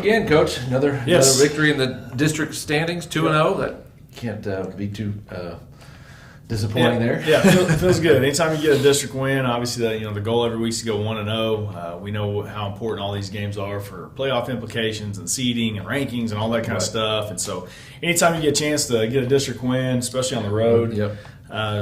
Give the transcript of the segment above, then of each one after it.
again, Coach. Another victory in the district standings, 2-0. That can't be too disappointing there. Yeah, it feels good. Anytime you get a district win, obviously the goal every week is to go 1-0. We know how important all these games are for playoff implications and seeding and rankings and all that kind of stuff. And so anytime you get a chance to get a district win, especially on the road,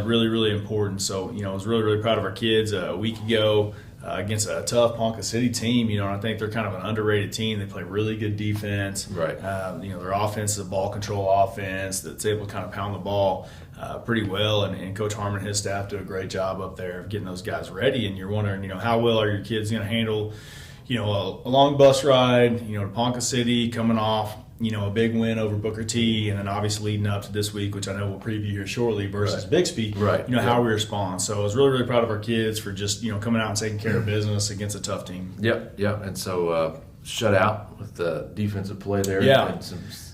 really, really important. So, I was really, really proud of our kids a week ago against a tough Ponca City team. And I think they're kind of an underrated team. They play really good defense. Right. Their offense is a ball control offense that's able to kind of pound the ball pretty well, and Coach Harmon and his staff do a great job up there of getting those guys ready. And you're wondering, how well are your kids going to handle, a long bus ride, to Ponca City, coming off, a big win over Booker T, and then obviously leading up to this week, which I know we'll preview here shortly, versus Bixby. Right. How we respond. So I was really, really proud of our kids for just coming out and taking care of business against a tough team. Yep. And so shut out with the defensive play there. Yeah. And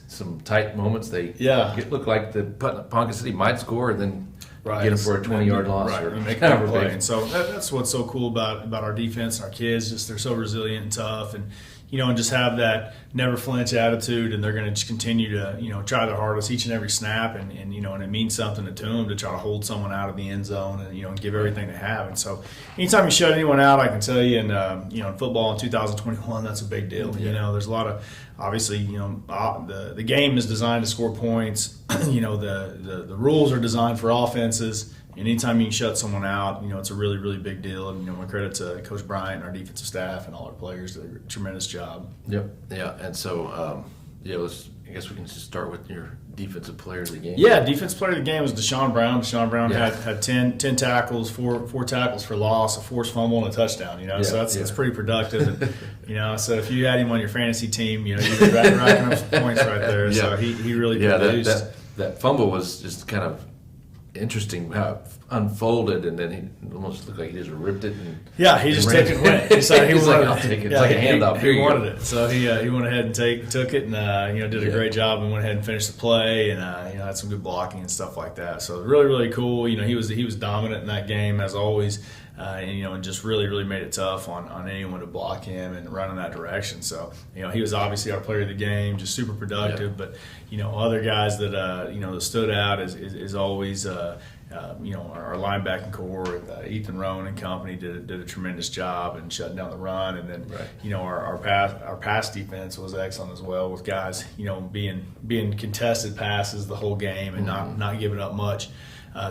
some tight moments. It looked like the Ponca City might score and then get them for a 20-yard loss. Right, and make that play. And so that's what's so cool about our defense and our kids. Just they're so resilient and tough, and and just have that never flinch attitude, and they're going to just continue to try their hardest each and every snap, and it means something to them to try to hold someone out of the end zone and and give everything they have. And so anytime you shut anyone out, I can tell you, in in football in 2021, that's a big deal. Yeah. There's a lot of obviously the game is designed to score points. The rules are designed for offenses. And anytime you can shut someone out, it's a really, really big deal. And, my credit to Coach Bryant and our defensive staff and all our players did a tremendous job. Yep. Yeah. And so, I guess we can just start with your defensive player of the game. Yeah, defensive player of the game was Deshaun Brown. Deshaun Brown had 10 tackles, four tackles for loss, a forced fumble, and a touchdown. So that's pretty productive. And, so if you had him on your fantasy team, you'd be racking up some points right there. So he really produced. That fumble was just kind of interesting how it unfolded, and then he almost looked like he just ripped it. He just took it away. He decided He's like, I'll take it. It's like a handoff. He wanted it, so he went ahead and took it, and did a great job, and went ahead and finished the play, and had some good blocking and stuff like that. So really, really cool. He was dominant in that game as always. And just really, really made it tough on anyone to block him and run in that direction. So, he was obviously our player of the game, just super productive. But, other guys that, that stood out is always, our linebacking core with Ethan Rowan and company did a tremendous job in shutting down the run. And then, our pass defense was excellent as well, with guys, being contested passes the whole game and not giving up much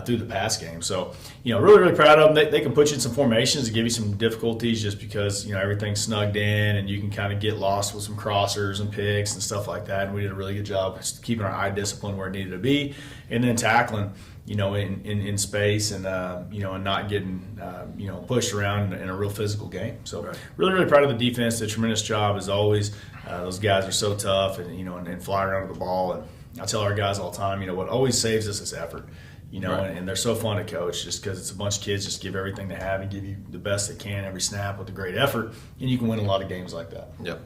through the pass game. So, really, really proud of them. They can put you in some formations to give you some difficulties just because, everything's snugged in and you can kind of get lost with some crossers and picks and stuff like that. And we did a really good job keeping our eye discipline where it needed to be, and then tackling, in space and, and not getting, pushed around in a real physical game. So really, really proud of the defense. Did a tremendous job as always. Those guys are so tough and, and fly around with the ball. And I tell our guys all the time, what always saves us is effort. And they're so fun to coach just because it's a bunch of kids just give everything they have and give you the best they can every snap with a great effort, and you can win a lot of games like that. Yep.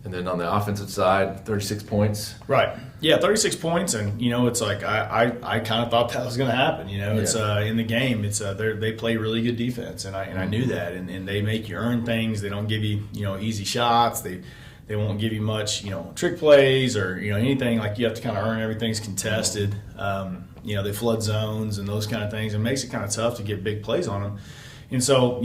And then on the offensive side, 36 points. Right. Yeah, 36 points, and it's like I kind of thought that was going to happen. It's in the game. It's they play really good defense, and I knew that, and they make you earn things. They don't give you easy shots. They won't give you much trick plays or anything. Like, you have to kind of earn. Everything's contested. They flood zones and those kind of things. It makes it kind of tough to get big plays on them. And so,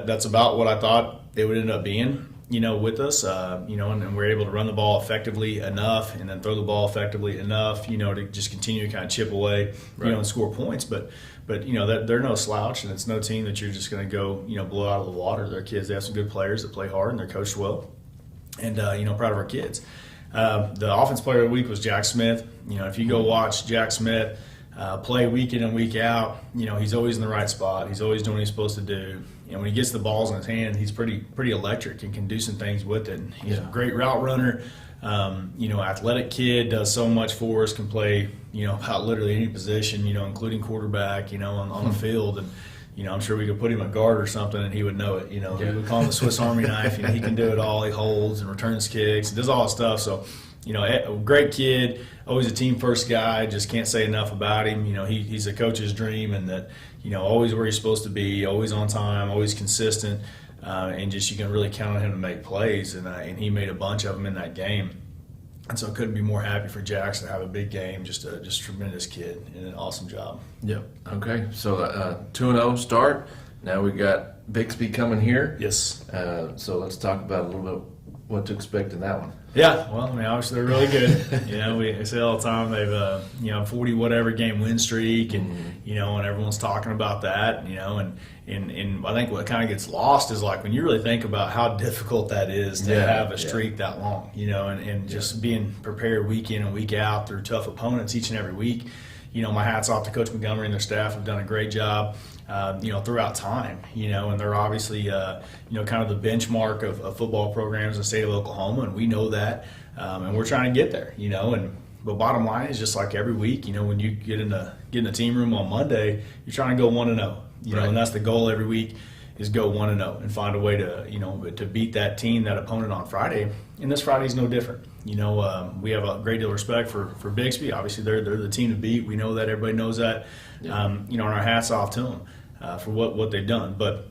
that's about what I thought they would end up being, with us, and we're able to run the ball effectively enough and then throw the ball effectively enough, to just continue to kind of chip away, and score points. But they're no slouch, and it's no team that you're just going to go, blow out of the water. They're kids. They have some good players that play hard and they're coached well. And, proud of our kids. The offense player of the week was Jack Smith. If you go watch Jack Smith play week in and week out, he's always in the right spot. He's always doing what he's supposed to do. And when he gets the balls in his hand, he's pretty electric and can do some things with it. And he's a great route runner. Athletic kid, does so much for us, can play, about literally any position, including quarterback, on the field. And, I'm sure we could put him at guard or something and he would know it. We would call him the Swiss Army knife. He can do it all. He holds and returns kicks and does all that stuff. So, a great kid, always a team-first guy. Just can't say enough about him. He's a coach's dream, and that, always where he's supposed to be, always on time, always consistent. and just you can really count on him to make plays, and he made a bunch of them in that game. And so I couldn't be more happy for Jackson to have a big game. Just a tremendous kid and an awesome job. Yep. Okay. So 2-0 start. Now we got Bixby coming here. Yes. So let's talk about a little bit what to expect in that one. Yeah. Well, I mean, obviously they're really good. We say all the time they've 40 whatever game win streak, and and everyone's talking about that. And I think what kind of gets lost is like when you really think about how difficult that is to have a streak that long. And just being prepared week in and week out through tough opponents each and every week. My hat's off to Coach Montgomery and their staff have done a great job, throughout time, and they're obviously, kind of the benchmark of football programs in the state of Oklahoma, and we know that, and we're trying to get there, but bottom line is just like every week, when you get in the team room on Monday, you're trying to go 1-0, Right. and that's the goal every week is go 1-0 and find a way to beat that team, that opponent on Friday, and this Friday's no different. We have a great deal of respect for Bixby. Obviously, they're the team to beat. We know that. Everybody knows that. Yeah. And our hats off to them for what they've done. But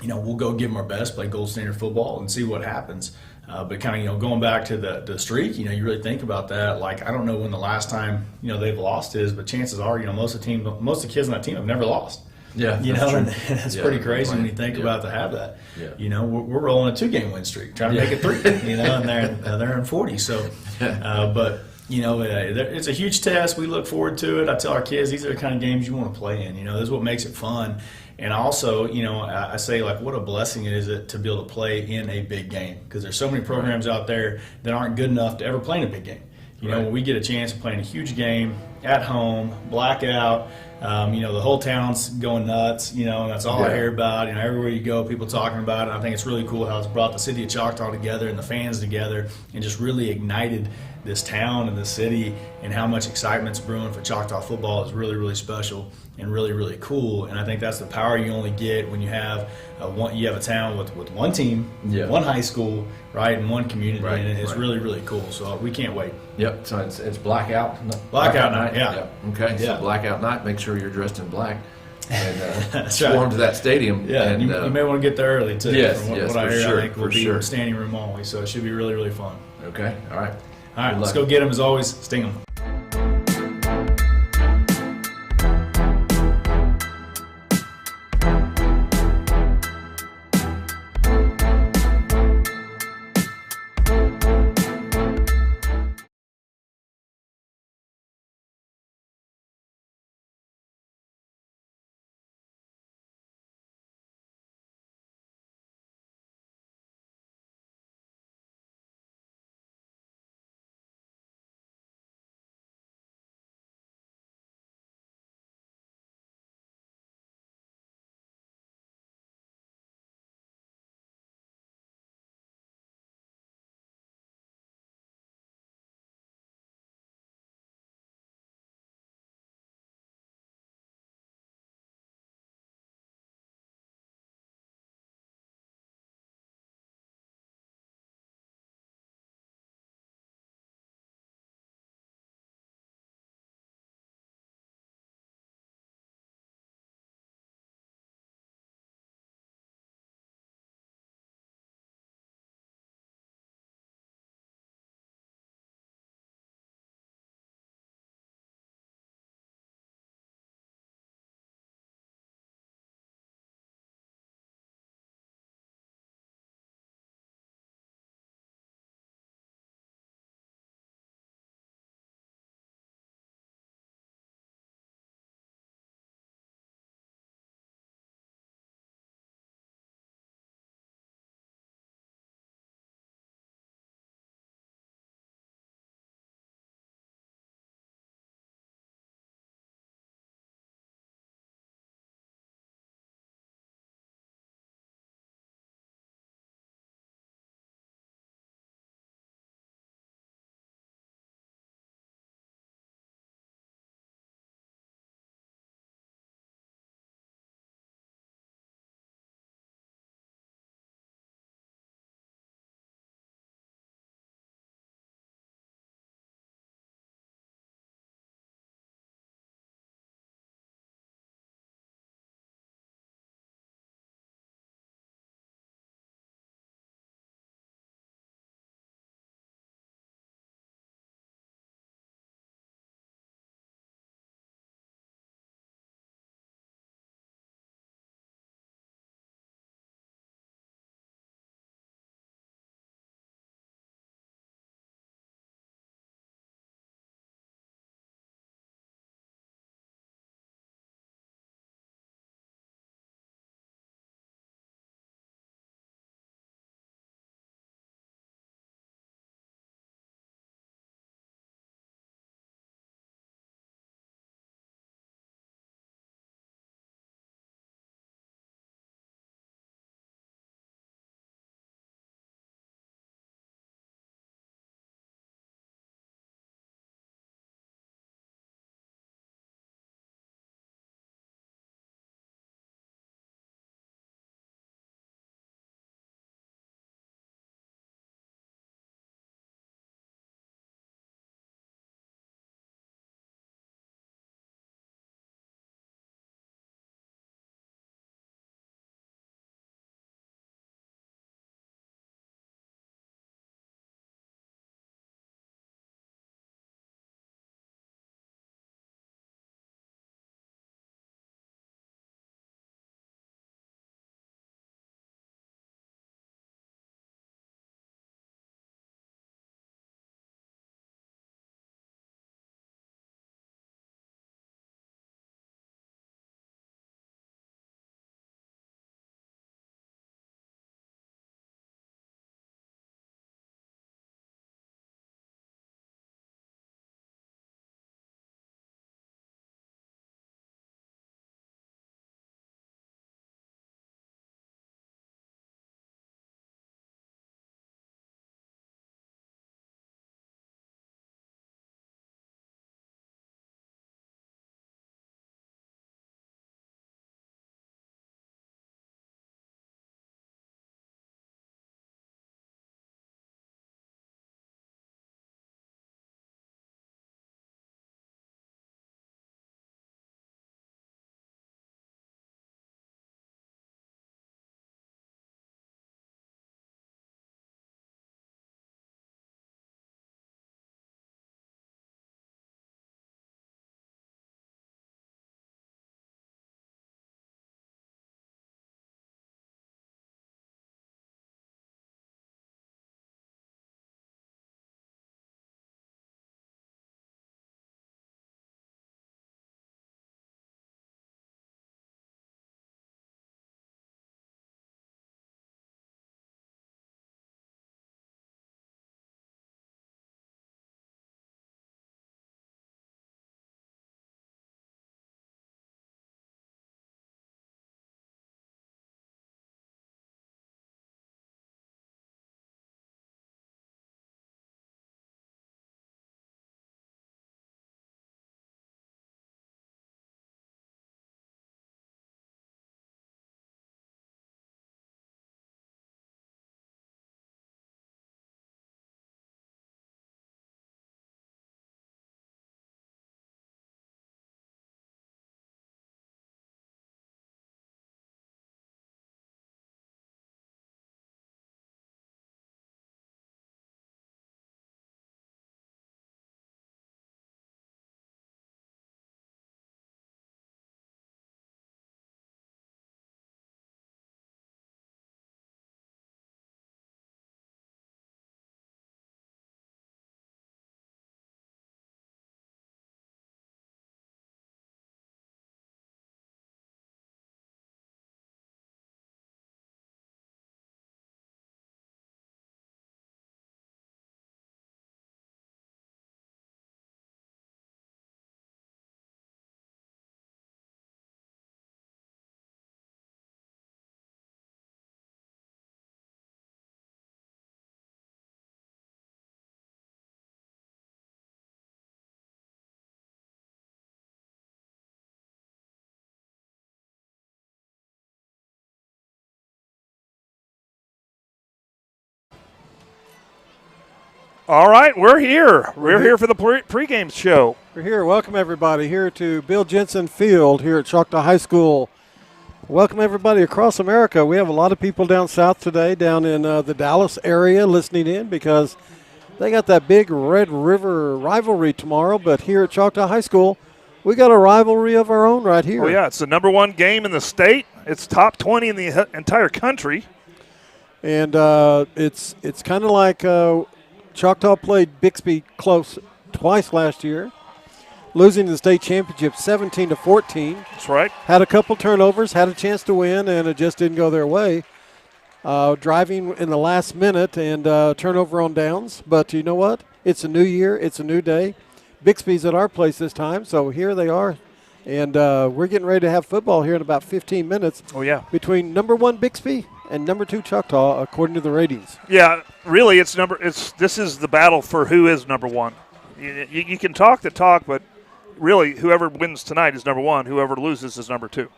we'll go give them our best, play gold standard football, and see what happens. But kind of going back to the streak, you really think about that. Like I don't know when the last time they've lost is, but chances are most of the kids on that team have never lost. Yeah, and it's pretty crazy when you think about to have that. Yeah. We're rolling a 2-game win streak, trying to make it 3. And they're in 40. So, but it's a huge test. We look forward to it. I tell our kids these are the kind of games you want to play in. This is what makes it fun. And also, I say like what a blessing it is to be able to play in a big game, because there's so many programs out there that aren't good enough to ever play in a big game. When we get a chance of playing a huge game at home, blackout, the whole town's going nuts, and that's all I hear about. Everywhere you go, people talking about it. I think it's really cool how it's brought the city of Choctaw together and the fans together and just really ignited this town and the city, and how much excitement's brewing for Choctaw football is really, really special and really, really cool. And I think that's the power you only get when you have a town with one team, one high school, right, and one community, and it's really, really cool. So we can't wait. Yep. So it's blackout night. Yeah. Yep. Okay. So blackout night. Make sure you're dressed in black and That's swarm right. to that stadium. Yeah, and you may want to get there early too. Yes, From yes, what I for hear, sure, I think we'll for be sure. standing room only, so it should be really, really fun. Okay. All right. All right, Good let's luck. go get them as always. Sting them. All right, we're here. We're here for the pregame show. We're here. Welcome, everybody, here to Bill Jensen Field here at Choctaw High School. Welcome, everybody, across America. We have a lot of people down south today, down in the Dallas area, listening in because they got that big Red River rivalry tomorrow. But here at Choctaw High School, we got a rivalry of our own right here. Oh, yeah, it's the #1 game in the state. It's top 20 in the entire country. And it's kind of like Choctaw played Bixby close twice last year, losing the state championship 17-14. That's right. Had a couple turnovers, had a chance to win, and it just didn't go their way. Driving in the last minute and turnover on downs. But you know what? It's a new year. It's a new day. Bixby's at our place this time, so here they are. And we're getting ready to have football here in about 15 minutes. Oh, yeah. Between #1 Bixby and #2 Choctaw, according to the ratings. Yeah, really, this is the battle for who is #1. You can talk the talk, but really, whoever wins tonight is #1. Whoever loses is #2.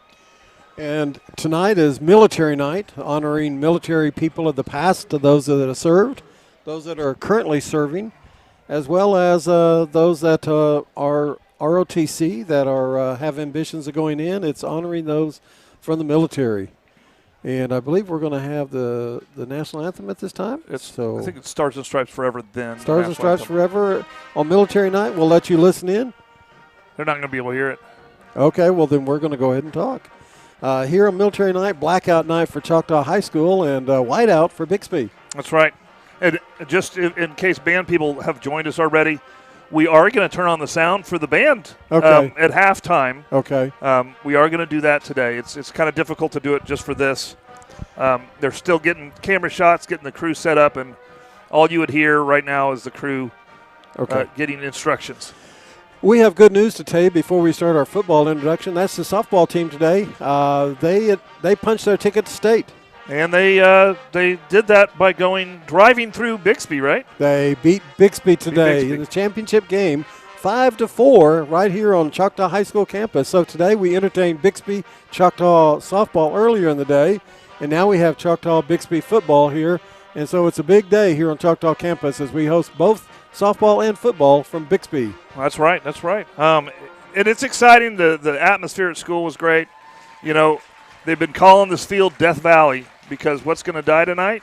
And tonight is Military Night, honoring military people of the past, to those that have served, those that are currently serving, as well as those that are ROTC that are have ambitions of going in. It's honoring those from the military. And I believe we're going to have the national anthem at this time. I think it's Stars and Stripes Forever then. Stars and Stripes Forever on Military Night. We'll let you listen in. They're not going to be able to hear it. Okay, well then we're going to go ahead and talk. Here on Military Night, blackout night for Choctaw High School and whiteout for Bixby. That's right. And just in case band people have joined us already, we are going to turn on the sound for the band at halftime. Okay. We are going to do that today. It's kind of difficult to do it just for this. They're still getting camera shots, getting the crew set up, and all you would hear right now is the crew getting instructions. We have good news to tell you before we start our football introduction. That's the softball team today. They punched their ticket to state. And they did that by driving through Bixby, right? They beat Bixby today in the championship game, 5-4, right here on Choctaw High School campus. So today we entertained Bixby Choctaw softball earlier in the day, and now we have Choctaw Bixby football here. And so it's a big day here on Choctaw campus as we host both softball and football from Bixby. That's right. That's right. And it's exciting. The atmosphere at school was great. You know, they've been calling this field Death Valley because what's going to die tonight?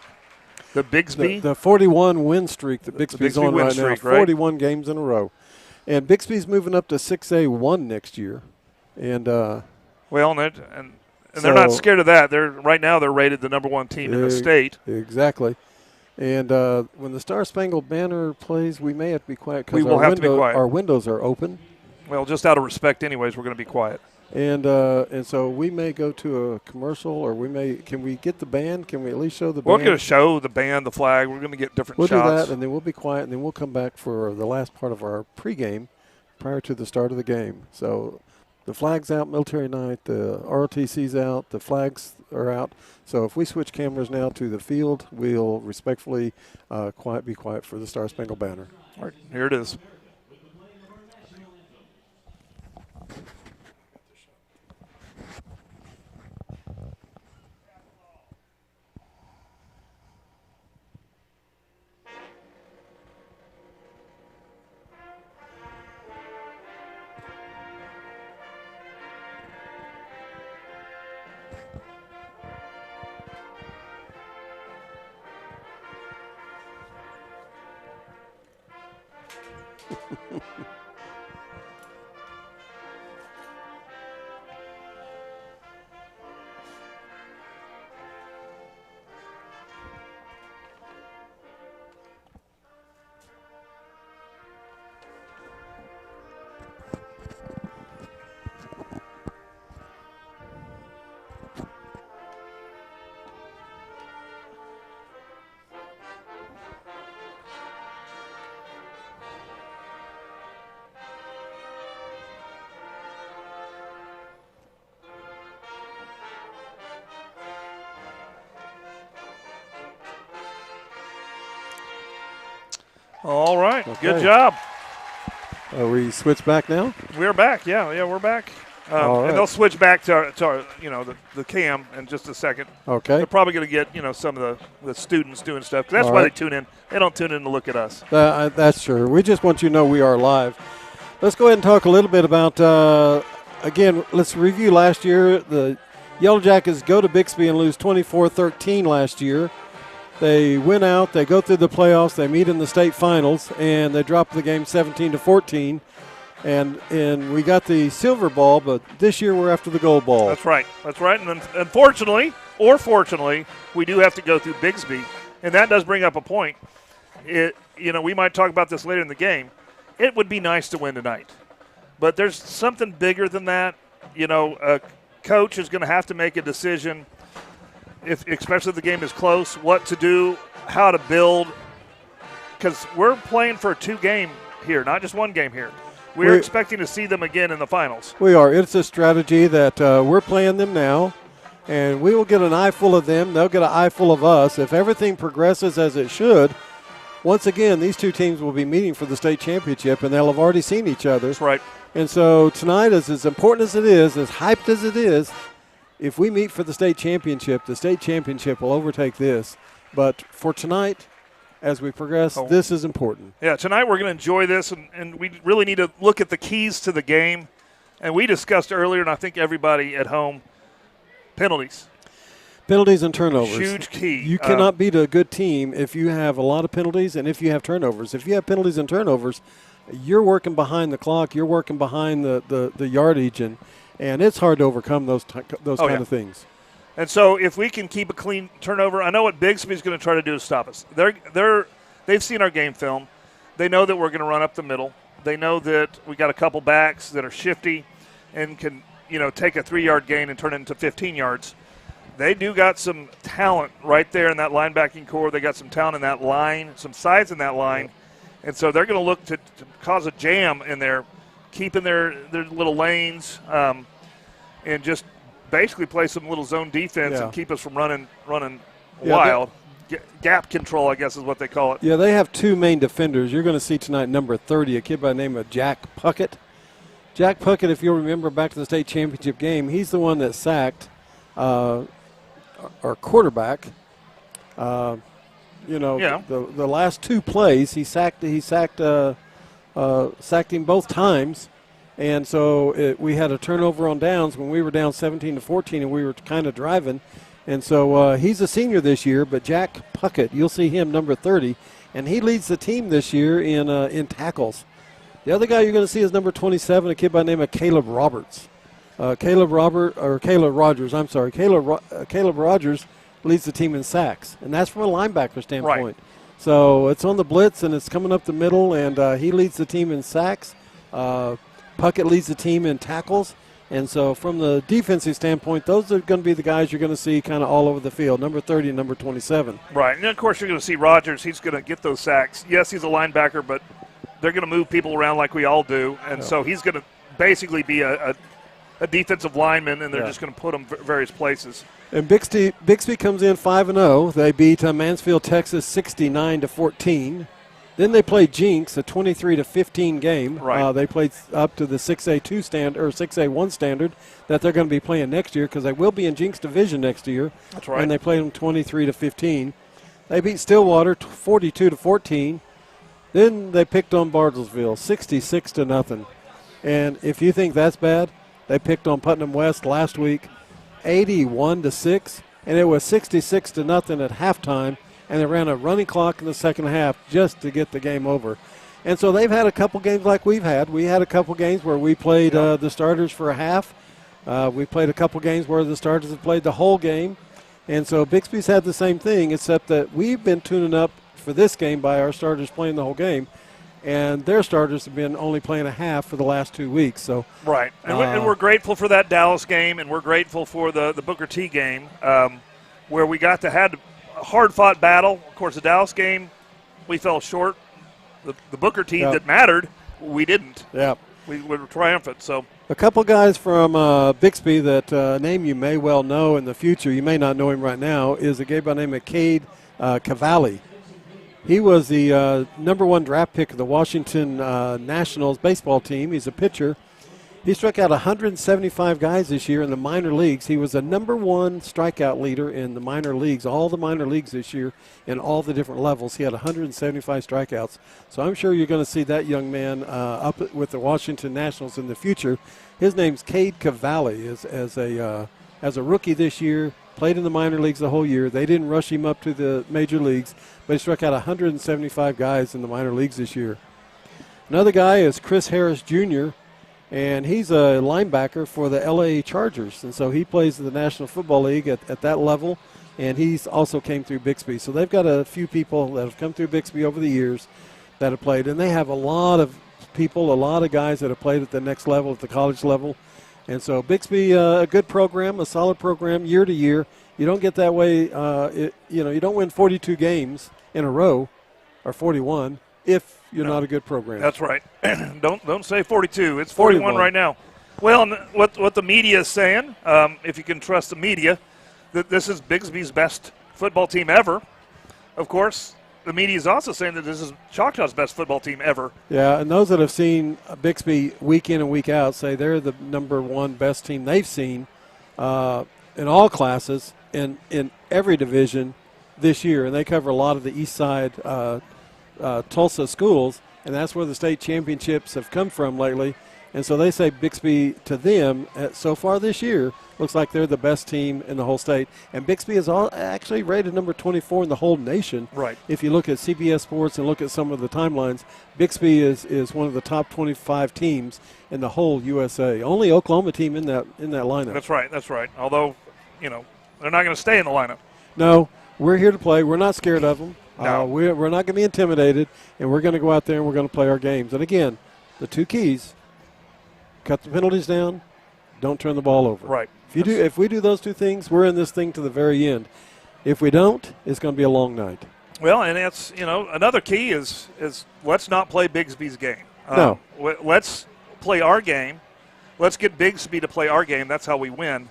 The Bixby? The 41 win streak that Bixby's on right now. 41 games in a row. And Bixby's moving up to 6A1 next year. And they're not scared of that. Right now they're rated the #1 team in the state. Exactly. And when the Star Spangled Banner plays, we may have to be quiet because our windows are open. Well, just out of respect anyways, we're going to be quiet. And so we may go to a commercial, or can we get the band? Can we at least show the band? We're going to show the band, the flag. We're going to get different shots. We'll do that, and then we'll be quiet, and then we'll come back for the last part of our pregame prior to the start of the game. So the flag's out, Military Night, the ROTC's out, the flags are out. So if we switch cameras now to the field, we'll respectfully be quiet for the Star Spangled Banner. All right, here it is. All right, okay. Good job. We switch back now? We're back, yeah, we're back. All right. And they'll switch back to our the cam in just a second. Okay. They're probably going to get some of the students doing stuff. 'Cause that's why they tune in. They don't tune in to look at us. That's true. We just want you to know we are live. Let's go ahead and talk a little bit about, again, let's review last year. The Yellow Jackets go to Bixby and lose 24-13 last year. They win out. They go through the playoffs. They meet in the state finals, and they drop the game 17-14. And we got the silver ball, but this year we're after the gold ball. That's right. And unfortunately, or fortunately, we do have to go through Bixby, and that does bring up a point. We might talk about this later in the game. It would be nice to win tonight, but there's something bigger than that. A coach is going to have to make a decision, especially if the game is close, what to do, how to build, because we're playing for a 2-game here, not just 1 game here. We're expecting to see them again in the finals. We are. It's a strategy that we're playing them now, and we will get an eye full of them. They'll get an eye full of us. If everything progresses as it should, once again, these two teams will be meeting for the state championship, and they'll have already seen each other. That's right. And so tonight, as important as it is, as hyped as it is, if we meet for the state championship will overtake this. But for tonight, as we progress, this is important. Yeah, tonight we're going to enjoy this, and we really need to look at the keys to the game. And we discussed earlier, and I think everybody at home, penalties. Penalties and turnovers. Huge key. You cannot beat a good team if you have a lot of penalties and if you have turnovers. If you have penalties and turnovers, you're working behind the clock. You're working behind the yardage, and it's hard to overcome those kind of things. And so if we can keep a clean turnover, I know what Bixby's going to try to do is stop us. They've seen our game film. They know that we're going to run up the middle. They know that we got a couple backs that are shifty and can take a 3-yard gain and turn it into 15 yards. They do got some talent right there in that linebacking core. They got some talent in that line, some size in that line. And so they're going to look to cause a jam in there, keeping their little lanes, and just basically play some little zone defense and keep us from running wild. Gap control, I guess, is what they call it. Yeah, they have 2 main defenders. You're going to see tonight number 30, a kid by the name of Jack Puckett. Jack Puckett, if you'll remember back to the state championship game, he's the one that sacked our quarterback. The last 2 plays, he sacked him both times. And so we had a turnover on downs when we were down 17-14, and we were kind of driving. And so he's a senior this year, but Jack Puckett, you'll see him number 30, and he leads the team this year in tackles. The other guy you're going to see is number 27, a kid by the name of Caleb Rogers. Caleb Rogers leads the team in sacks, and that's from a linebacker standpoint. Right. So it's on the blitz, and it's coming up the middle, and he leads the team in sacks. Puckett leads the team in tackles. And so from the defensive standpoint, those are going to be the guys you're going to see kind of all over the field, number 30 and number 27. Right. And, of course, you're going to see Rogers. He's going to get those sacks. Yes, he's a linebacker, but they're going to move people around like we all do. And so he's going to basically be a defensive lineman, and they're just going to put him various places. And Bixby comes in 5-0. They beat Mansfield, Texas 69-14. Then they played Jinx, a 23-15 game. Right. They played up to the 6A2 standard or 6A1 standard that they're going to be playing next year because they will be in Jinx division next year. That's right. And they played them 23-15. They beat Stillwater 42-14. Then they picked on Bartlesville 66-0. And if you think that's bad, they picked on Putnam West last week 81-6, and it was 66-0 at halftime. And they ran a running clock in the second half just to get the game over. And so they've had a couple games like we've had. We had a couple games where we played the starters for a half. We played a couple games where the starters have played the whole game. And so Bixby's had the same thing, except that we've been tuning up for this game by our starters playing the whole game. And their starters have been only playing a half for the last 2 weeks. So right. And we're grateful for that Dallas game, and we're grateful for the Booker T game where we got to have a hard-fought battle. Of course, the Dallas game, we fell short. The Booker T that mattered, we didn't. Yeah. We were triumphant. So a couple guys from Bixby that name you may well know in the future, you may not know him right now, is a guy by the name of Cade Cavalli. He was the number 1 draft pick of the Washington Nationals baseball team. He's a pitcher. He struck out 175 guys this year in the minor leagues. He was the #1 strikeout leader in the minor leagues, all the minor leagues this year, in all the different levels. He had 175 strikeouts. So I'm sure you're going to see that young man up with the Washington Nationals in the future. His name's Cade Cavalli. As a rookie this year, played in the minor leagues the whole year. They didn't rush him up to the major leagues, but he struck out 175 guys in the minor leagues this year. Another guy is Chris Harris Jr., and he's a linebacker for the LA Chargers. And so he plays in the National Football League at that level, and he's also came through Bixby. So they've got a few people that have come through Bixby over the years that have played. And they have a lot of people, a lot of guys that have played at the next level, at the college level. And so Bixby, a good program, a solid program year to year. You don't get that way, you don't win 42 games in a row or 41 if you're not a good program. That's right. Don't say 42. It's 41 right now. Well, what the media is saying, if you can trust the media, that this is Bixby's best football team ever. Of course, the media is also saying that this is Choctaw's best football team ever. Yeah, and those that have seen Bixby week in and week out say they're the #1 best team they've seen in all classes in every division this year. And they cover a lot of the east side Tulsa schools, and that's where the state championships have come from lately. And so they say Bixby, to them, so far this year, looks like they're the best team in the whole state. And Bixby is actually rated number 24 in the whole nation. Right. If you look at CBS Sports and look at some of the timelines, Bixby is one of the top 25 teams in the whole USA. Only Oklahoma team in that lineup. That's right. Although, they're not going to stay in the lineup. No, we're here to play. We're not scared of them. No. We're not going to be intimidated, and we're going to go out there and we're going to play our games. And again, the two keys: cut the penalties down, don't turn the ball over. Right. If we do those two things, we're in this thing to the very end. If we don't, it's going to be a long night. Well, and that's another key is let's not play Bixby's game. No. Let's play our game. Let's get Bixby to play our game. That's how we win.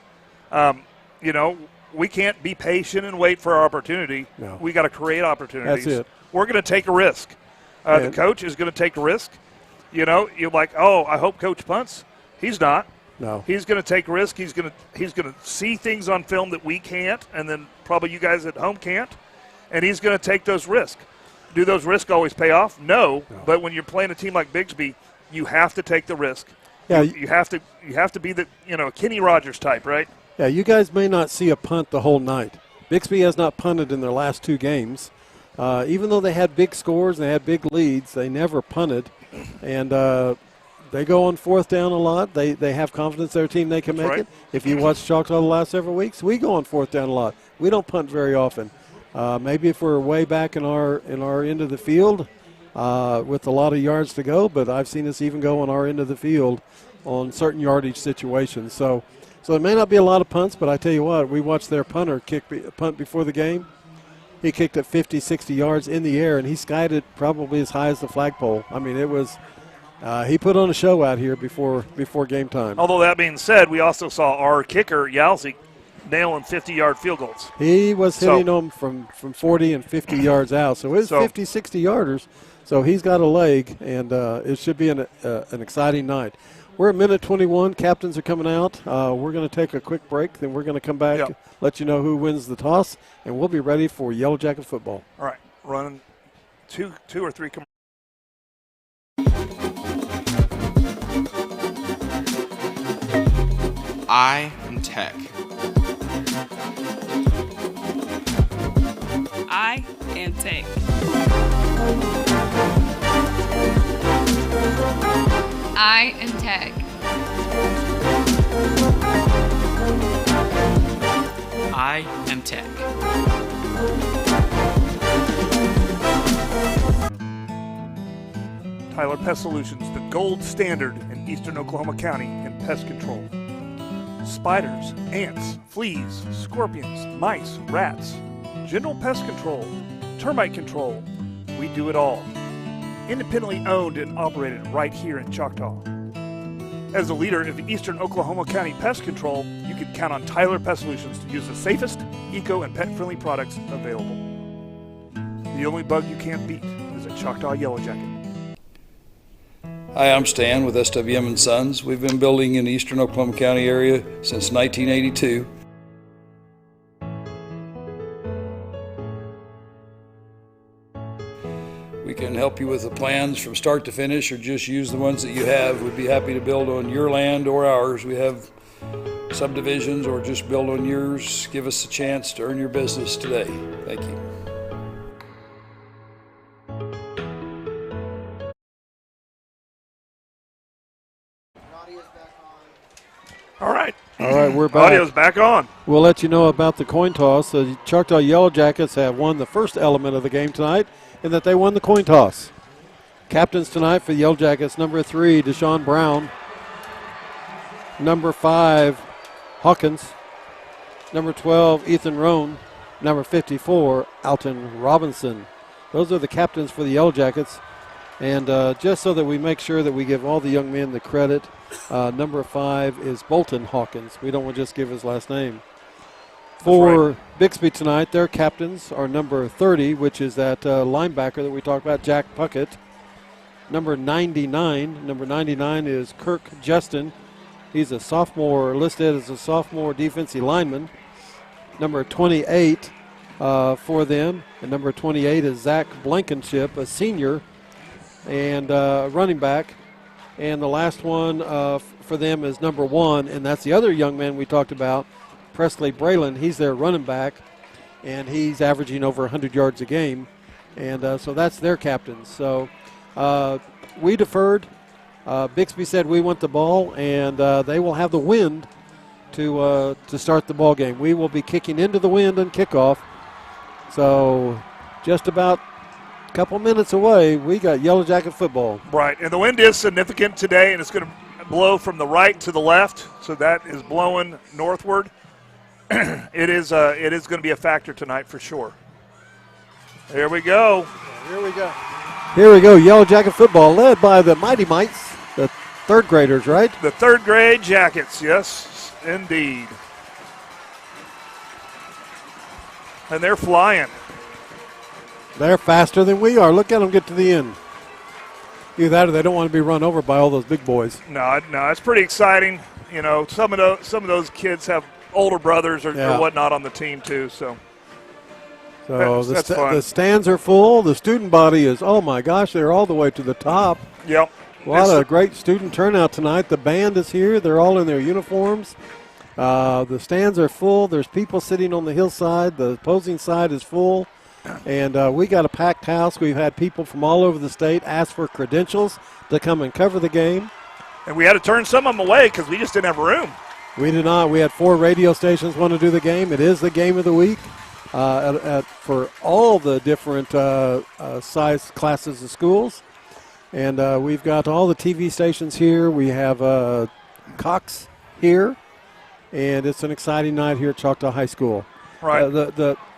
We can't be patient and wait for our opportunity. No. We got to create opportunities. That's it. We're going to take a risk. The coach is going to take a risk. You're like, oh, I hope coach punts. He's not. No. He's going to take a risk. He's going to see things on film that we can't, and then probably you guys at home can't. And he's going to take those risks. Do those risks always pay off? No. But when you're playing a team like Bixby, you have to take the risk. Yeah. You have to be the Kenny Rogers type, right? Yeah, you guys may not see a punt the whole night. Bixby has not punted in their last two games. Even though they had big scores and they had big leads, they never punted. And they go on fourth down a lot. They have confidence their team they can make it. If you watch Choctaw the last several weeks, we go on fourth down a lot. We don't punt very often. Maybe if we're way back in our end of the field with a lot of yards to go, but I've seen us even go on our end of the field on certain yardage situations. So it may not be a lot of punts, but I tell you what, we watched their punter punt before the game. He kicked it 50, 60 yards in the air, and he skied it probably as high as the flagpole. I mean, it was he put on a show out here before game time. Although that being said, we also saw our kicker, Yalzi, nailing 50-yard field goals. He was hitting them from 40 and 50 yards out. So it was 50, 60-yarders. So he's got a leg, and it should be an exciting night. We're at minute 21. Captains are coming out. We're going to take a quick break. Then we're going to come back, let you know who wins the toss, and we'll be ready for Yellow Jacket football. All right. Running two or three commercials. I am Tech. I am Tech. I am Tech. I am Tech. Tyler Pest Solutions, the gold standard in eastern Oklahoma County in pest control. Spiders, ants, fleas, scorpions, mice, rats, general pest control, termite control. We do it all. Independently owned and operated right here in Choctaw. As the leader of eastern Oklahoma County pest control, you can count on Tyler Pest Solutions to use the safest, eco, and pet-friendly products available. The only bug you can't beat is a Choctaw Yellow Jacket. Hi, I'm Stan with SWM & Sons. We've been building in the eastern Oklahoma County area since 1982. We can help you with the plans from start to finish, or just use the ones that you have. We'd be happy to build on your land or ours. We have subdivisions, or just build on yours. Give us a chance to earn your business today. Thank you. All right. All right, we're back. Audio's back on. We'll let you know about the coin toss. The Choctaw Yellow Jackets have won the first element of the game tonight, in that they won the coin toss. Captains tonight for the Yellow Jackets, number 3, Deshaun Brown. Number 5, Hawkins. Number 12, Ethan Roan. Number 54, Alton Robinson. Those are the captains for the Yellow Jackets. And just so that we make sure that we give all the young men the credit, number 5 is Bolton Hawkins. We don't want to just give his last name. For Bixby tonight, their captains are number 30, which is that linebacker that we talked about, Jack Puckett. Number 99 is Kirk Justin. He's a sophomore, listed as a sophomore defensive lineman. Number 28 for them, and number 28 is Zach Blankenship, a senior and running back. And the last one for them is number 1, and that's the other young man we talked about, Presley Braylon. He's their running back, and he's averaging over 100 yards a game. And so that's their captains. So we deferred. Bixby said we want the ball, and they will have the wind to start the ball game. We will be kicking into the wind on kickoff. So just about a couple minutes away, we got Yellow Jacket football. Right, and the wind is significant today, and it's going to blow from the right to the left, so that is blowing northward. It is going to be a factor tonight for sure. Here we go. Here we go, Yellow Jacket football, led by the Mighty Mites, the third graders, right? The third grade Jackets, yes, indeed. And they're flying. They're faster than we are. Look at them get to the end. Either that or they don't want to be run over by all those big boys. No, it's pretty exciting. You know, some of those kids have older brothers or whatnot on the team too. So that's fun. The stands are full. The student body is, oh my gosh, they're all the way to the top. Yep. What a great student turnout tonight. The band is here. They're all in their uniforms. The stands are full. There's people sitting on the hillside. The opposing side is full. And we got a packed house. We've had people from all over the state ask for credentials to come and cover the game. And we had to turn some of them away because we just didn't have room. We did not. We had 4 radio stations want to do the game. It is the game of the week for all the different size classes of schools. And we've got all the TV stations here. We have Cox here. And it's an exciting night here at Choctaw High School. Right.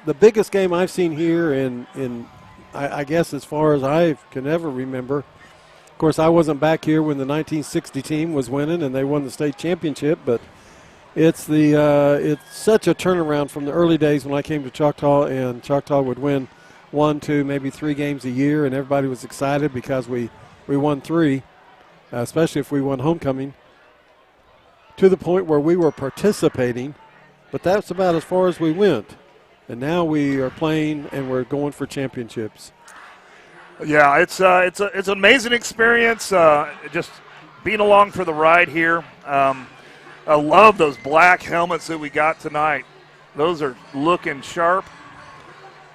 The biggest game I've seen here in I guess as far as I can ever remember. Of course, I wasn't back here when the 1960 team was winning and they won the state championship, but it's such a turnaround from the early days when I came to Choctaw, and Choctaw would win 1, 2, maybe 3 games a year, and everybody was excited because we won 3, especially if we won homecoming, to the point where we were participating, but that's about as far as we went. And now we are playing and we're going for championships. Yeah, it's an amazing experience. Just being along for the ride here. I love those black helmets that we got tonight. Those are looking sharp.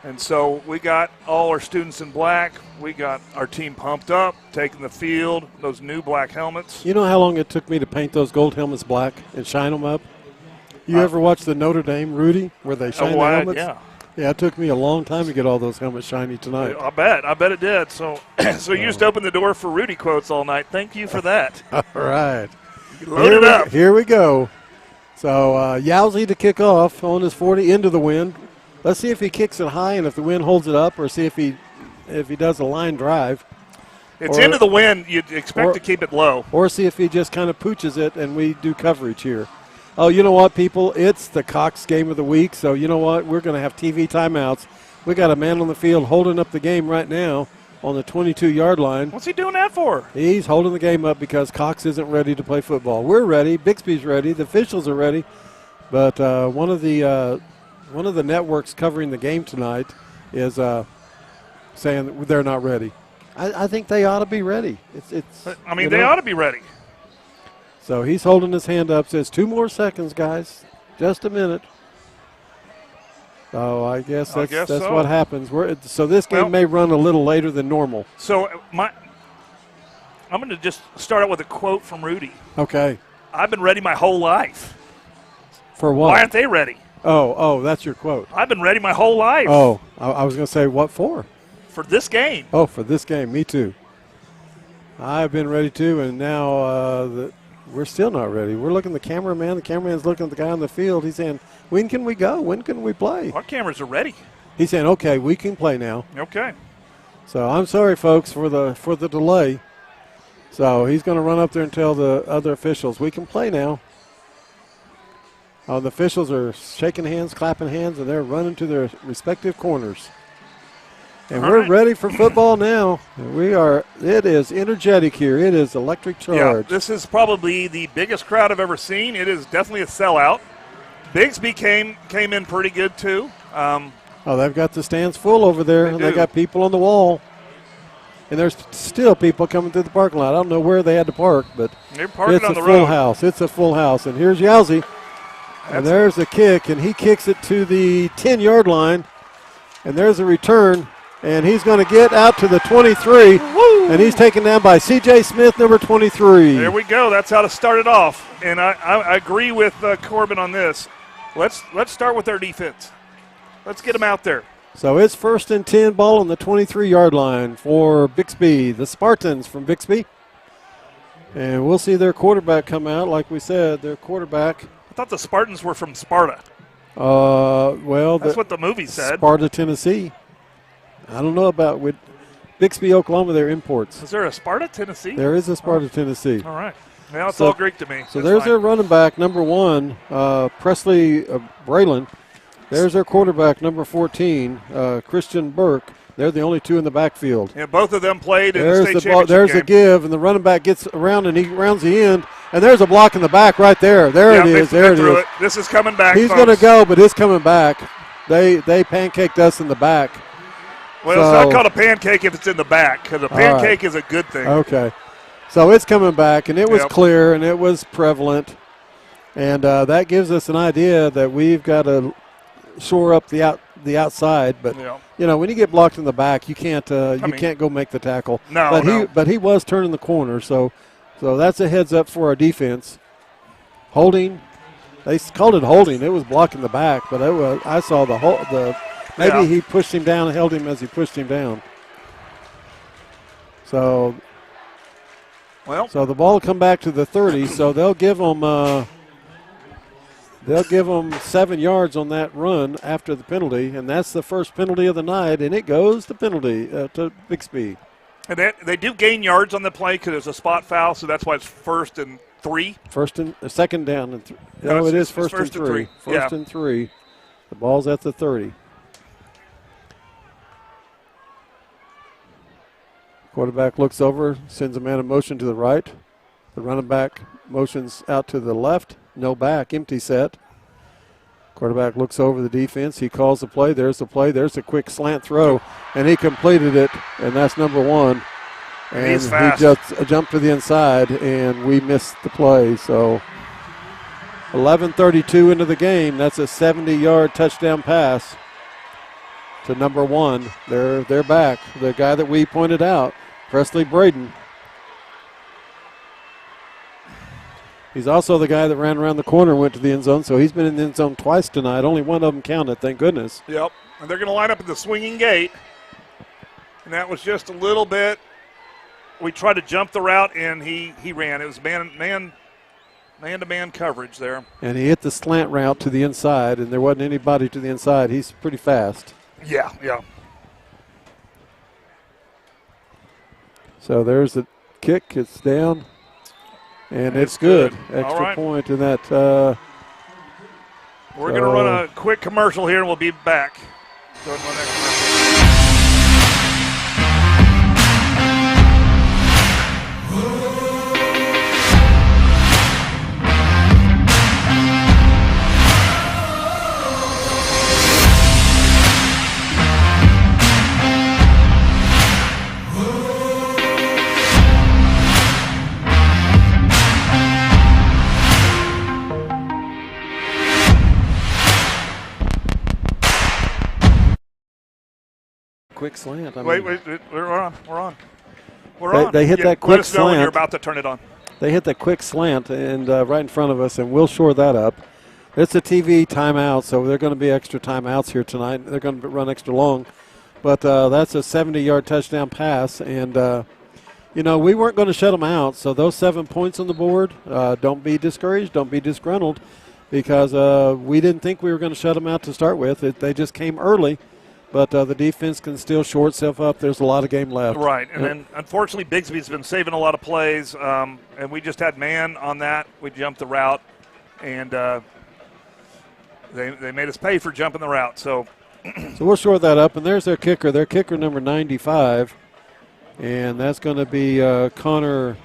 And so we got all our students in black. We got our team pumped up, taking the field, those new black helmets. You know how long it took me to paint those gold helmets black and shine them up? You ever watch the Notre Dame Rudy where they shine the helmets? Yeah. Yeah, it took me a long time to get all those helmets shiny tonight. I bet it did. So you just opened the door for Rudy quotes all night. Thank you for that. All right. Load it up. Here we go. So Yowzy to kick off on his 40 into the wind. Let's see if he kicks it high and if the wind holds it up, or see if he does a line drive. It's into the wind. You'd expect to keep it low. Or see if he just kind of pooches it and we do coverage here. Oh, you know what, people? It's the Cox game of the week, so you know what? We're going to have TV timeouts. We got a man on the field holding up the game right now. on the 22-yard line. What's he doing that for? He's holding the game up because Cox isn't ready to play football. We're ready. Bixby's ready. The officials are ready. But one of the networks covering the game tonight is saying they're not ready. I think they ought to be ready. They ought to be ready. So he's holding his hand up, says 2 more seconds, guys. Just a minute. So I guess that's so. what happens. So this game may run a little later than normal. So I'm going to just start out with a quote from Rudy. Okay. I've been ready my whole life. For what? Why aren't they ready? Oh, that's your quote. I've been ready my whole life. Oh, I was going to say what for? For this game. Oh, for this game. Me too. I've been ready too, and now we're still not ready. We're looking at the cameraman. The cameraman's looking at the guy on the field. He's saying, when can we go? When can we play? Our cameras are ready. He's saying, okay, we can play now. Okay. So I'm sorry, folks, for the delay. So he's going to run up there and tell the other officials, we can play now. The officials are shaking hands, clapping hands, and they're running to their respective corners. And we're ready for football now. It is energetic here. It is electric charge. Yeah, this is probably the biggest crowd I've ever seen. It is definitely a sellout. Bixby came in pretty good, too. They've got the stands full over there, and they got people on the wall. And there's still people coming through the parking lot. I don't know where they had to park, but they're parking on the road. It's a full house. It's a full house. And here's Yowzy. And there's a kick, and he kicks it to the 10-yard line. And there's a return. And he's going to get out to the 23. Woo! And he's taken down by C.J. Smith, number 23. There we go. That's how to start it off. And I agree with Corbin on this. Let's start with our defense. Let's get them out there. So it's 1st and 10, ball on the 23-yard line for Bixby, the Spartans from Bixby. And we'll see their quarterback come out. Like we said, their quarterback. I thought the Spartans were from Sparta. That's what the movie said. Sparta, Tennessee. I don't know about with Bixby, Oklahoma, they're imports. Is there a Sparta, Tennessee? There is a Sparta, Tennessee. All right. Now it's all Greek to me. So there's their running back, number 1, Presley Braylon. There's their quarterback, number 14, Christian Burke. They're the only 2 in the backfield. Yeah, both of them played in the state championship There's game. a give, and the running back gets around, and he rounds the end. And there's a block in the back right there. There it is. There it is. This is coming back, He's going to go, but it's coming back. They pancaked us in the back. Well, it's not called a pancake if it's in the back, because a pancake is a good thing. Okay. So it's coming back, and it was clear, and it was prevalent. And that gives us an idea that we've got to shore up the outside. But, when you get blocked in the back, you can't can't go make the tackle. But he was turning the corner, so that's a heads up for our defense. Holding. They called it holding. It was blocking the back, but I saw maybe he pushed him down and held him as he pushed him down. So the ball will come back to the 30. So they'll give them 7 yards on that run after the penalty, and that's the first penalty of the night, and it goes to penalty to Bixby. And they do gain yards on the play because it's a spot foul, so that's why it's 1st and 3. Second down and 3. No, it is first and 3. First and 3. The ball's at the 30. Quarterback looks over, sends a man in motion to the right. The running back motions out to the left. No back, empty set. Quarterback looks over the defense. He calls the play. There's the play. There's a quick slant throw, and he completed it, and that's number 1. And he's fast. He just jumped to the inside, and we missed the play. So 11:32 into the game. That's a 70-yard touchdown pass to number 1. They're back. The guy that we pointed out, Presley Braden. He's also the guy that ran around the corner and went to the end zone, so he's been in the end zone twice tonight. Only one of them counted, thank goodness. Yep, and they're going to line up at the swinging gate, and that was just a little bit. We tried to jump the route, and he ran. It was man-to-man coverage there. And he hit the slant route to the inside, and there wasn't anybody to the inside. He's pretty fast. Yeah. So there's the kick. It's down. And it's good. Extra point in that. We're going to run a quick commercial here, and we'll be back. Go ahead and run that commercial. quick slant. Wait, we're on. They hit that quick let us know when slant. you're about to turn it on. They hit that quick slant and right in front of us, and we'll shore that up. It's a TV timeout, so they're going to be extra timeouts here tonight. They're going to run extra long. But that's a 70-yard touchdown pass, and, we weren't going to shut them out. So those 7 points on the board, don't be discouraged, don't be disgruntled, because we didn't think we were going to shut them out to start with. They just came early. But the defense can still shore itself up. There's a lot of game left. Right, and then unfortunately Bixby's been saving a lot of plays, and we just had man on that. We jumped the route, and they made us pay for jumping the route. So we'll shore that up, and there's their kicker number 95, and that's going to be Connor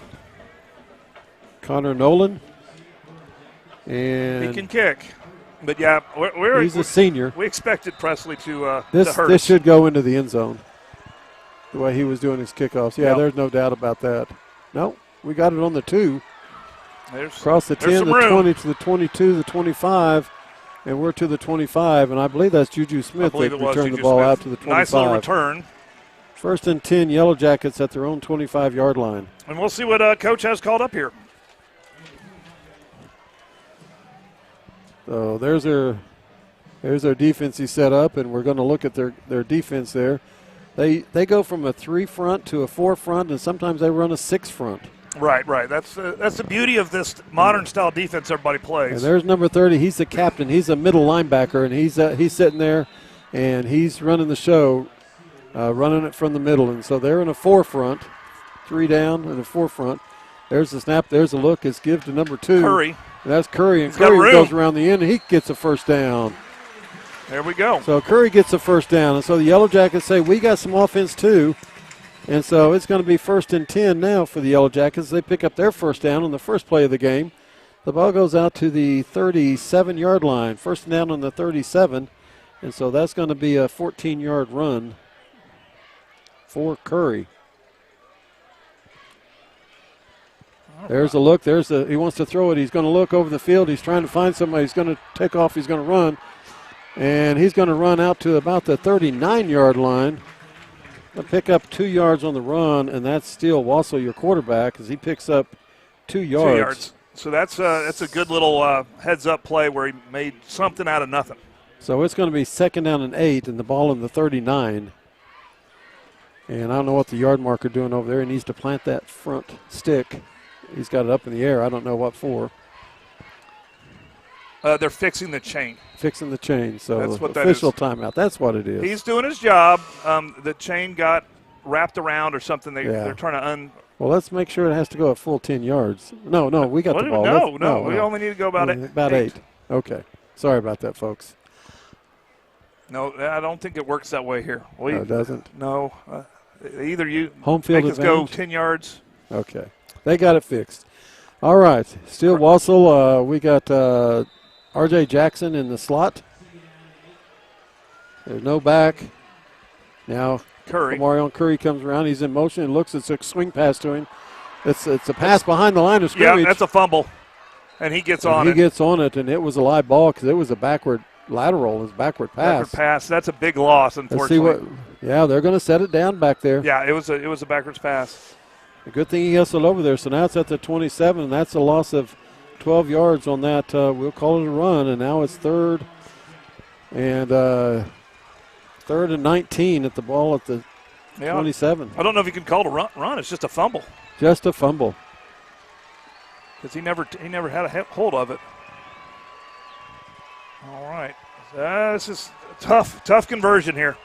Nolan. And he can kick. But, yeah, he's a senior. We expected Presley to hurt This should go into the end zone, the way he was doing his kickoffs. Yeah, There's no doubt about that. No, we got it on the 2. Across the 10, the 20 to the 22, the 25, and we're to the 25. And I believe that's Juju Smith that returned the ball out to the 25. Nice little return. First and 10, Yellow Jackets at their own 25-yard line. And we'll see what Coach has called up here. So there's their defense he set up, and we're going to look at their defense there. They go from a 3 front to a 4 front, and sometimes they run a 6 front. Right. That's the beauty of this modern style defense everybody plays. And there's number 30. He's the captain. He's a middle linebacker, and he's sitting there, and he's running the show, running it from the middle. And so they're in a 4 front, 3 down and a 4 front. There's the snap. There's a look. It's give to number 2. Curry. And that's Curry, and Curry goes around the end, and he gets a first down. There we go. So Curry gets a first down, and so the Yellow Jackets say, we got some offense too. And so it's going to be 1st and 10 now for the Yellow Jackets. They pick up their first down on the first play of the game. The ball goes out to the 37-yard line, 1st and down on the 37. And so that's going to be a 14-yard run for Curry. There's a look. He wants to throw it. He's going to look over the field. He's trying to find somebody. He's going to take off. He's going to run. And he's going to run out to about the 39-yard line. He'll pick up 2 yards on the run, and that's still Wassel, your quarterback, as he picks up 2 yards. 2 yards. So that's a good little heads-up play where he made something out of nothing. So it's going to be 2nd down and 8, and the ball in the 39. And I don't know what the yard marker doing over there. He needs to plant that front stick. He's got it up in the air. I don't know what for. They're fixing the chain. Fixing the chain. So that's what official that is. Timeout. That's what it is. He's doing his job. The chain got wrapped around or something. They're trying to Well, let's make sure it has to go a full 10 yards. No, we got the ball. No. We only need to go about 8. About 8. Okay. Sorry about that, folks. No, I don't think it works that way here. No, it doesn't? No. Either you home field make us go 10 yards. Okay. They got it fixed. All right. Still Wassel. We got R.J. Jackson in the slot. There's no back. Now Curry. Marion Curry comes around. He's in motion and looks. It's a swing pass to him. It's a pass behind the line of scrimmage. Yeah, that's a fumble. And he gets on it. He gets on it, and it was a live ball because it was a backward lateral. It was a backward pass. Backward pass. That's a big loss, unfortunately. They're going to set it down back there. Yeah, it was a backwards pass. A good thing he hustled over there. So now it's at the 27, and that's a loss of 12 yards on that. We'll call it a run, and now it's 3rd and 19 at the ball at the 27. I don't know if you can call it a run. It's just a fumble. Just a fumble. Because he never had a hold of it. All right. This is tough conversion here.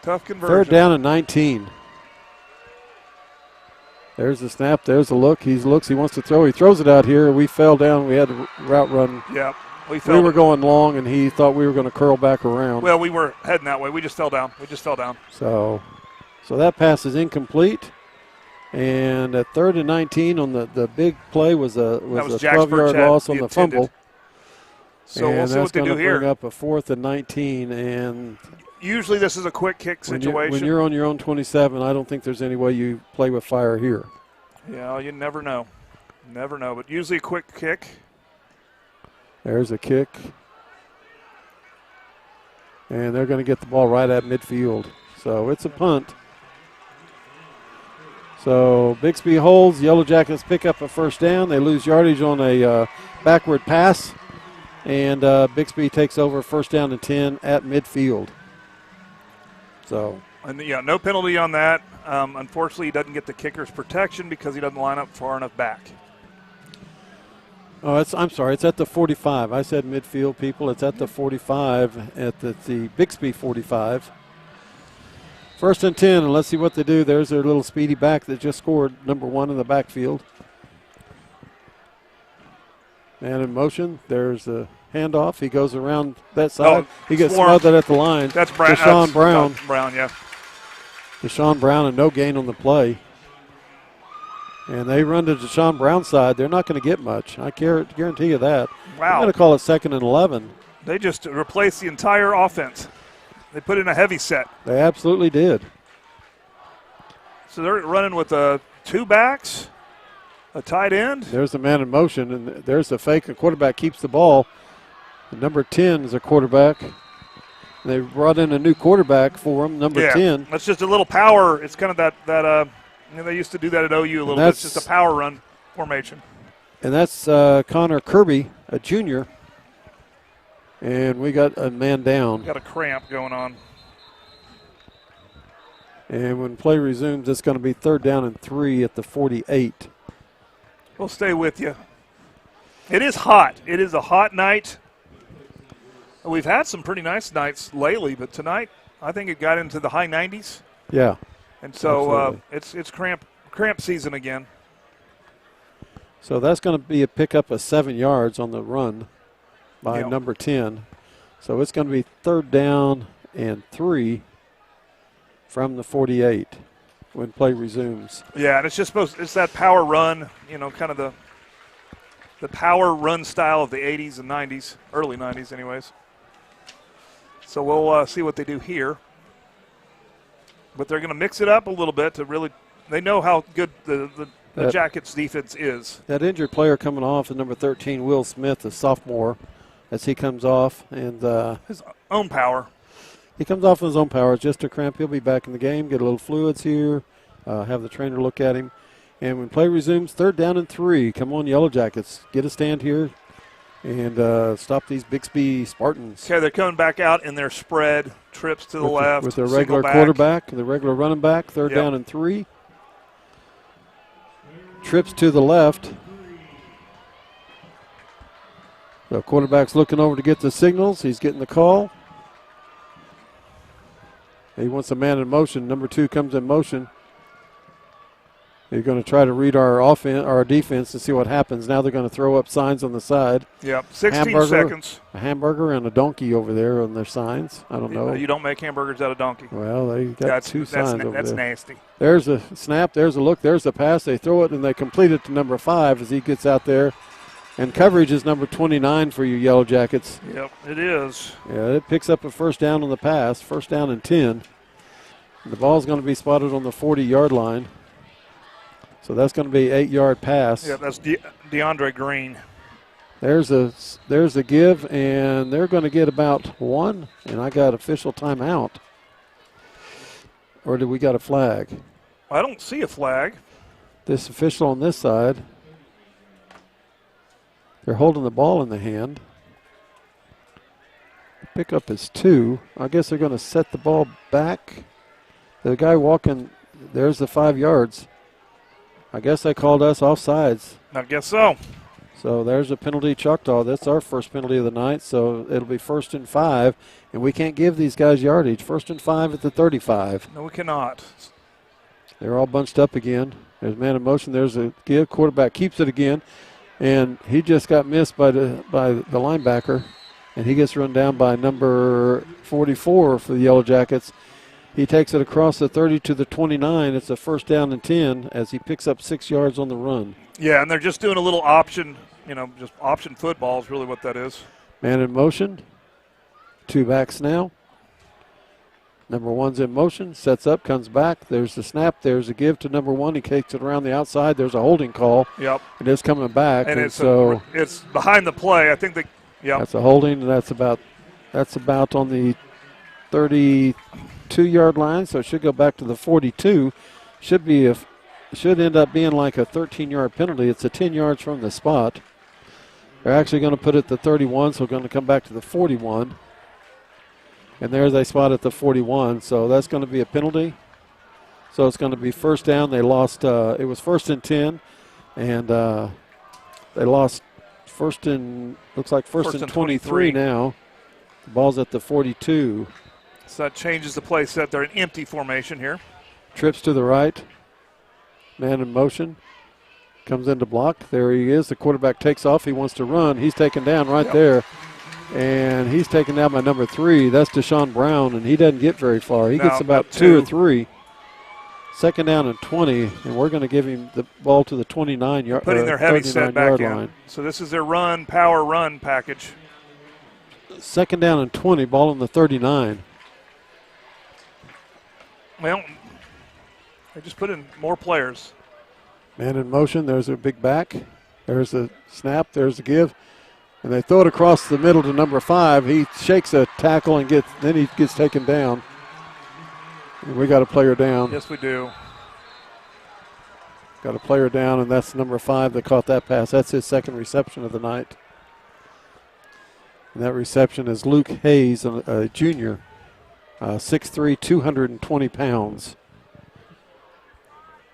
Tough conversion. 3rd down and 19. There's the snap. There's the look. He looks. He wants to throw. He throws it out here. We fell down. We had to route run. Yeah. We were going long, and he thought we were going to curl back around. Well, we were heading that way. We just fell down. So that pass is incomplete. And at 3rd and 19 on the big play was a 12-yard loss on the fumble. So we'll see what they do here. That's going to bring up a 4th and 19. And usually this is a quick kick situation. When you're on your own 27, I don't think there's any way you play with fire here. Yeah, you never know. Never know. But usually a quick kick. There's a kick. And they're going to get the ball right at midfield. So it's a punt. So Bixby holds. Yellow Jackets pick up a first down. They lose yardage on a backward pass. And Bixby takes over first down and 10 at midfield. So. And yeah, no penalty on that. Unfortunately, he doesn't get the kicker's protection because he doesn't line up far enough back. Oh, I'm sorry. It's at the 45. I said midfield, people. It's at the 45 at the Bixby 45. First and 10, and let's see what they do. There's their little speedy back that just scored, number 1 in the backfield. Man in motion. There's the handoff. He goes around that side. He gets smothered at the line. That's Brown. Deshaun Brown. Brown, yeah. Deshaun Brown, and no gain on the play. And they run to Deshaun Brown's side. They're not going to get much. I guarantee you that. Wow. I'm going to call it 2nd and 11. They just replaced the entire offense. They put in a heavy set. They absolutely did. So they're running with 2 backs, a tight end. There's the man in motion, and there's the fake. The quarterback keeps the ball. The number 10 is a quarterback. They brought in a new quarterback for him, number 10. That's just a little power. It's kind of that they used to do that at OU a little bit. It's just a power run formation. And that's Connor Kirby, a junior. And we got a man down. Got a cramp going on. And when play resumes, it's going to be 3rd down and 3 at the 48. We'll stay with you. It is hot. It is a hot night. We've had some pretty nice nights lately, but tonight I think it got into the high 90s. Yeah. And so it's cramp season again. So that's going to be a pickup of 7 yards on the run by number 10. So it's going to be 3rd down and 3 from the 48 when play resumes. Yeah, and it's that power run, kind of the power run style of the 80s and 90s, early 90s anyways. So we'll see what they do here. But they're going to mix it up a little bit to really – they know how good the Jackets defense is. That injured player coming off is number 13, Will Smith, a sophomore, as he comes off. And his own power. He comes off of his own power. It's just a cramp. He'll be back in the game, get a little fluids here, have the trainer look at him. And when play resumes, 3rd down and 3. Come on, Yellow Jackets. Get a stand here and stop these Bixby Spartans. Okay, they're coming back out in their spread, trips to the left. With their regular quarterback, the regular running back, 3rd down and 3. Trips to the left. The quarterback's looking over to get the signals. He's getting the call. He wants a man in motion. Number 2 comes in motion. They're going to try to read our defense and see what happens. Now they're going to throw up signs on the side. Yep, 16 seconds. A hamburger and a donkey over there on their signs. I don't know. You don't make hamburgers out of donkey. Well, they got 2 signs over there. That's nasty. There's a snap. There's a look. There's a pass. They throw it, and they complete it to number 5 as he gets out there. And coverage is number 29 for you Yellow Jackets. Yep, it is. Yeah, it picks up a first down on the pass. 1st down and 10. The ball's going to be spotted on the 40-yard line. So that's going to be an 8-yard pass. Yeah, that's DeAndre Green. There's a give, and they're going to get about 1, and I got official timeout. Or do we got a flag? I don't see a flag. This official on this side, they're holding the ball in the hand. Pickup is 2. I guess they're going to set the ball back. The guy walking, there's the 5 yards. I guess they called us offsides. I guess so. So there's a penalty, Choctaw. That's our first penalty of the night, so it'll be 1st and 5, and we can't give these guys yardage. 1st and 5 at the 35. No, we cannot. They're all bunched up again. There's man in motion. There's a give. Quarterback keeps it again, and he just got missed by the linebacker, and he gets run down by number 44 for the Yellow Jackets. He takes it across the 30 to the 29. It's a 1st down and 10 as he picks up 6 yards on the run. Yeah, and they're just doing a little option, just option football is really what that is. Man in motion. 2 backs now. Number 1's in motion, sets up, comes back. There's the snap. There's a give to number 1. He takes it around the outside. There's a holding call. Yep. It is coming back. And it's behind the play. I think that's a holding. That's about on the 30. 42-yard line, so it should go back to the 42. Should end up being like a 13-yard penalty. It's a 10 yards from the spot. They're actually going to put it at the 31, so we're going to come back to the 41. And there's a spot at the 41, so that's going to be a penalty. So it's going to be first down. They lost, it was first and 10, and they lost first and 23 now. The ball's at the 42. So that changes the play set. They're in empty formation here. Trips to the right. Man in motion. Comes in to block. There he is. The quarterback takes off. He wants to run. He's taken down right there. And he's taken down by number 3. That's Deshaun Brown, and he doesn't get very far. He gets about 2 or 3. Second down and 20, and we're going to give him the ball to the 29-yard line. Putting their heavy set back in. So this is their power run package. Second down and 20, ball on the 39. Well, they just put in more players. Man in motion. There's a big back. There's a snap. There's a give. And they throw it across the middle to number 5. He shakes a tackle and then he gets taken down. And we got a player down. Yes, we do. Got a player down, and that's number 5 that caught that pass. That's his second reception of the night. And that reception is Luke Hayes, a junior, 6'3", 220 pounds.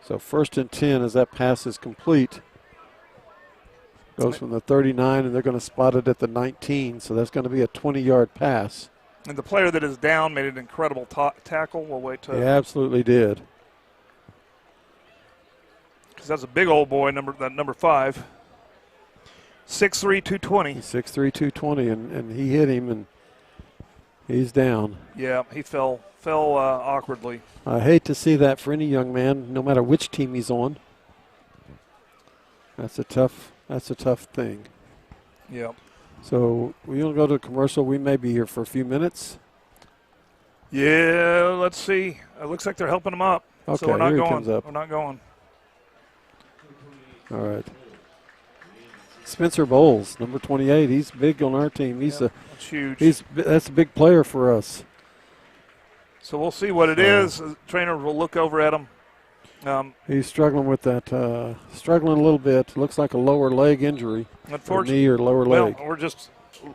So first and 10 as that pass is complete. Goes from the 39, and they're going to spot it at the 19, so that's going to be a 20-yard pass. And the player that is down made an incredible tackle. We'll wait till. He absolutely did. Because that's a big old boy, number 5. 6'3", 220. 6'3", 220, and he hit him, and he's down. Yeah, he fell awkwardly. I hate to see that for any young man, no matter which team he's on. That's a tough thing. Yeah. So we're going to go to a commercial. We may be here for a few minutes. Yeah, let's see. It looks like they're helping them up. Okay, so we're not here going. he comes up. We're not going. All right. Spencer Bowles, number 28. He's big on our team. That's huge. That's a big player for us. So we'll see what it is. The trainer will look over at him. He's struggling with that, struggling a little bit. Looks like a lower leg injury. Unfortunately, knee or lower leg. Well, we're just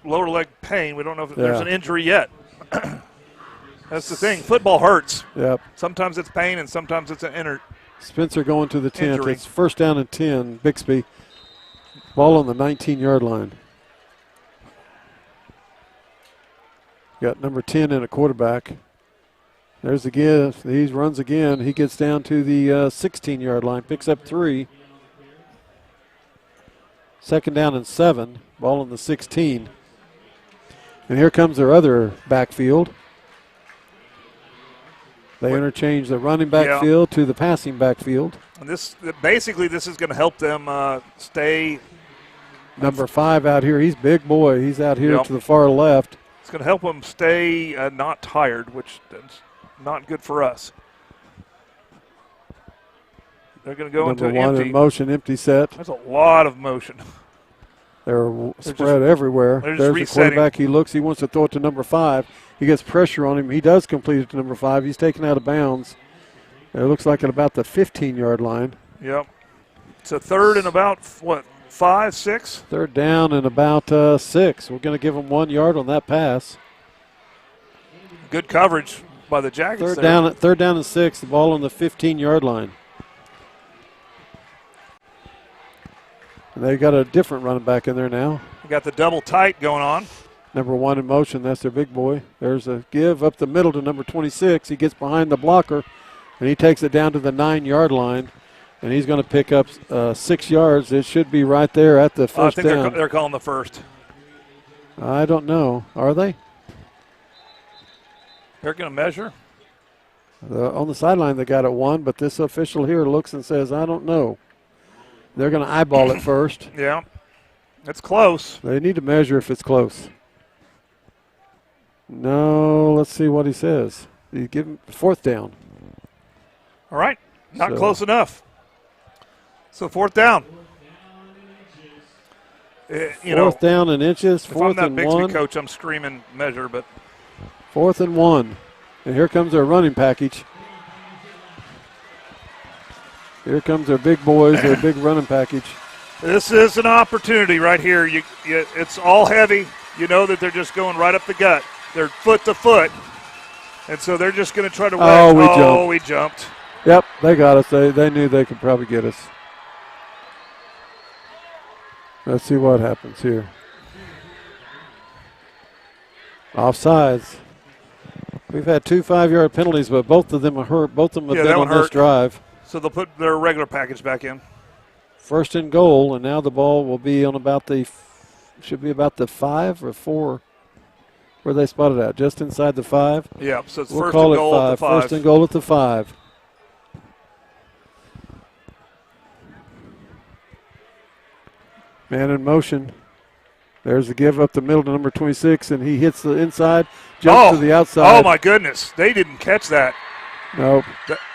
lower leg pain. We don't know if there's an injury yet. That's the thing. Football hurts. Yep. Sometimes it's pain and sometimes it's an Spencer going to the 10th. Injury. It's first down and 10, Bixby. Ball on the 19-yard line. Got number 10 in a quarterback. There's the give. He runs again. He gets down to the 16-yard line, picks up 3. Second down and 7. Ball on the 16. And here comes their other backfield. They interchange the running backfield to the passing backfield. And this is going to help them stay. Number 5 out here. He's big boy. He's out here to the far left. It's going to help them stay not tired, which is not good for us. They're going to go into Number 1 empty. in motion, empty set. There's a lot of motion. They're spread everywhere. There's the quarterback. He looks. He wants to throw it to number 5. He gets pressure on him. He does complete it to number 5. He's taken out of bounds. It looks like at about the 15-yard line. Yep. It's a third and about, 5, 6? Third down and about 6. We're going to give him 1 yard on that pass. Good coverage by the Jackets. Third down and 6. The ball on the 15-yard line. And they've got a different running back in there now. We got the double tight going on. Number 1 in motion. That's their big boy. There's a give up the middle to number 26. He gets behind the blocker, and he takes it down to the 9-yard line. And he's going to pick up 6 yards. It should be right there at the first down. I think they're calling the first. I don't know. Are they? They're going to measure. On the sideline, they got it 1, but this official here looks and says, I don't know. They're going to eyeball it first. Yeah. It's close. They need to measure if it's close. No, let's see what he says. You give him 4th down. All right. Not close enough. So 4th down. 4th down and inches. 4th if I'm that and Bixby 1. coach, I'm screaming measure, but 4th and 1. And here comes their running package. Here comes their big boys, their big running package. This is an opportunity right here. It's all heavy. You know that they're just going right up the gut. They're foot to foot. And so they're just going to try to jumped. We jumped. Yep, they got us. They knew they could probably get us. Let's see what happens here. Offsides. We've had 2 5-yard penalties, but both of them are hurt. Both of them have been on this drive. So they'll put their regular package back in. First and goal, and now the ball will be on should be about the 5 or 4. Where they spotted at, just inside the 5. Yeah, so it's we'll first call and goal it at the 5. First and goal at the 5. Man in motion. There's the give up the middle to number 26, and he hits the inside, jumps to the outside. Oh, my goodness. They didn't catch that. Nope.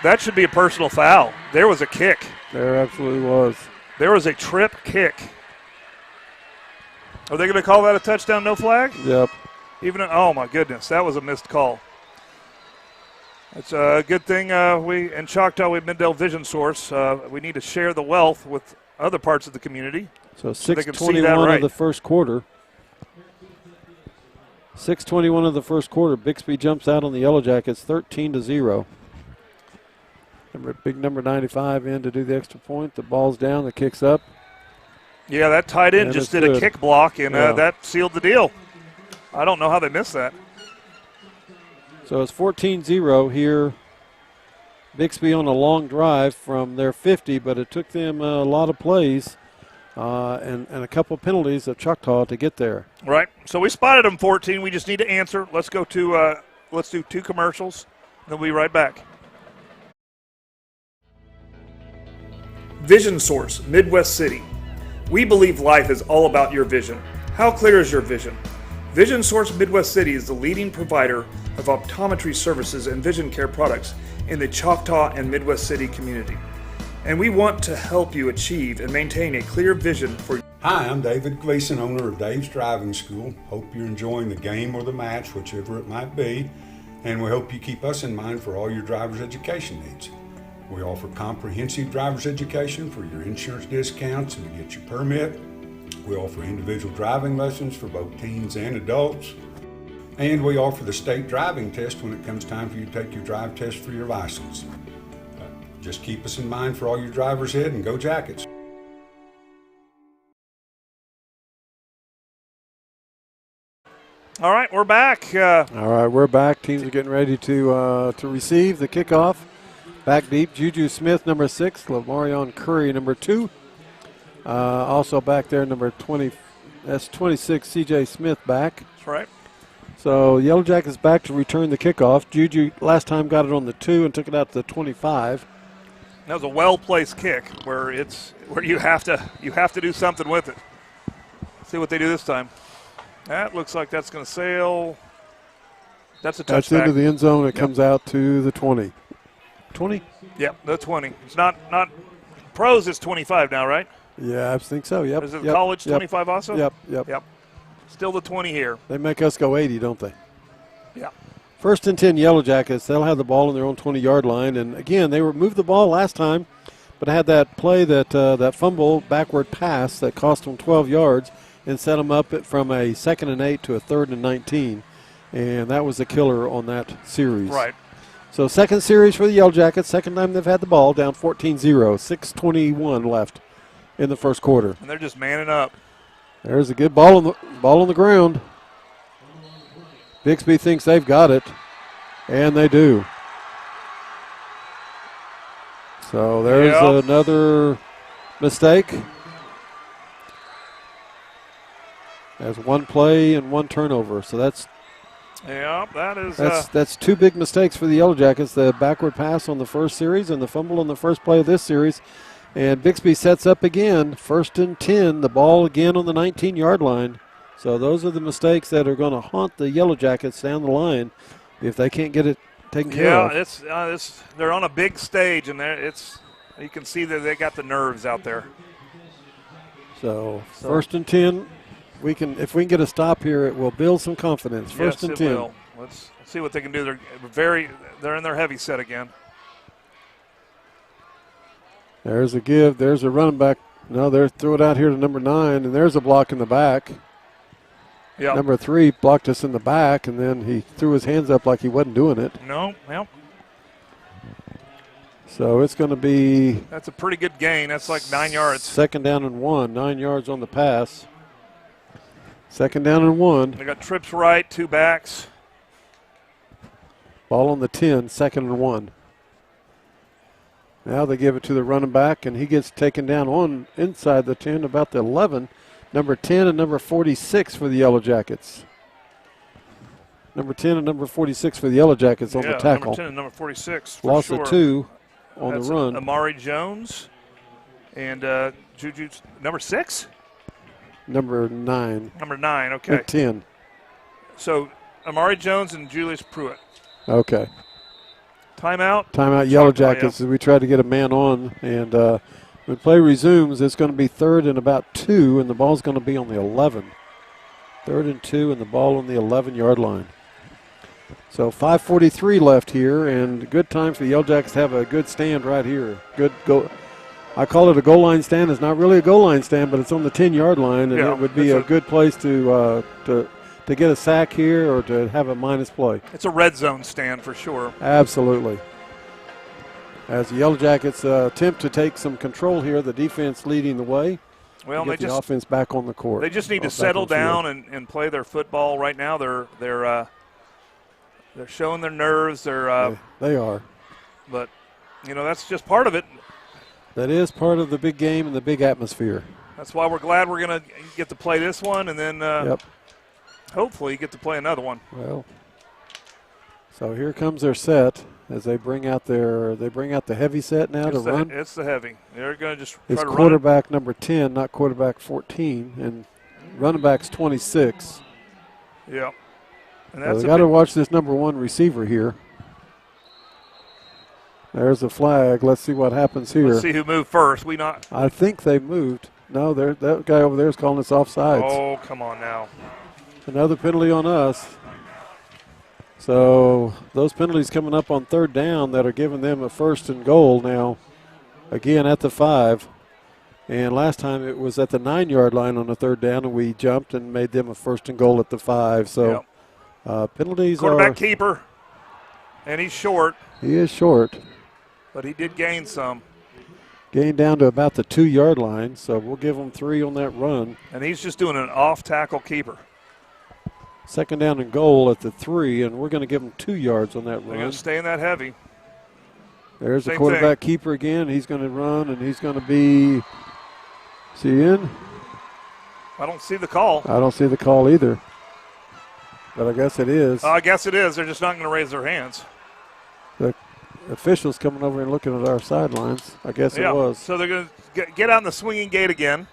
That should be a personal foul. There was a kick. There absolutely was. There was a trip kick. Are they going to call that a touchdown, no flag? Yep. Oh, my goodness. That was a missed call. It's a good thing we in Choctaw, we've Mendel Vision Source. We need to share the wealth with other parts of the community. So 6:21 of the first quarter. 6:21 of the first quarter. Bixby jumps out on the Yellow Jackets 13-0. Big number 95 in to do the extra point. The ball's down. The kick's up. Yeah, that tight end just did a kick block, and that sealed the deal. I don't know how they missed that. So it's 14-0 here. Bixby on a long drive from their 50, but it took them a lot of plays and a couple of penalties of Choctaw to get there. Right. So we spotted them 14. We just need to answer. Let's go to let's do 2 commercials, and then we'll be right back. Vision Source, Midwest City. We believe life is all about your vision. How clear is your vision? Vision Source Midwest City is the leading provider of optometry services and vision care products in the Choctaw and Midwest City community. And we want to help you achieve and maintain a clear vision for. Hi, I'm David Gleason, owner of Dave's Driving School. Hope you're enjoying the game or the match, whichever it might be. And we hope you keep us in mind for all your driver's education needs. We offer comprehensive driver's education for your insurance discounts and to get your permit. We offer individual driving lessons for both teens and adults. And we offer the state driving test when it comes time for you to take your drive test for your license. Just keep us in mind for all your driver's ed and go Jackets. All right, we're back. All right, we're back. Teams are getting ready to receive the kickoff. Back deep, Juju Smith, number 6. Lamarion Curry, number 2. Also back there, number 20. That's 26, C.J. Smith back. That's right. So Yellow Jackets back to return the kickoff. Juju last time got it on the 2 and took it out to the 25. That was a well-placed kick where you have to do something with it. See what they do this time. That looks like that's going to sail. That's a touchback. That's into the end zone. It comes out to the 20. 20? Yep, the 20. It's not pros. It's 25 now, right? Yeah, I think so. Yep. Is it college 25 also? Yep. Still the 20 here. They make us go 80, don't they? Yeah. First and 10 Yellow Jackets. They'll have the ball on their own 20-yard line. And, again, they moved the ball last time, but had that play, that fumble backward pass that cost them 12 yards and set them up from a 2nd and 8 to a 3rd and 19. And that was the killer on that series. Right. So second series for the Yellow Jackets. Second time they've had the ball, down 14-0. 6:21 left in the first quarter. And they're just manning up. There's a good ball on the ground. Bixby thinks they've got it, and they do. So there's another mistake. There's one play and one turnover. So that's that's 2 big mistakes for the Yellow Jackets. The backward pass on the first series and the fumble on the first play of this series. And Bixby sets up again, 1st and 10, the ball again on the 19-yard line. So those are the mistakes that are going to haunt the Yellow Jackets down the line if they can't get it taken care of. Yeah, they're on a big stage, and you can see that they got the nerves out there. So 1st and 10. If we can get a stop here, it will build some confidence. First and 10. Will. Let's See what they can do. They're in their heavy set again. There's a give. There's a running back. No, they're throw it out here to number 9, and there's a block in the back. Yep. Number 3 blocked us in the back, and then he threw his hands up like he wasn't doing it. No, well. So it's going to be. That's a pretty good gain. That's like 9 yards. 2nd down and 1, 9 yards on the pass. 2nd down and 1. They got trips right, 2 backs. Ball on the 10, 2nd and 1. Now they give it to the running back, and he gets taken down on inside the 10, about the 11. Number 10 and number 46 for the Yellow Jackets. Number 10 and number 46 for the Yellow Jackets on the tackle. Number 10 and number 46. Lost sure. a 2 on That's the run. Amari Jones and Juju, number 6? Number 9. Number 9, okay. And 10. So Amari Jones and Julius Pruitt. Okay. Timeout. Timeout, Yellow Jackets, as we try to get a man on. And when play resumes, it's going to be 3rd and about 2, and the ball's going to be on the 11. 3rd and 2, and the ball on the 11-yard line. So 5:43 left here, and good time for the Yellow Jackets to have a good stand right here. Good go. I call it a goal line stand. It's not really a goal line stand, but it's on the 10-yard line, and it would be a good place to get a sack here or to have a minus play. It's a red zone stand for sure. Absolutely. As the Yellow Jackets attempt to take some control here, the defense leading the way. Well, get the offense back on the court. They just need to settle down and play their football. Right now, they're showing their nerves. They are. But that's just part of it. That is part of the big game and the big atmosphere. That's why we're glad we're going to get to play this one, and then hopefully get to play another one. Well, so here comes their set as they bring out the heavy set now to run. It's the heavy. They're going to just try it's to quarterback number 10, not quarterback 14, and running back's 26. Yeah. And that's they got to watch this number 1 receiver here. There's a flag. Let's see what happens here. Let's see who moved first. I think they moved. No, that guy over there is calling us offsides. Oh, come on now. Another penalty on us. So those penalties coming up on 3rd down that are giving them a 1st and goal now, again at the 5. And last time it was at the 9-yard line on the 3rd down, and we jumped and made them a 1st and goal at the 5. So penalties quarterback keeper, and he's short. He is short. But he did gain some. Gained down to about the 2-yard line, so we'll give him 3 on that run. And he's just doing an off-tackle keeper. 2nd down and goal at the 3, and we're going to give him 2 yards on that run. They're going to stay in that heavy. There's the quarterback keeper again. He's going to run, and he's going to be – is he in? I don't see the call. I don't see the call either. But I guess it is. I guess it is. They're just not going to raise their hands. The officials coming over and looking at our sidelines. I guess it was. So they're going to get out in the swinging gate again.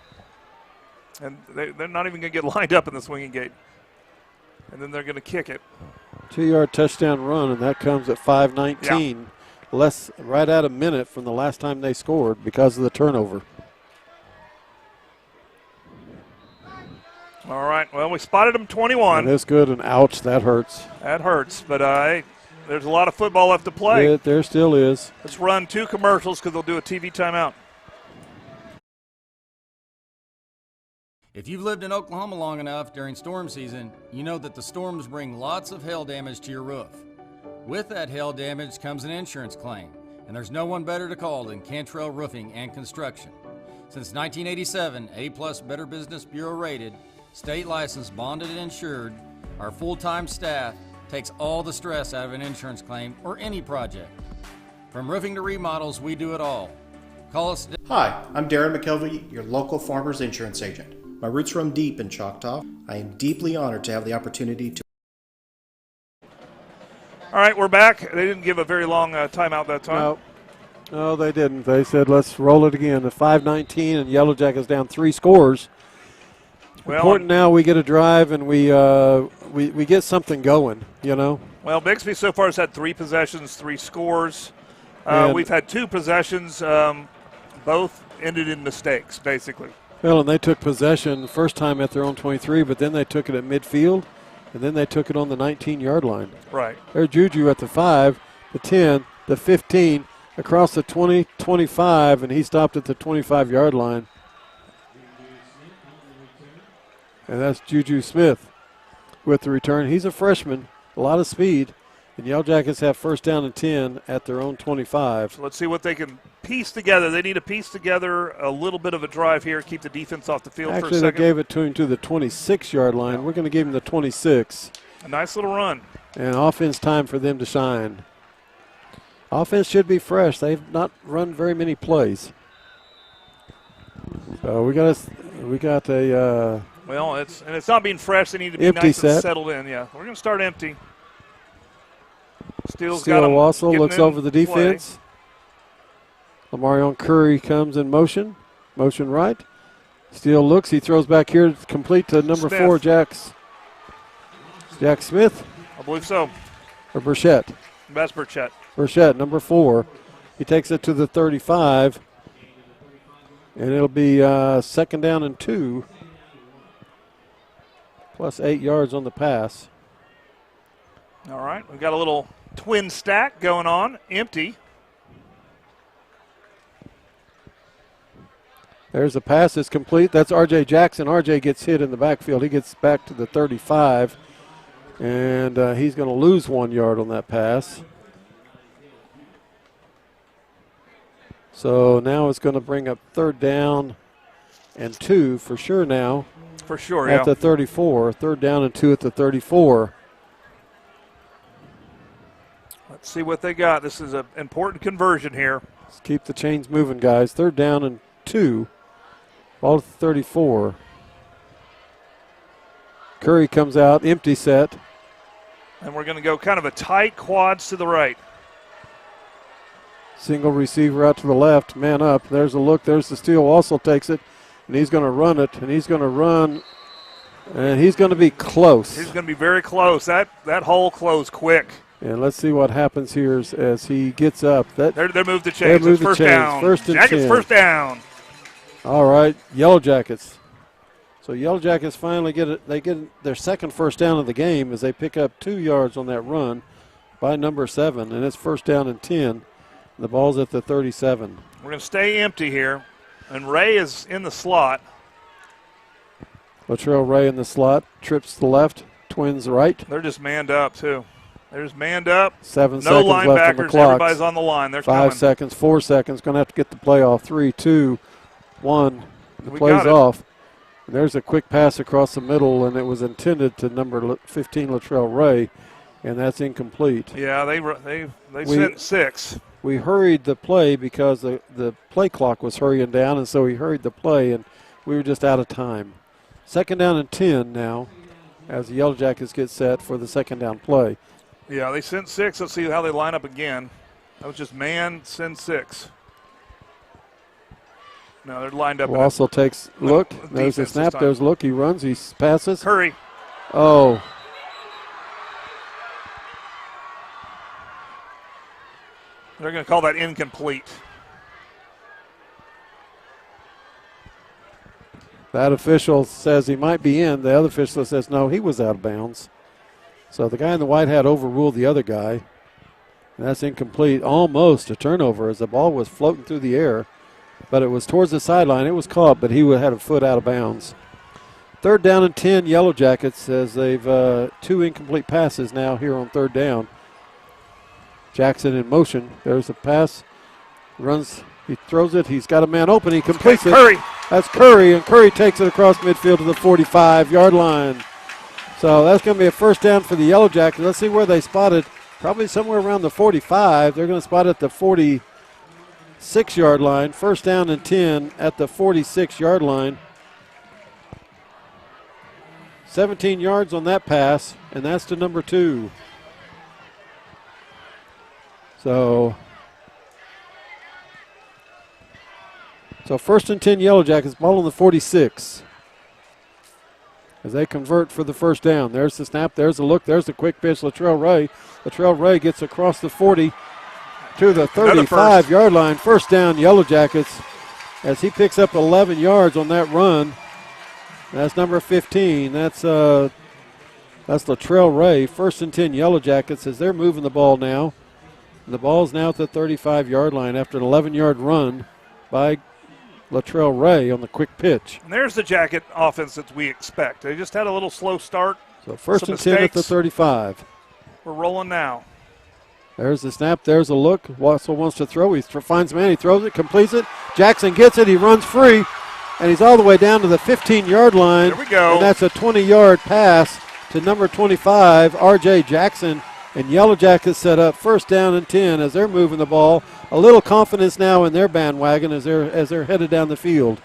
And they're not even going to get lined up in the swinging gate. And then they're going to kick it. 2-yard touchdown run, and that comes at 5:19. Less, right at a minute from the last time they scored because of the turnover. All right. Well, we spotted them 21. That's good, and ouch, that hurts. That hurts, but there's a lot of football left to play. There still is. Let's run 2 commercials because they'll do a TV timeout. If you've lived in Oklahoma long enough during storm season, you know that the storms bring lots of hail damage to your roof. With that hail damage comes an insurance claim, and there's no one better to call than Cantrell Roofing and Construction. Since 1987, A+ Better Business Bureau rated, state licensed, bonded, and insured, our full-time staff takes all the stress out of an insurance claim or any project. From roofing to remodels, we do it all. Call us today. Hi, I'm Darren McKelvey, your local farmer's insurance agent. My roots run deep in Choctaw. I am deeply honored to have the opportunity to. All right, we're back. They didn't give a very long timeout that time. No, they didn't. They said, let's roll it again. The 5:19, and Yellow Jackets down 3 scores. Well, important now we get a drive and we get something going, Well, Bixby so far has had 3 possessions, 3 scores. We've had 2 possessions, both ended in mistakes, basically. Well, and they took possession the first time at their own 23, but then they took it at midfield, and then they took it on the 19-yard line. Right. There's Juju at the 5, the 10, the 15, across the 20, 25, and he stopped at the 25-yard line. And that's Juju Smith with the return. He's a freshman, a lot of speed. And Yellow Jackets have first down and 10 at their own 25. So let's see what they can piece together. They need to piece together a little bit of a drive here, keep the defense off the field for a second. Actually, they gave it to him to the 26-yard line. We're going to give him the 26. A nice little run. And offense time for them to shine. Offense should be fresh. They've not run very many plays. So we got a well, it's not being fresh. They need to be empty nice set. and settled in. Yeah, we're going to start empty. Steele also looks over the defense. Lamarion Curry comes in motion right. Steele looks. He throws back here, complete to number 4, Jack Smith. I believe so. Or Burchett. That's Burchett. Burchett, number 4. He takes it to the 35. And it'll be second down and 2. Plus 8 yards on the pass. All right, we've got a little twin stack going on, empty. There's the pass. It's complete. That's R.J. Jackson. R.J. gets hit in the backfield. He gets back to the 35, and he's going to lose 1 yard on that pass. So now it's going to bring up third down and 2 for sure now. For sure, at the 34. Third down and 2 at the 34. Let's see what they got. This is an important conversion here. Let's keep the chains moving, guys. Third down and 2. Ball at the 34. Curry comes out, empty set. And we're going to go kind of a tight quads to the right. Single receiver out to the left, man up. There's a look. There's the steal. Also takes it, and he's going to run it, and he's going to run, and he's going to be close. He's going to be very close. That hole closed quick. And let's see what happens here as he gets up. They moved the chains. It's first down. First and Jackets 10. First down. All right, Yellow Jackets. So Yellow Jackets finally get it. They get their second first down of the game as they pick up 2 yards on that run by number 7, and it's first down and 10. The ball's at the 37. We're going to stay empty here, and Ray is in the slot. Latrell Ray in the slot, trips to the left, twins right. They're just manned up, too. They're just manned up. 7 no seconds left on the linebackers. clock. Everybody's on the line. They're 5 coming. seconds, 4 seconds. Going to have to get the play off. 3, 2, 1. The We play's got it. off. And there's a quick pass across the middle, and it was intended to number 15, Latrell Ray, and that's incomplete. Yeah, they sent 6. We hurried the play because the play clock was hurrying down, and so we hurried the play, and we were just out of time. Second down and 10 now as the Yellow Jackets get set for the second down play. Yeah, they sent 6. Let's see how they line up again. That was just man, send 6. No, they're lined up. Also takes look. There's a snap. There's a look. He runs. He passes. Curry. Oh. They're going to call that incomplete. That official says he might be in. The other official says no, he was out of bounds. So the guy in the white hat overruled the other guy. And that's incomplete. Almost a turnover as the ball was floating through the air. But it was towards the sideline. It was caught, but he had a foot out of bounds. Third down and 10, Yellow Jackets, as they've 2 incomplete passes now here on third down. Jackson in motion. There's a pass. Runs. He throws it. He's got a man open. He completes it. Curry. That's Curry, and Curry takes it across midfield to the 45-yard line. So that's going to be a first down for the Yellow Jackets. Let's see where they spot it. Probably somewhere around the 45. They're going to spot it at the 46-yard line. First down and 10 at the 46-yard line. 17 yards on that pass, and that's to number 2. So first and 10 Yellow Jackets, ball on the 46. As they convert for the first down. There's the snap, there's the look, there's the quick pitch, Latrell Ray. Latrell Ray gets across the 40 to the 35-yard line. First down Yellow Jackets as he picks up 11 yards on that run. That's number 15. That's That's Latrell Ray. 1st and 10 Yellow Jackets as they're moving the ball now. And the ball's now at the 35-yard line after an 11-yard run by Latrell Ray on the quick pitch. And there's the Jacket offense that we expect. They just had a little slow start. So 1st and 10 at the 35. We're rolling now. There's the snap. There's a look. Wassel wants to throw. He finds a man. He throws it, completes it. Jackson gets it. He runs free, and he's all the way down to the 15-yard line. There we go. And that's a 20-yard pass to number 25, R.J. Jackson. And Yellow Jackets set up 1st down and 10 as they're moving the ball. A little confidence now in their bandwagon as they're headed down the field.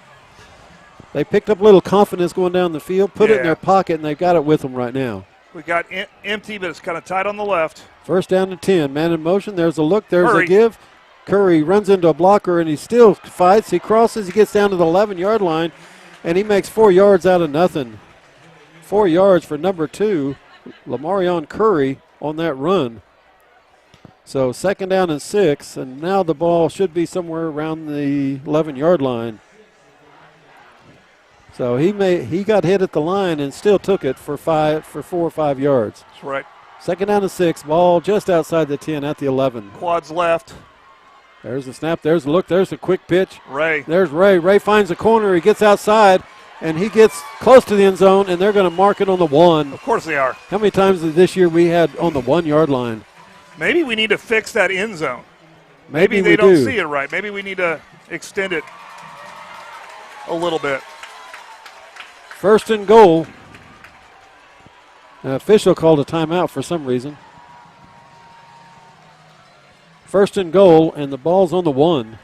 They picked up a little confidence going down the field, put it in their pocket, and they've got it with them right now. We got empty, but it's kind of tight on the left. 1st down and 10. Man in motion. There's a look. There's Curry. a give. Curry runs into a blocker, and he still fights. He crosses. He gets down to the 11-yard line, and he makes 4 yards out of nothing. 4 yards for number 2, Lamarion Curry, on that run. So 2nd down and 6, and now the ball should be somewhere around the 11-yard line. So he got hit at the line and still took it for 4 or 5 yards. That's right. 2nd down and 6, ball just outside the 10 at the 11. Quads left. There's the snap. There's a look. There's a quick pitch. Ray. There's Ray. Ray finds a corner. He gets outside, and he gets close to the end zone, and they're going to mark it on the 1. Of course they are. How many times this year we had on the 1-yard line? Maybe we need to fix that end zone. Maybe they we don't do. see it right. Maybe we need to extend it a little bit. 1st and goal. An official called a timeout for some reason. 1st and goal, and the ball's on the 1.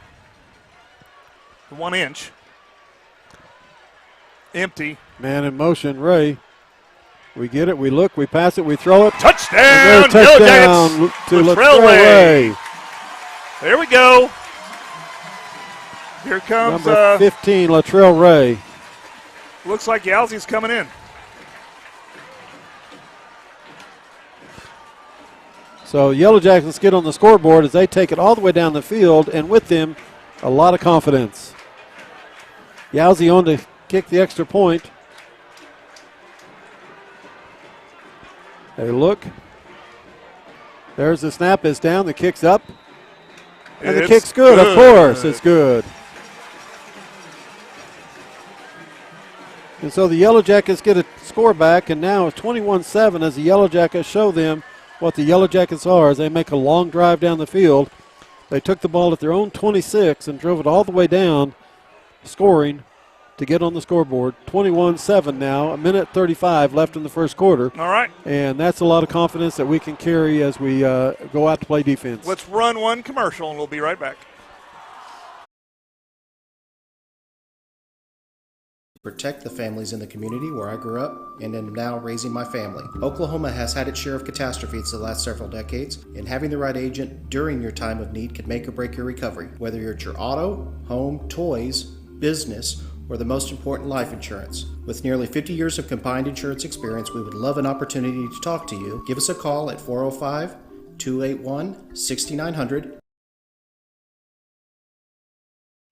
1 inch. Empty. Man in motion, Ray. We get it, we look, we pass it, we throw it. Touchdown! Touchdown to Latrell Ray. There we go. Here comes number 15, Latrell Ray. Looks like Yowzy's coming in. So Yellow Jackets get on the scoreboard as they take it all the way down the field, and with them, a lot of confidence. Yowzy on to kick the extra point. They look. There's the snap. It's down. The kick's up. And the kick's good. Of course, it's good. And so the Yellow Jackets get a score back, and now it's 21-7 as the Yellow Jackets show them what the Yellow Jackets are as they make a long drive down the field. They took the ball at their own 26 and drove it all the way down, scoring to get on the scoreboard. 21-7 now, 1:35 left in the first quarter. All right. And that's a lot of confidence that we can carry as we go out to play defense. Let's run one commercial, and we'll be right back. Protect the families in the community where I grew up and am now raising my family. Oklahoma has had its share of catastrophes the last several decades, and having the right agent during your time of need can make or break your recovery. Whether you're at your auto, home, toys, business, or the most important, life insurance. With nearly 50 years of combined insurance experience, we would love an opportunity to talk to you. Give us a call at 405-281-6900.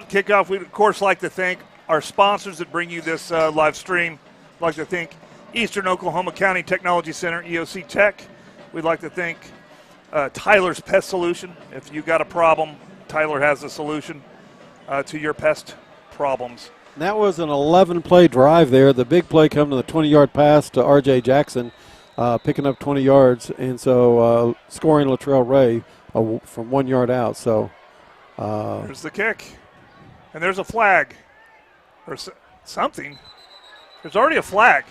Kickoff, we'd of course like to thank our sponsors that bring you this live stream. I'd like to thank Eastern Oklahoma County Technology Center, EOC Tech. We'd like to thank Tyler's Pest Solution. If you got a problem, Tyler has a solution to your pest problems. That was an 11-play drive there. The big play coming to the 20-yard pass to R.J. Jackson, picking up 20 yards, and so scoring Latrell Ray from 1 yard out. So there's the kick, and there's a flag. Or something. There's already a flag.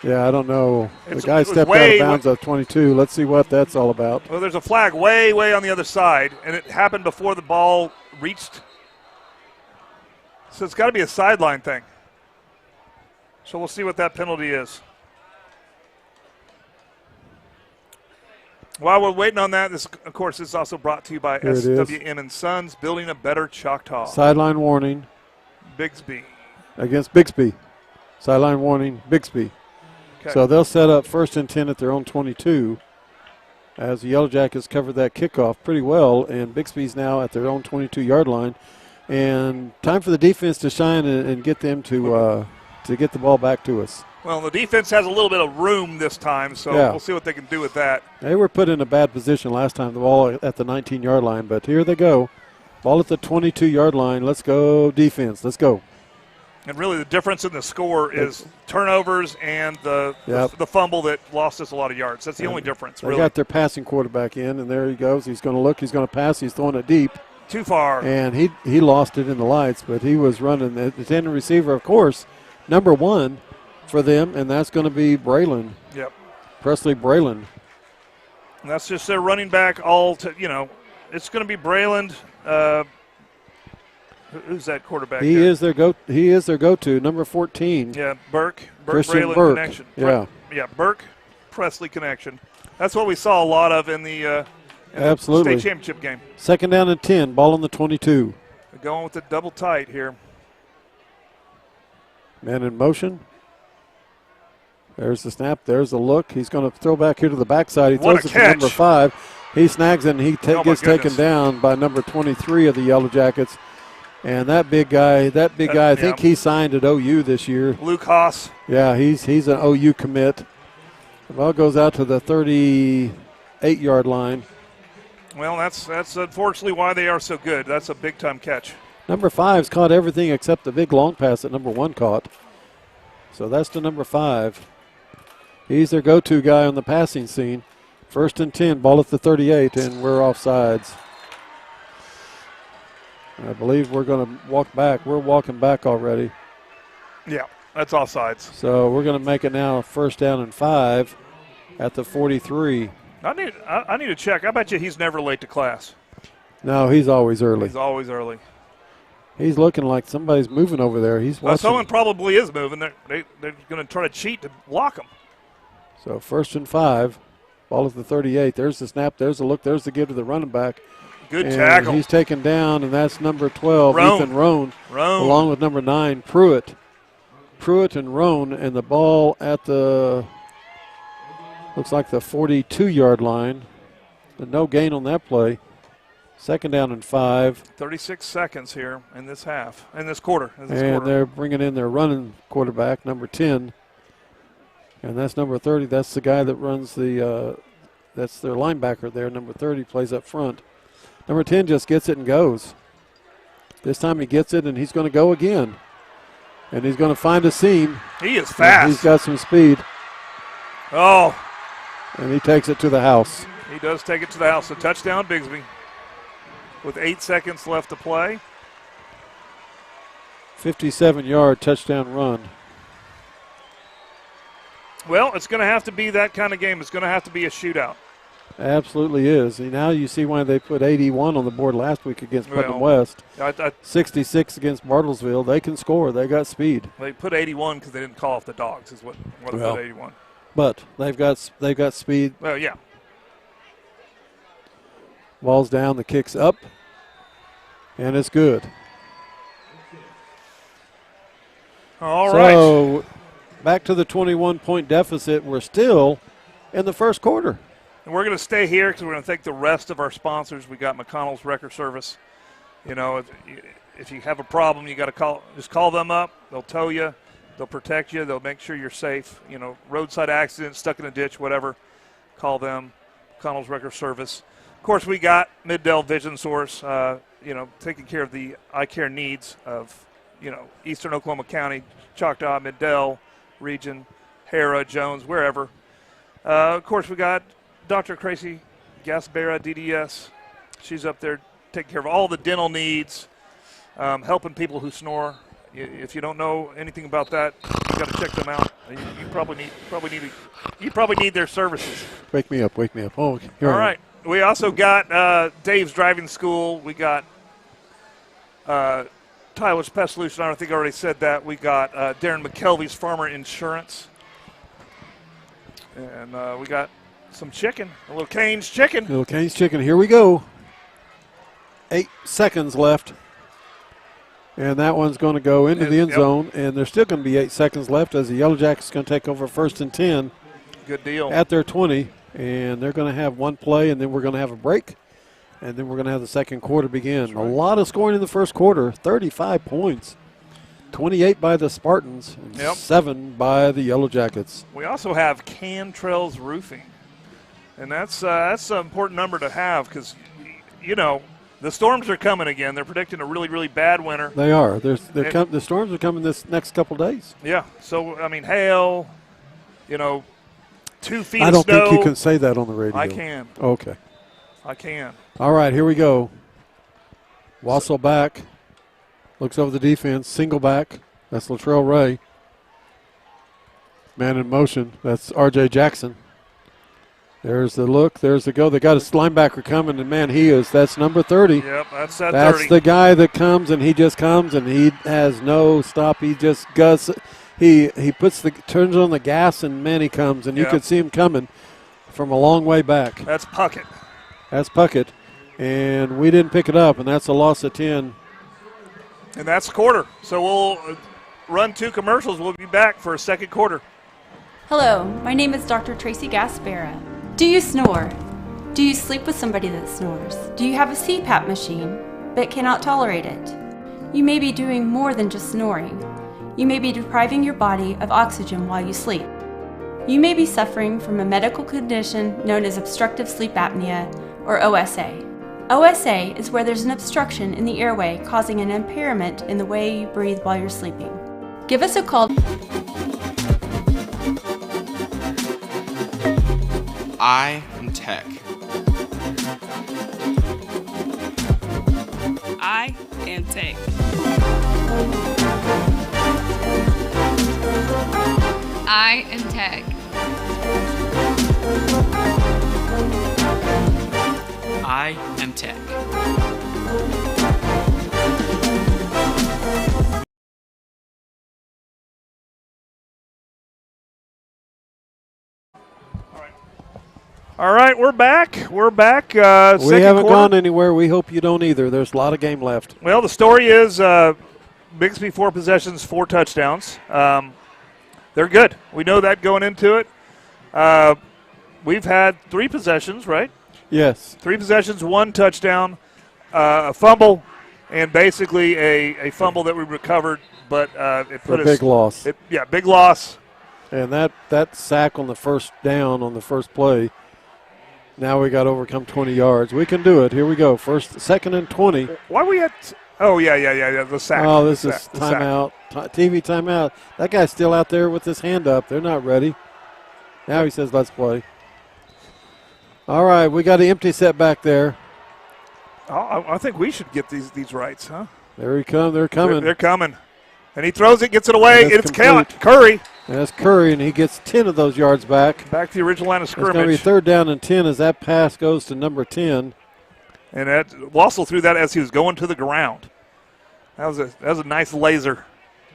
Yeah, I don't know. The guy stepped out of bounds at 22. Let's see what that's all about. Well, there's a flag way on the other side, and it happened before the ball reached. So it's got to be a sideline thing. So we'll see what that penalty is. While we're waiting on that, this, of course, is also brought to you by SWM and Sons, building a better Choctaw. Sideline warning. Bixby. Against Bixby. Sideline warning, Bixby. Okay. So they'll set up 1st and 10 at their own 22 as the Yellow Jackets covered that kickoff pretty well, and Bixby's now at their own 22-yard line. And time for the defense to shine and get them to to get the ball back to us. Well, the defense has a little bit of room this time, so we'll see what they can do with that. They were put in a bad position last time, the ball at the 19-yard line, but here they go. Ball at the 22-yard line. Let's go defense. Let's go. And really the difference in the score is turnovers and the fumble that lost us a lot of yards. That's the only difference, really. They got their passing quarterback in, and there he goes. He's going to look. He's going to pass. He's throwing it deep. Too far. And he lost it in the lights, but he was running. The intended receiver, of course, number 1 for them, and that's going to be Braylon. Yep. Presley Braylon. And that's just their running back it's going to be Braylon. Who's that quarterback? He is their go-to, number 14. Yeah, Burke Christian Braylon Burke. connection. Yeah. Burke Presley connection. That's what we saw a lot of in the Absolutely. state championship game. Second down and 10, ball on the 22. They're going with the double tight here. Man in motion. There's the snap. There's the look. He's going to throw back here to the backside. He throws it to number 5. He snags it, and he gets taken down by number 23 of the Yellow Jackets. And that big guy, I think he signed at OU this year. Luke Haas. Yeah, he's an OU commit. The ball goes out to the 38-yard line. Well, that's unfortunately why they are so good. That's a big-time catch. Number 5's caught everything except the big long pass that number 1 caught. So that's to number 5. He's their go-to guy on the passing scene. First and 10, ball at the 38, and we're offsides. I believe we're going to walk back. We're walking back already. Yeah, that's offsides. So we're going to make it now first down and 5 at the 43. I need to check. I bet you he's never late to class. No, he's always early. He's always early. He's looking like somebody's moving over there. He's watching. Someone probably is moving. They're going to try to cheat to block him. So first and 5, ball at the 38. There's the snap. There's the look. There's the give to the running back. Good tackle. He's taken down, and that's number 12, Ethan Roan, along with number 9, Pruitt. Pruitt and Roan, and the ball at the, looks like the 42-yard line. And no gain on that play. Second down and 5. 36 seconds here in this half, in this quarter. They're bringing in their running quarterback, number 10. And that's number 30. That's the guy that runs that's their linebacker there. Number 30 plays up front. Number 10 just gets it and goes. This time he gets it, and he's going to go again. And he's going to find a seam. He is fast. He's got some speed. Oh. And he takes it to the house. He does take it to the house. A touchdown, Bixby. With 8 seconds left to play. 57-yard touchdown run. Well, it's going to have to be that kind of game. It's going to have to be a shootout. Absolutely is. And now you see why they put 81 on the board last week against Putnam West. 66 against Bartlesville. They can score. They got speed. They put 81 because they didn't call off the dogs is what they put 81. But they've got speed. Well, yeah. Ball's down, the kick's up, and it's good. All right. So back to the 21-point deficit. We're still in the first quarter. And we're going to stay here because we're going to thank the rest of our sponsors. We got McConnell's Record Service. You know, if you have a problem, you got to just call them up. They'll tow you. They'll protect you. They'll make sure you're safe. You know, roadside accident, stuck in a ditch, whatever. Call them. McConnell's Record Service. Of course, we got Middell Vision Source, taking care of the eye care needs of, eastern Oklahoma County, Choctaw, Middell region, Hara, Jones, wherever. Of course, we got Dr. Tracy Gaspera, DDS. She's up there taking care of all the dental needs, helping people who snore. If you don't know anything about that, you got to check them out. You probably need their services. Wake me up. Oh, okay. All right. We also got Dave's Driving School. We got Tyler's Pest Solution. I don't think I already said that. We got Darren McKelvey's Farmer Insurance. And we got some chicken, a little Cane's chicken. Here we go. 8 seconds left. And that one's going to go into the end zone. And there's still going to be 8 seconds left as the Yellow Jackets going to take over first and 10. Good deal. At their 20. And they're going to have one play, and then we're going to have a break. And then we're going to have the second quarter begin. Right. A lot of scoring in the first quarter, 35 points. 28 by the Spartans, and 7 by the Yellow Jackets. We also have Cantrell's Roofing, and that's an important number to have because, the storms are coming again. They're predicting a really, really bad winter. They are. The storms are coming this next couple days. Yeah. So, hail, 2 feet of snow. I don't think you can say that on the radio. I can. Okay. I can. All right, here we go. Wassel back. Looks over the defense. Single back. That's Latrell Ray. Man in motion. That's R.J. Jackson. There's the look. There's the go. They got a linebacker coming, and, man, that's number 30. Yep, that's that 30. That's the guy that comes, and he just comes, and he has no stop. He just goes. He turns on the gas, and, man, he comes, and you could see him coming from a long way back. That's Puckett. And we didn't pick it up, and that's a loss of 10. And that's the quarter. So we'll run 2 commercials. We'll be back for a second quarter. Hello, my name is Dr. Tracy Gaspera. Do you snore? Do you sleep with somebody that snores? Do you have a CPAP machine but cannot tolerate it? You may be doing more than just snoring. You may be depriving your body of oxygen while you sleep. You may be suffering from a medical condition known as obstructive sleep apnea, or OSA. OSA is where there's an obstruction in the airway causing an impairment in the way you breathe while you're sleeping. Give us a call. I am Tech. I am Tech. I am Tech. I am Tech. All right, we're back. We haven't gone anywhere. We hope you don't either. There's a lot of game left. Well, the story is Bixby 4 possessions, 4 touchdowns. They're good. We know that going into it. We've had 3 possessions, right? Yes. 3 possessions, 1 touchdown, a fumble, and basically a fumble that we recovered, but it put us big loss. Big loss. And that sack on the first down on the first play. Now we got to overcome 20 yards. We can do it. Here we go. Second and 20. Why we had? The sack. Oh, this is timeout. TV timeout. That guy's still out there with his hand up. They're not ready. Now he says, let's play. All right, we got an empty set back there. I think we should get these rights, huh? There he come. They're coming. They're coming. And he throws it, gets it away. It's complete. Curry. That's Curry, and he gets 10 of those yards back. Back to the original line of scrimmage. It's going to be 3rd down and 10 as that pass goes to number 10. And Wassel threw that as he was going to the ground. That was a nice laser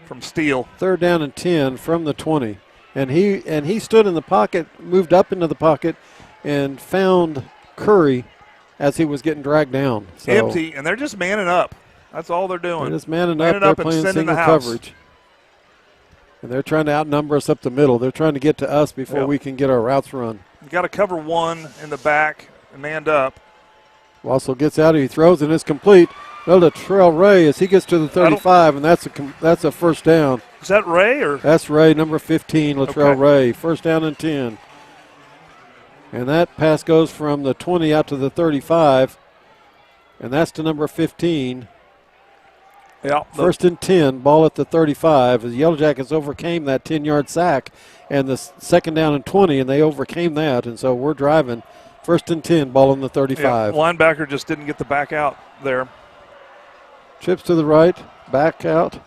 from Steele. 3rd down and 10 from the 20. And he stood in the pocket, moved up into the pocket, and found Curry as he was getting dragged down. So empty, and they're just manning up. That's all they're doing. They're just manning up. They're playing single coverage. And they're trying to outnumber us up the middle. They're trying to get to us before we can get our routes run. You got to cover 1 in the back and manned up. Wassel gets out, he throws, and it's complete. Well, to Latrell Ray as he gets to the 35, and that's a first down. Is that Ray or? That's Ray, number 15, Latrell Ray. 1st down and 10. And that pass goes from the 20 out to the 35, and that's to number 15. Yeah. 1st and 10, ball at the 35. As the Yellow Jackets overcame that 10-yard sack and the 2nd down and 20, and they overcame that, and so we're driving. 1st and 10, ball on the 35. Yeah, linebacker just didn't get the back out there. Trips to the right, back out.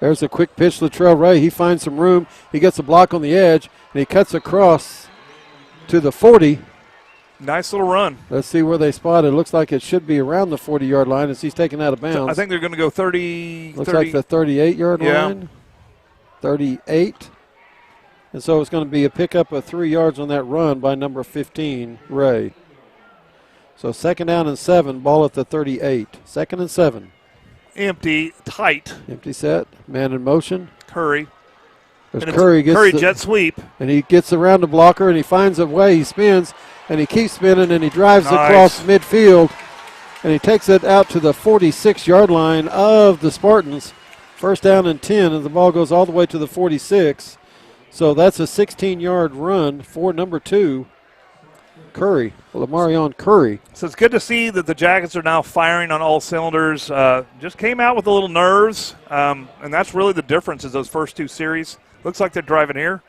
There's a quick pitch to Latrell Ray. He finds some room. He gets a block on the edge, and he cuts across to the 40. Nice little run. Let's see where they spot it. Looks like it should be around the 40-yard line as he's taken out of bounds. I think they're going to go 30. Looks like the 38-yard line. 38. And so it's going to be a pickup of 3 yards on that run by number 15, Ray. So 2nd down and 7, ball at the 38. 2nd and 7. Empty, tight. Empty set, man in motion. Curry. Curry gets jet sweep. And he gets around the blocker and he finds a way. He spins and he keeps spinning and he drives across midfield and he takes it out to the 46-yard line of the Spartans. First down and 10, and the ball goes all the way to the 46. So that's a 16-yard run for number 2, Curry, Lamarion Curry. So it's good to see that the Jackets are now firing on all cylinders. Just came out with a little nerves, and that's really the difference is those first 2 series. Looks like they're driving here.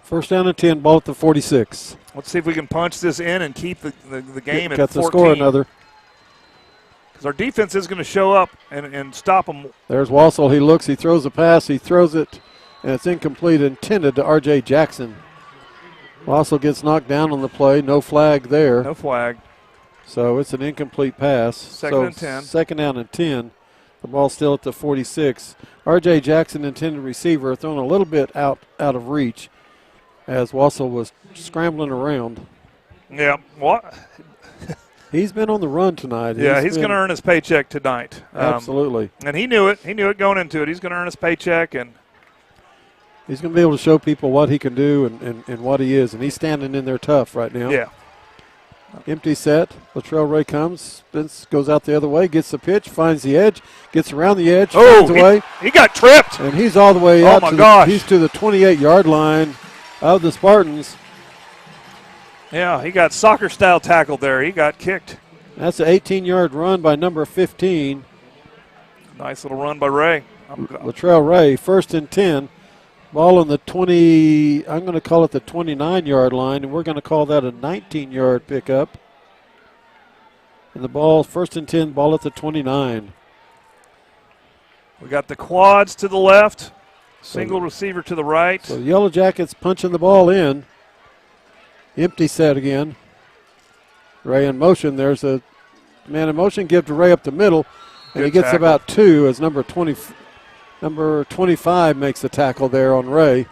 First down and 10, ball at the 46. Let's see if we can punch this in and keep the game at 14. Got the score another. Because our defense is going to show up and stop them. There's Wassel. He looks, he throws a pass, he throws it, and it's incomplete, intended to R.J. Jackson. Wassel gets knocked down on the play. No flag there. No flag. So it's an incomplete pass. Second and 10. Second down and 10. The ball's still at the 46. R.J. Jackson, intended receiver, thrown a little bit out of reach as Wassel was scrambling around. Yeah, what? He's been on the run tonight. Yeah, he's going to earn his paycheck tonight. Absolutely. And he knew it. He knew it going into it. He's going to earn his paycheck. And he's going to be able to show people what he can do and what he is. And he's standing in there tough right now. Yeah. Empty set. Latrell Ray comes, spins, goes out the other way, gets the pitch, finds the edge, gets around the edge, finds away. He got tripped. And he's all the way out. Oh, my gosh. He's to the 28-yard line of the Spartans. Yeah, he got soccer-style tackled there. He got kicked. That's an 18-yard run by number 15. Nice little run by Ray. Latrell Ray, first and 10. Ball on the 20, I'm going to call it the 29-yard line, and we're going to call that a 19-yard pickup. And the ball, first and 10, ball at the 29. We got the quads to the left, single receiver to the right. So the Yellow Jackets punching the ball in. Empty set again. Ray in motion. There's a man in motion. Give to Ray up the middle, and he gets about 2 as number 25 makes the tackle there on Ray.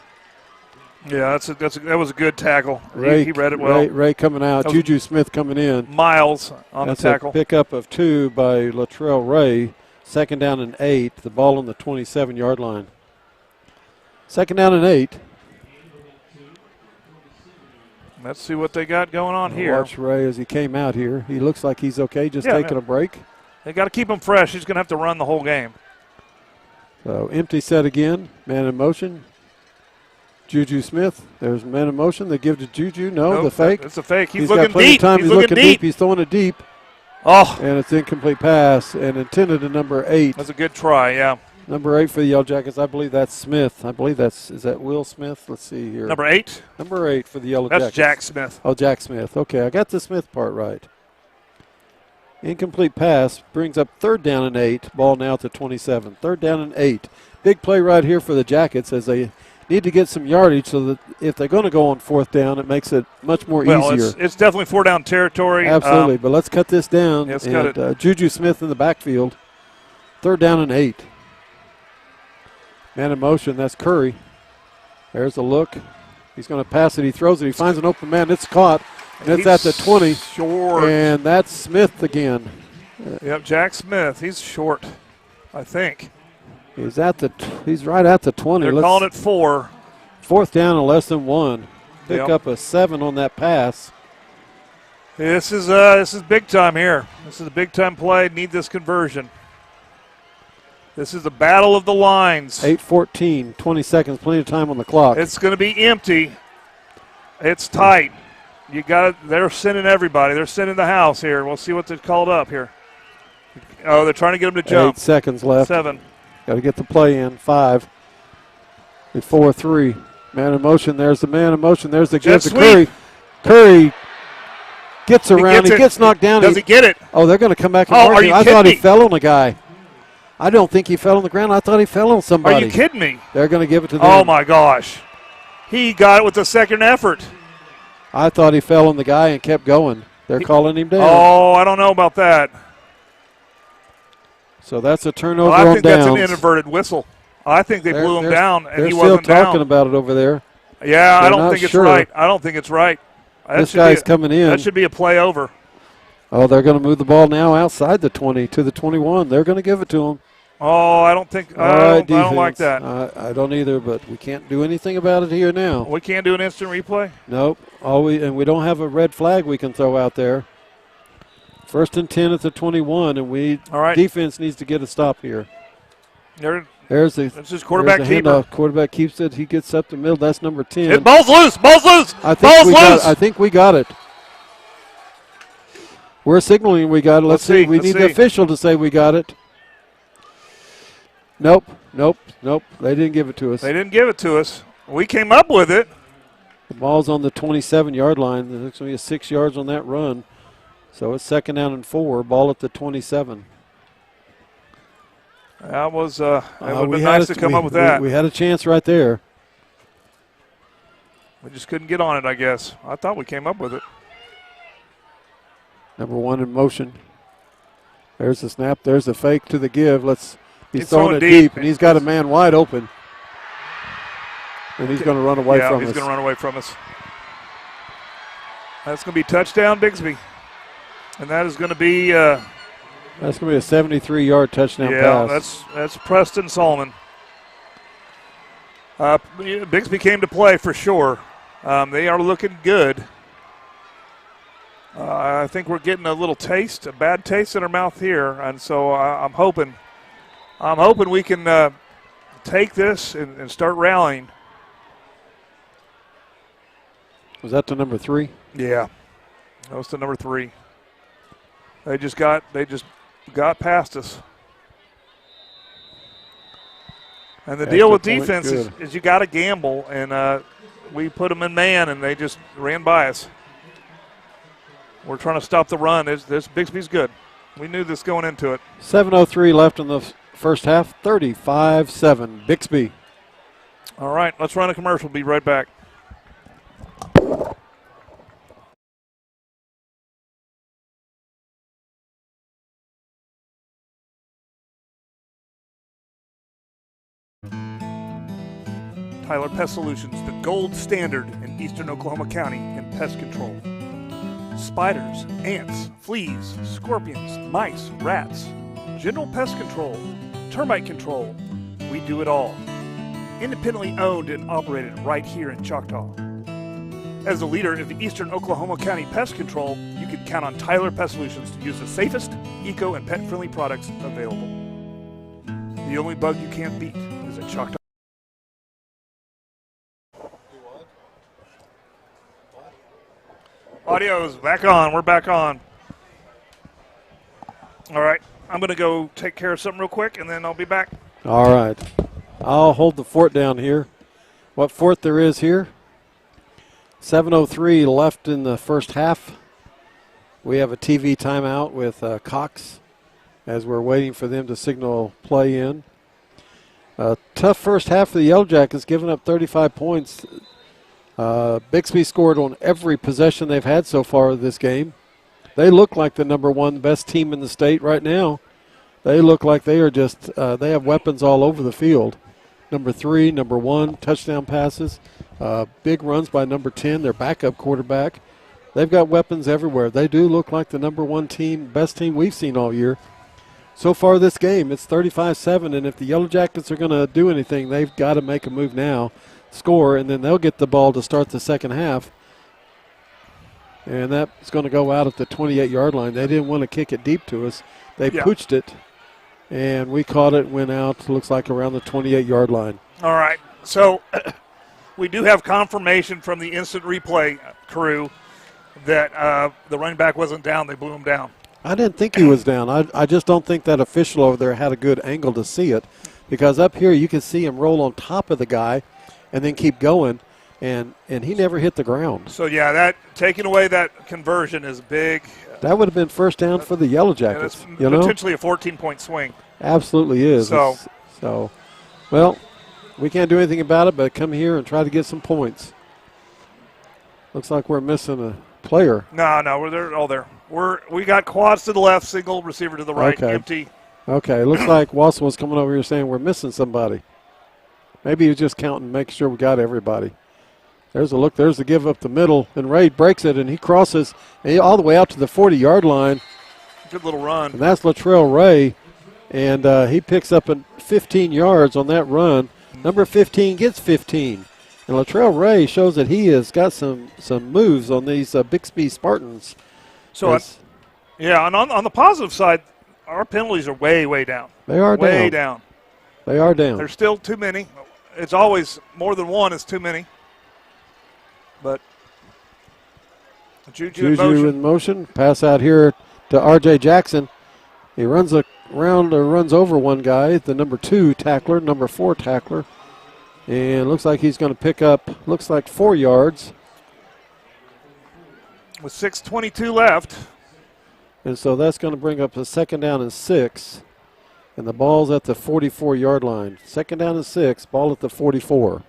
Yeah, that was a good tackle. He read it well. Ray coming out. Juju Smith coming in. Miles on That's the tackle. A pickup of 2 by Latrell Ray. Second down and 8. The ball on the 27-yard line. Second down and 8. Let's see what they got going on here. Watch Ray as he came out here. He looks like he's okay, just taking a break. They got to keep him fresh. He's going to have to run the whole game. So empty set again. Man in motion. Juju Smith. There's man in motion. They give to Juju. No, the fake. It's a fake. He's looking got plenty deep. of time. He's looking deep. He's throwing it deep. Oh. And it's incomplete pass and intended to number 8. That's a good try, yeah. Number 8 for the Yellow Jackets. I believe that's Smith. Is that Will Smith? Let's see here. Number 8? Number 8 for the Yellow Jackets. That's Jack Smith. Oh, Jack Smith. Okay, I got the Smith part right. Incomplete pass brings up third down and 8. Ball now at the 27. Third down and 8. Big play right here for the Jackets as they need to get some yardage so that if they're going to go on fourth down, it makes it much more easier. It's definitely 4-down territory. Absolutely, but let's cut this down. Let's cut it. Juju Smith in the backfield. Third down and 8. Man in motion, that's Curry. There's a look. He's going to pass it. He throws it. He finds an open man. It's caught. And it's at the 20. Short. And that's Smith again. Yep, Jack Smith. He's short, I think. He's right at the 20. They're calling it 4. Fourth down and less than 1. Pick up a 7 on that pass. This is big time here. This is a big time play. Need this conversion. This is the battle of the lines. 8:14, 20 seconds, plenty of time on the clock. It's going to be empty. It's tight. They're sending everybody. They're sending the house here. We'll see what they've called up here. Oh, they're trying to get them to jump. 8 seconds left. 7. Got to get the play in. 5. 4-3. Man in motion. There's the man in motion. There's the give to Curry. Curry gets around. He gets knocked down. Does he get it? Oh, they're going to come back and are you I kidding thought me? He fell on a guy. I don't think he fell on the ground. I thought he fell on somebody. Are you kidding me? They're going to give it to them. Oh, my gosh. He got it with the second effort. I thought he fell on the guy and kept going. They're calling him down. Oh, I don't know about that. So that's a turnover I on think that's downs. an inadvertent whistle. I think they blew him down, and he wasn't down. They're still talking about it over there. Yeah, I don't think it's right. I don't think it's right. This guy's coming in. That should be a play over. Oh, they're going to move the ball now outside the 20 to the 21. They're going to give it to him. Oh, I don't think. I don't like that. I don't either, but we can't do anything about it here now. We can't do an instant replay? Nope. And we don't have a red flag we can throw out there. First and 10 at the 21, and defense needs to get a stop here. They're There's the That's his quarterback keeper. Quarterback keeps it. He gets up the middle. That's number 10. Hit, ball's loose. Ball's loose. I think we got it. We're signaling we got it. Let's see. We need the official to say we got it. Nope. They didn't give it to us. They didn't give it to us. We came up with it. The ball's on the 27-yard line. There's going to be 6 yards on that run. So it's 2nd down and 4. Ball at the 27. That was it would have been nice to come up with that. We had a chance right there. We just couldn't get on it, I guess. I thought we came up with it. Number 1 in motion. There's the snap. There's the fake to the give. He's throwing it deep, and he's got a man wide open. And he's going to run away from us. Yeah, he's going to run away from us. That's going to be touchdown, Bixby. And that is going to be that's going to be a 73-yard touchdown pass. Yeah, that's Preston Solomon. Bixby came to play for sure. They are looking good. I think we're getting a bad taste in our mouth here, and so I'm hoping we can take this and start rallying. Was that to number 3? Yeah, that was to number 3. They just got past us. And the deal with defense is you got to gamble, and we put them in man, and they just ran by us. We're trying to stop the run. This Bixby's good. We knew this going into it. 7:03 left in the first half. 35-7 Bixby. All right, let's run a commercial. Be right back. Tyler Pest Solutions, the gold standard in eastern Oklahoma County in pest control. Spiders, ants, fleas, scorpions, mice, rats, general pest control, termite control. We do it all. Independently owned and operated right here in Choctaw. As the leader of eastern Oklahoma County pest control, you can count on Tyler Pest Solutions to use the safest, eco, and pet-friendly products available. The only bug you can't beat is at Choctaw. Audio's back on. We're back on. All right. I'm going to go take care of something real quick, and then I'll be back. All right. I'll hold the fort down here. What fort there is here? 7:03 left in the first half. We have a TV timeout with Cox as we're waiting for them to signal play in. Tough first half for the Yellow Jackets, giving up 35 points. Bixby scored on every possession they've had so far this game. They look like the number 1 best team in the state right now. They look like they are just, they have weapons all over the field. Number 3, number 1, touchdown passes, big runs by number 10, their backup quarterback. They've got weapons everywhere. They do look like the number 1 team, best team we've seen all year. So far this game, it's 35-7, and if the Yellow Jackets are going to do anything, they've got to make a move now. Score, and then they'll get the ball to start the second half. And that's going to go out at the 28-yard line. They didn't want to kick it deep to us. They pooched it, and we caught it, went out, looks like around the 28-yard line. All right. So we do have confirmation from the instant replay crew that the running back wasn't down. They blew him down. I didn't think he was down. I just don't think that official over there had a good angle to see it, because up here you can see him roll on top of the guy and then keep going, and he never hit the ground. So, yeah, that taking away that conversion is big. That would have been first down for the Yellow Jackets. And it's potentially a 14-point swing. Absolutely is. So, well, we can't do anything about it but come here and try to get some points. Looks like we're missing a player. No, they're all there. We got quads to the left, single receiver to the right, empty. Okay, looks like Wassel was coming over here saying we're missing somebody. Maybe he was just counting, make sure we got everybody. There's a look. There's the give up the middle, and Ray breaks it, and he crosses all the way out to the 40-yard line. Good little run. And that's Latrell Ray, and he picks up 15 yards on that run. Number 15 gets 15. And Latrell Ray shows that he has got some moves on these Bixby Spartans. So, and on the positive side, our penalties are way down. They are way down. They are down. There's still too many. It's always more than one is too many. But Juju in motion. Pass out here to R.J. Jackson. He runs around or runs over one guy, the number 2 tackler, number 4 tackler. And looks like he's going to pick up, 4 yards. With 6:22 left. And so that's going to bring up a 2nd down and 6. And the ball's at the 44-yard line. 2nd down and 6, ball at the 44.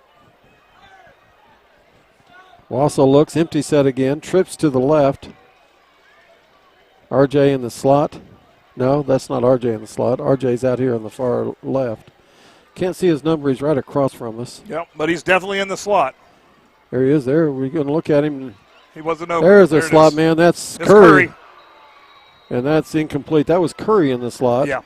Wassel looks, empty set again, trips to the left. RJ in the slot. No, that's not RJ in the slot. RJ's out here on the far left. Can't see his number. He's right across from us. Yep, but he's definitely in the slot. There he is. There. We're going to look at him. He wasn't open. There's the slot man. That's it's Curry. And that's incomplete. That was Curry in the slot. Yeah.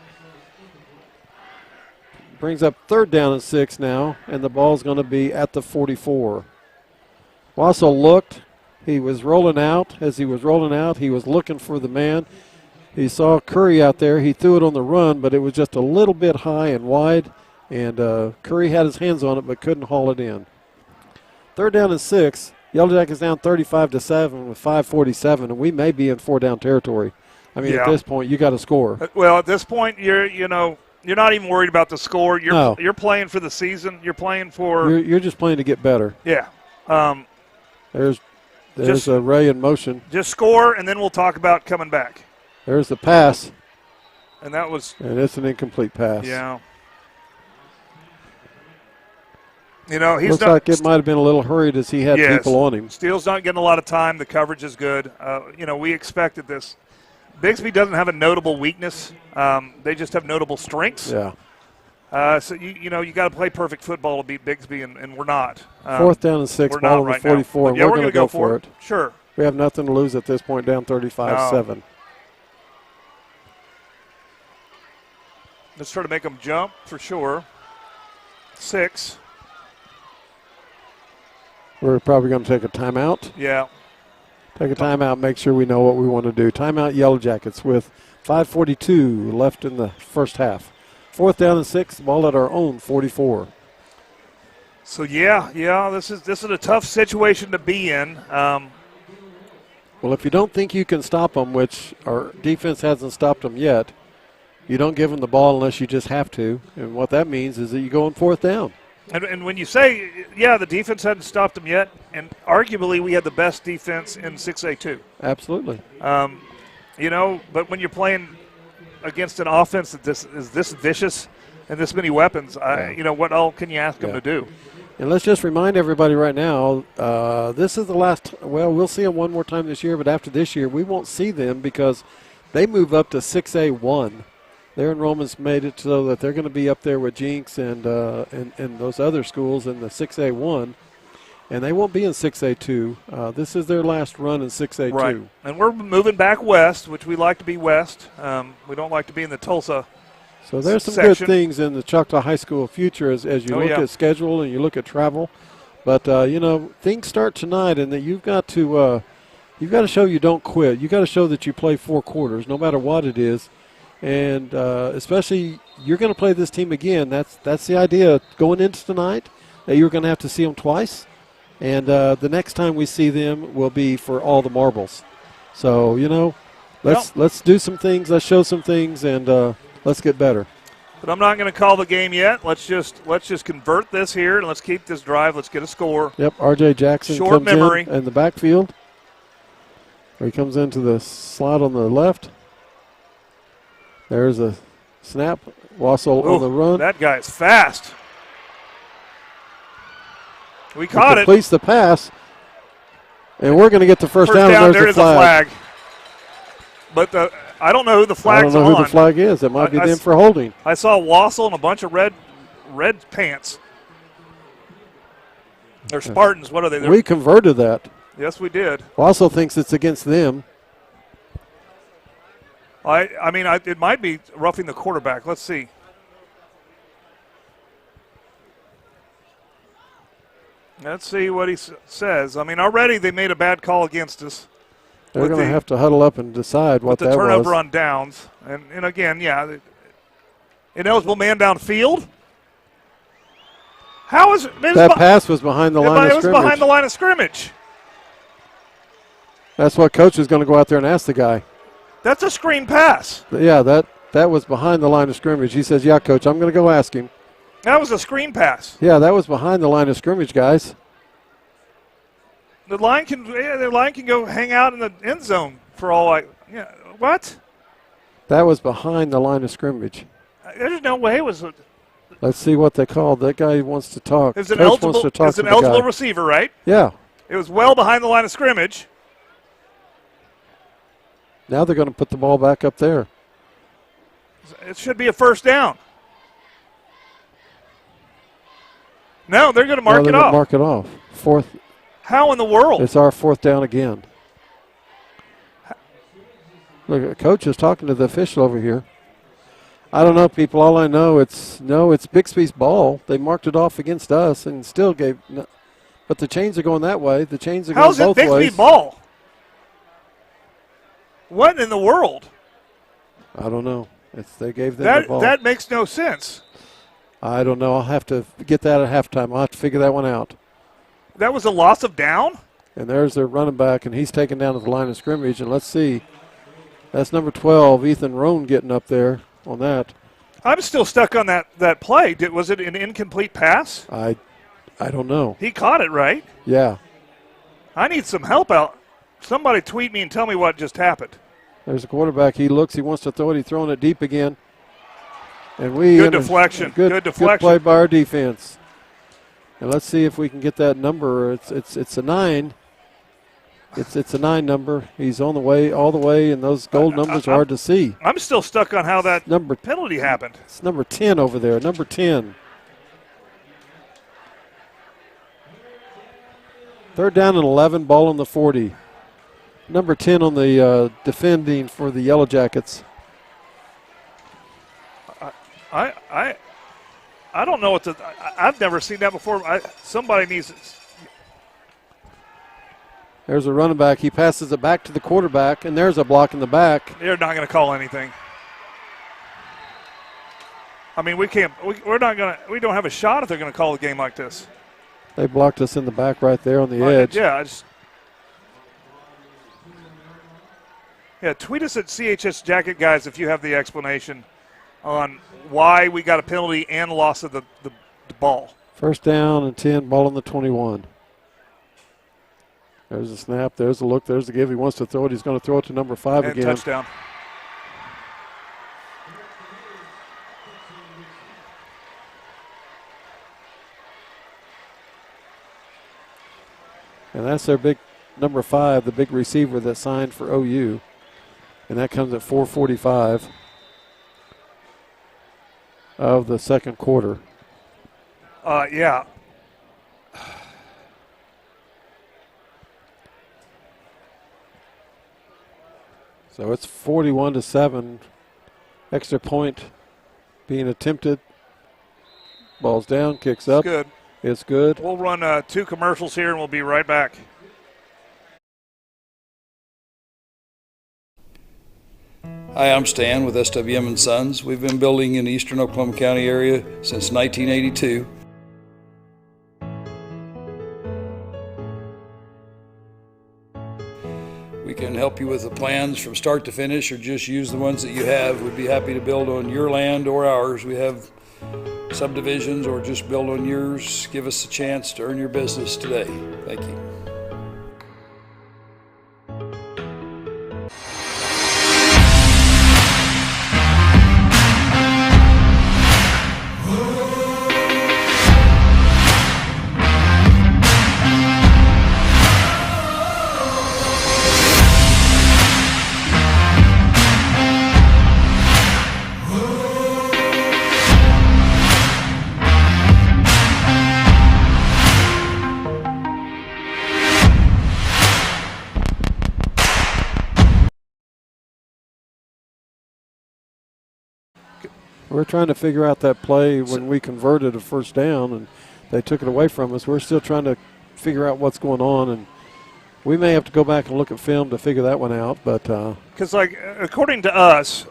Brings up 3rd down and 6 now, and the ball's going to be at the 44. Wassel looked. He was rolling out. As he was rolling out, he was looking for the man. He saw Curry out there. He threw it on the run, but it was just a little bit high and wide, and Curry had his hands on it but couldn't haul it in. 3rd down and 6. Yellow Jackets down 35-7 with 5:47, and we may be in 4-down territory. I mean, at this point, you got to score. Well, at this point, you're not even worried about the score. You're playing for the season. You're playing for. You're just playing to get better. Yeah. There's a Ray in motion. Just score, and then we'll talk about coming back. There's the pass. And that was. And it's an incomplete pass. Yeah. He's looks like it might have been a little hurried as he had people on him. Steele's not getting a lot of time. The coverage is good. We expected this. Bixby doesn't have a notable weakness. They just have notable strengths. Yeah. So you got to play perfect football to beat Bixby, and we're not. 4th down and 6, ball on the 44. Yeah, we're going to go for it. Sure. We have nothing to lose at this point, down 35-7. No. Let's try to make them jump for sure. 6. We're probably going to take a timeout. Yeah. Take a timeout, make sure we know what we want to do. Timeout Yellow Jackets with 5:42 left in the first half. 4th down and 6, ball at our own 44. So this is a tough situation to be in. Well, if you don't think you can stop them, which our defense hasn't stopped them yet, you don't give them the ball unless you just have to. And what that means is that you go on 4th down. And when you say, the defense hadn't stopped them yet, and arguably we had the best defense in 6A too. Absolutely. But when you're playing against an offense that is this vicious and this many weapons, what all can you ask them to do? And let's just remind everybody right now, this is the last, we'll see them one more time this year, but after this year, we won't see them because they move up to 6A1. Their enrollments made it so that they're going to be up there with Jinx and those other schools in the 6A1, and they won't be in 6A2. This is their last run in 6A2. Right, and we're moving back west, which we like to be west. We don't like to be in the Tulsa So there's some section. good things in the Choctaw High School future as you look at schedule and you look at travel. But, things start tonight, and that you've got to show you don't quit. You've got to show that you play 4 quarters, no matter what it is. And especially, you're going to play this team again. That's the idea going into tonight, that you're going to have to see them twice. And the next time we see them will be for all the marbles. So, let's do some things. Let's show some things, and let's get better. But I'm not going to call the game yet. Let's just convert this here, and let's keep this drive. Let's get a score. Yep, R.J. Jackson comes in the backfield. He comes into the slot on the left. There's a snap. Wassel on the run. That guy is fast. We caught it. Completes the pass. And we're going to get the first down. And there's the flag. But I don't know who the flag's on. I don't know who the flag is. It might be them for holding. I saw Wassel and a bunch of red pants. They're Spartans. What are they? We converted that. Yes, we did. Wassel thinks it's against them. It might be roughing the quarterback. Let's see. Let's see what he says. Already they made a bad call against us. They're going to have to huddle up and decide what that was. The turnover on downs. And again, ineligible man downfield. How is it? That pass was behind the line of scrimmage. It was behind the line of scrimmage. That's what coach is going to go out there and ask the guy. That's a screen pass. Yeah, that was behind the line of scrimmage. He says, yeah, coach, I'm going to go ask him. That was a screen pass. Yeah, that was behind the line of scrimmage, guys. The line can go hang out in the end zone for all what? That was behind the line of scrimmage. There's no way it was. Let's see what they called. That guy wants to talk. It's an eligible receiver, right? Yeah. It was well behind the line of scrimmage. Now they're going to put the ball back up there. It should be a first down. No, they're going to mark it off. Mark it off. Fourth. How in the world? It's our fourth down again. Look, coach is talking to the official over here. I don't know, people. All I know, it's Bixby's ball. They marked it off against us and still gave. No, but the chains are going that way. The chains are going both ways. How's it Bixby ball? What in the world? I don't know. They gave them the ball. That makes no sense. I don't know. I'll have to get that at halftime. I'll have to figure that one out. That was a loss of down? And there's their running back, and he's taken down to the line of scrimmage. And let's see. That's number 12, Ethan Roan, getting up there on that. I'm still stuck on that play. Was it an incomplete pass? I don't know. He caught it, right? Yeah. I need some help out. Somebody tweet me and tell me what just happened. There's a quarterback. He looks. He wants to throw it. He's throwing it deep again. And good deflection. Good deflection. Good play by our defense. And let's see if we can get that number. It's a 9. It's a 9 number. He's on the way, all the way, and those gold numbers are hard to see. I'm still stuck on how that penalty happened. It's number 10 over there. Number 10. Third down and 11. Ball on the 40. Number 10 on the defending for the Yellow Jackets. I don't know what to. I've never seen that before. Somebody needs it. There's a running back. He passes it back to the quarterback, and there's a block in the back. They're not going to call anything. I mean, we can't. We're not going to. We don't have a shot if they're going to call a game like this. They blocked us in the back right there on the edge. Yeah. Tweet us at CHS Jacket Guys if you have the explanation on why we got a penalty and loss of the ball. First down and 10, ball on the 21. There's a snap, there's a look, there's the give. He wants to throw it. He's going to throw it to number 5 and again. Touchdown. And that's their big number 5, the big receiver that signed for OU. And that comes at 4:45 of the second quarter. Yeah. So it's 41-7. Extra point being attempted. Ball's down, kicks up. Good. It's good. We'll run 2 commercials here, and we'll be right back. Hi, I'm Stan with SWM & Sons. We've been building in the eastern Oklahoma County area since 1982. We can help you with the plans from start to finish or just use the ones that you have. We'd be happy to build on your land or ours. We have subdivisions or just build on yours. Give us a chance to earn your business today. Thank you. We're trying to figure out that play when we converted a first down and they took it away from us. We're still trying to figure out what's going on, and we may have to go back and look at film to figure that one out. But because, according to us,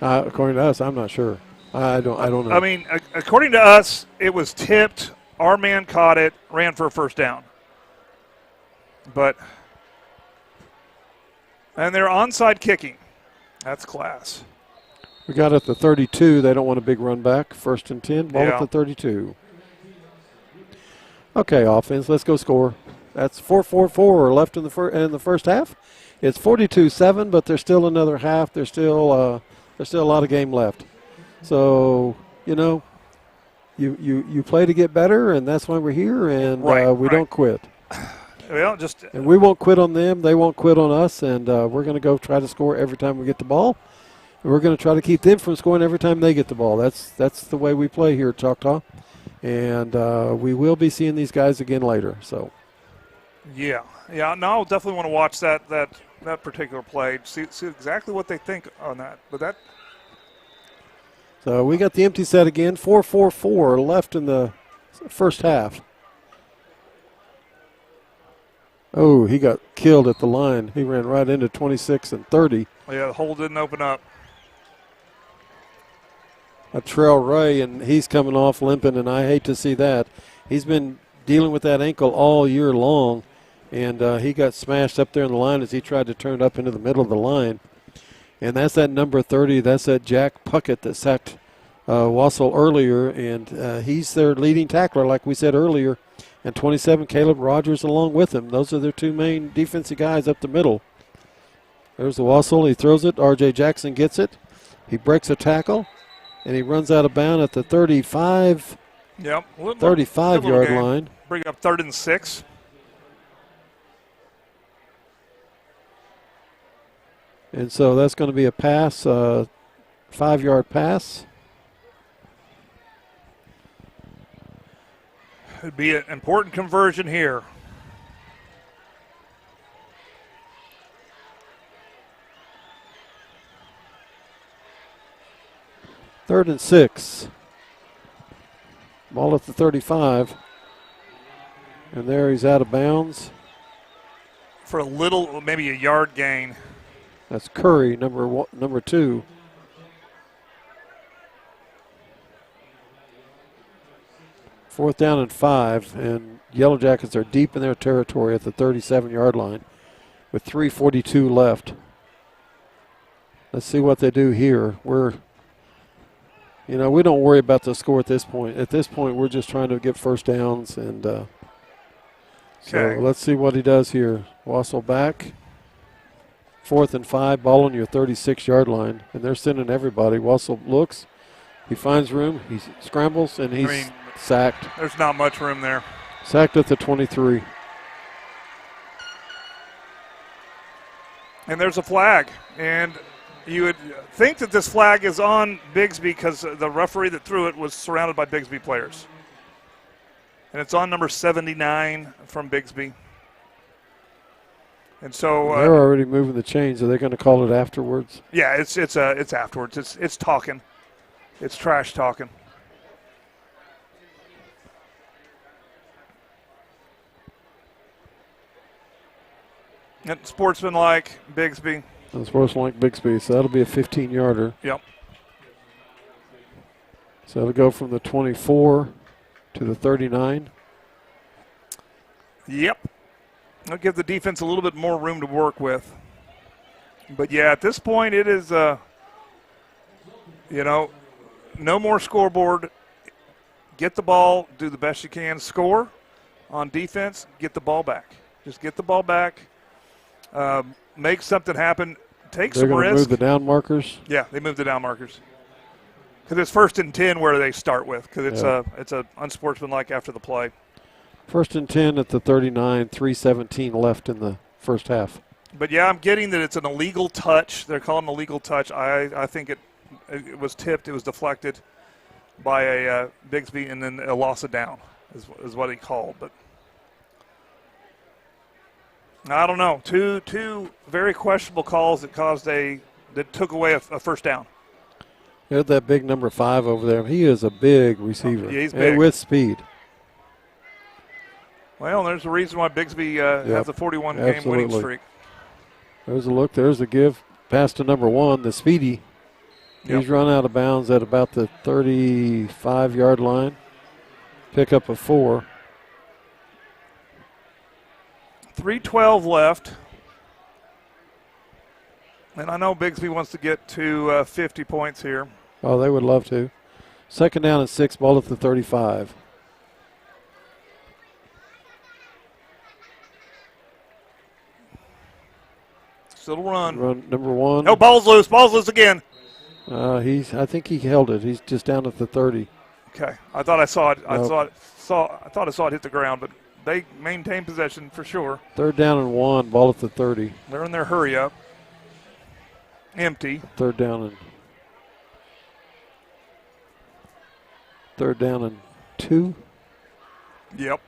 According to us, I'm not sure. I don't know. I mean, according to us, it was tipped. Our man caught it, ran for a first down. And they're onside kicking. That's class. We got at the 32. They don't want a big run back. 1st and 10. Ball at the 32. Okay, offense. Let's go score. That's 4:44 left in the first half. It's 42-7, but there's still another half. There's still a lot of game left. So you play to get better, and that's why we're here. And we don't quit. Well, and we won't quit on them. They won't quit on us. And we're going to go try to score every time we get the ball. And we're going to try to keep them from scoring every time they get the ball. That's the way we play here at Choctaw. And we will be seeing these guys again later. So. Yeah. No, I'll definitely want to watch that particular play. See exactly what they think on that. So we got the empty set again. 4:44 left in the first half. Oh, he got killed at the line. He ran right into 26 and 30. Yeah, the hole didn't open up. Trail Ray, and he's coming off limping, and I hate to see that. He's been dealing with that ankle all year long, and he got smashed up there in the line as he tried to turn up into the middle of the line. And that's that number 30. That's that Jack Puckett that sacked Wassel earlier, and he's their leading tackler, like we said earlier. And 27, Caleb Rogers along with him. Those are their two main defensive guys up the middle. There's the Wassel. He throws it. R.J. Jackson gets it. He breaks a tackle, and he runs out of bounds at the 35. Yep. 35-yard line. Bring up 3rd and 6. And so that's going to be a pass, 5-yard pass. It'd be an important conversion here. Third and 6. Ball at the 35. And there he's out of bounds. For a little, maybe a yard gain. That's Curry, number 2. Fourth down and 5, and Yellow Jackets are deep in their territory at the 37-yard line with 3:42 left. Let's see what they do here. We don't worry about the score at this point. At this point, we're just trying to get first downs, and so let's see what he does here. Wassel back. 4th and 5, ball on your 36-yard line, and they're sending everybody. Wassel looks, he finds room, he scrambles, and he's sacked. There's not much room there. Sacked at the 23. And there's a flag, and you would think that this flag is on Bixby because the referee that threw it was surrounded by Bixby players. And it's on number 79 from Bixby. And so they're already moving the chains. Are they going to call it afterwards? Yeah, it's afterwards. It's talking. It's trash talking. And sportsmanlike Bixby. Sportsmanlike Bixby. So that'll be a 15-yarder. Yep. So it'll go from the 24 to the 39. Yep. I'll give the defense a little bit more room to work with. But, yeah, at this point it is, no more scoreboard. Get the ball, do the best you can, score on defense, get the ball back. Just get the ball back, make something happen, take some risk. They're going to move the down markers? Yeah, they move the down markers. Because it's 1st and 10 where they start with, because it's a unsportsmanlike after the play. 1st and 10 at the 39, 3:17 left in the first half. But, yeah, I'm getting that it's an illegal touch. They're calling it an illegal touch. I think it was tipped. It was deflected by a Bixby, and then a loss of down is what he called. But I don't know. Two very questionable calls that took away a first down. There's that big number 5 over there. He is a big receiver. Yeah, he's big. And with speed. Well, there's a reason why Bixby has a 41-game winning streak. There's a look. There's a give. Pass to number 1, the speedy. He's run out of bounds at about the 35-yard line. Pick up a 4. 3:12 left. And I know Bixby wants to get to 50 points here. Oh, they would love to. 2nd down and 6, ball at the 35. Still run. Run number 1. No, ball's loose. Ball's loose again. I think he held it. He's just down at the 30. Okay. I thought I saw it. Nope. I thought I saw it hit the ground, but they maintain possession for sure. 3rd down and 1, ball at the 30. They're in their hurry up. Empty. 3rd down and 2. Yep.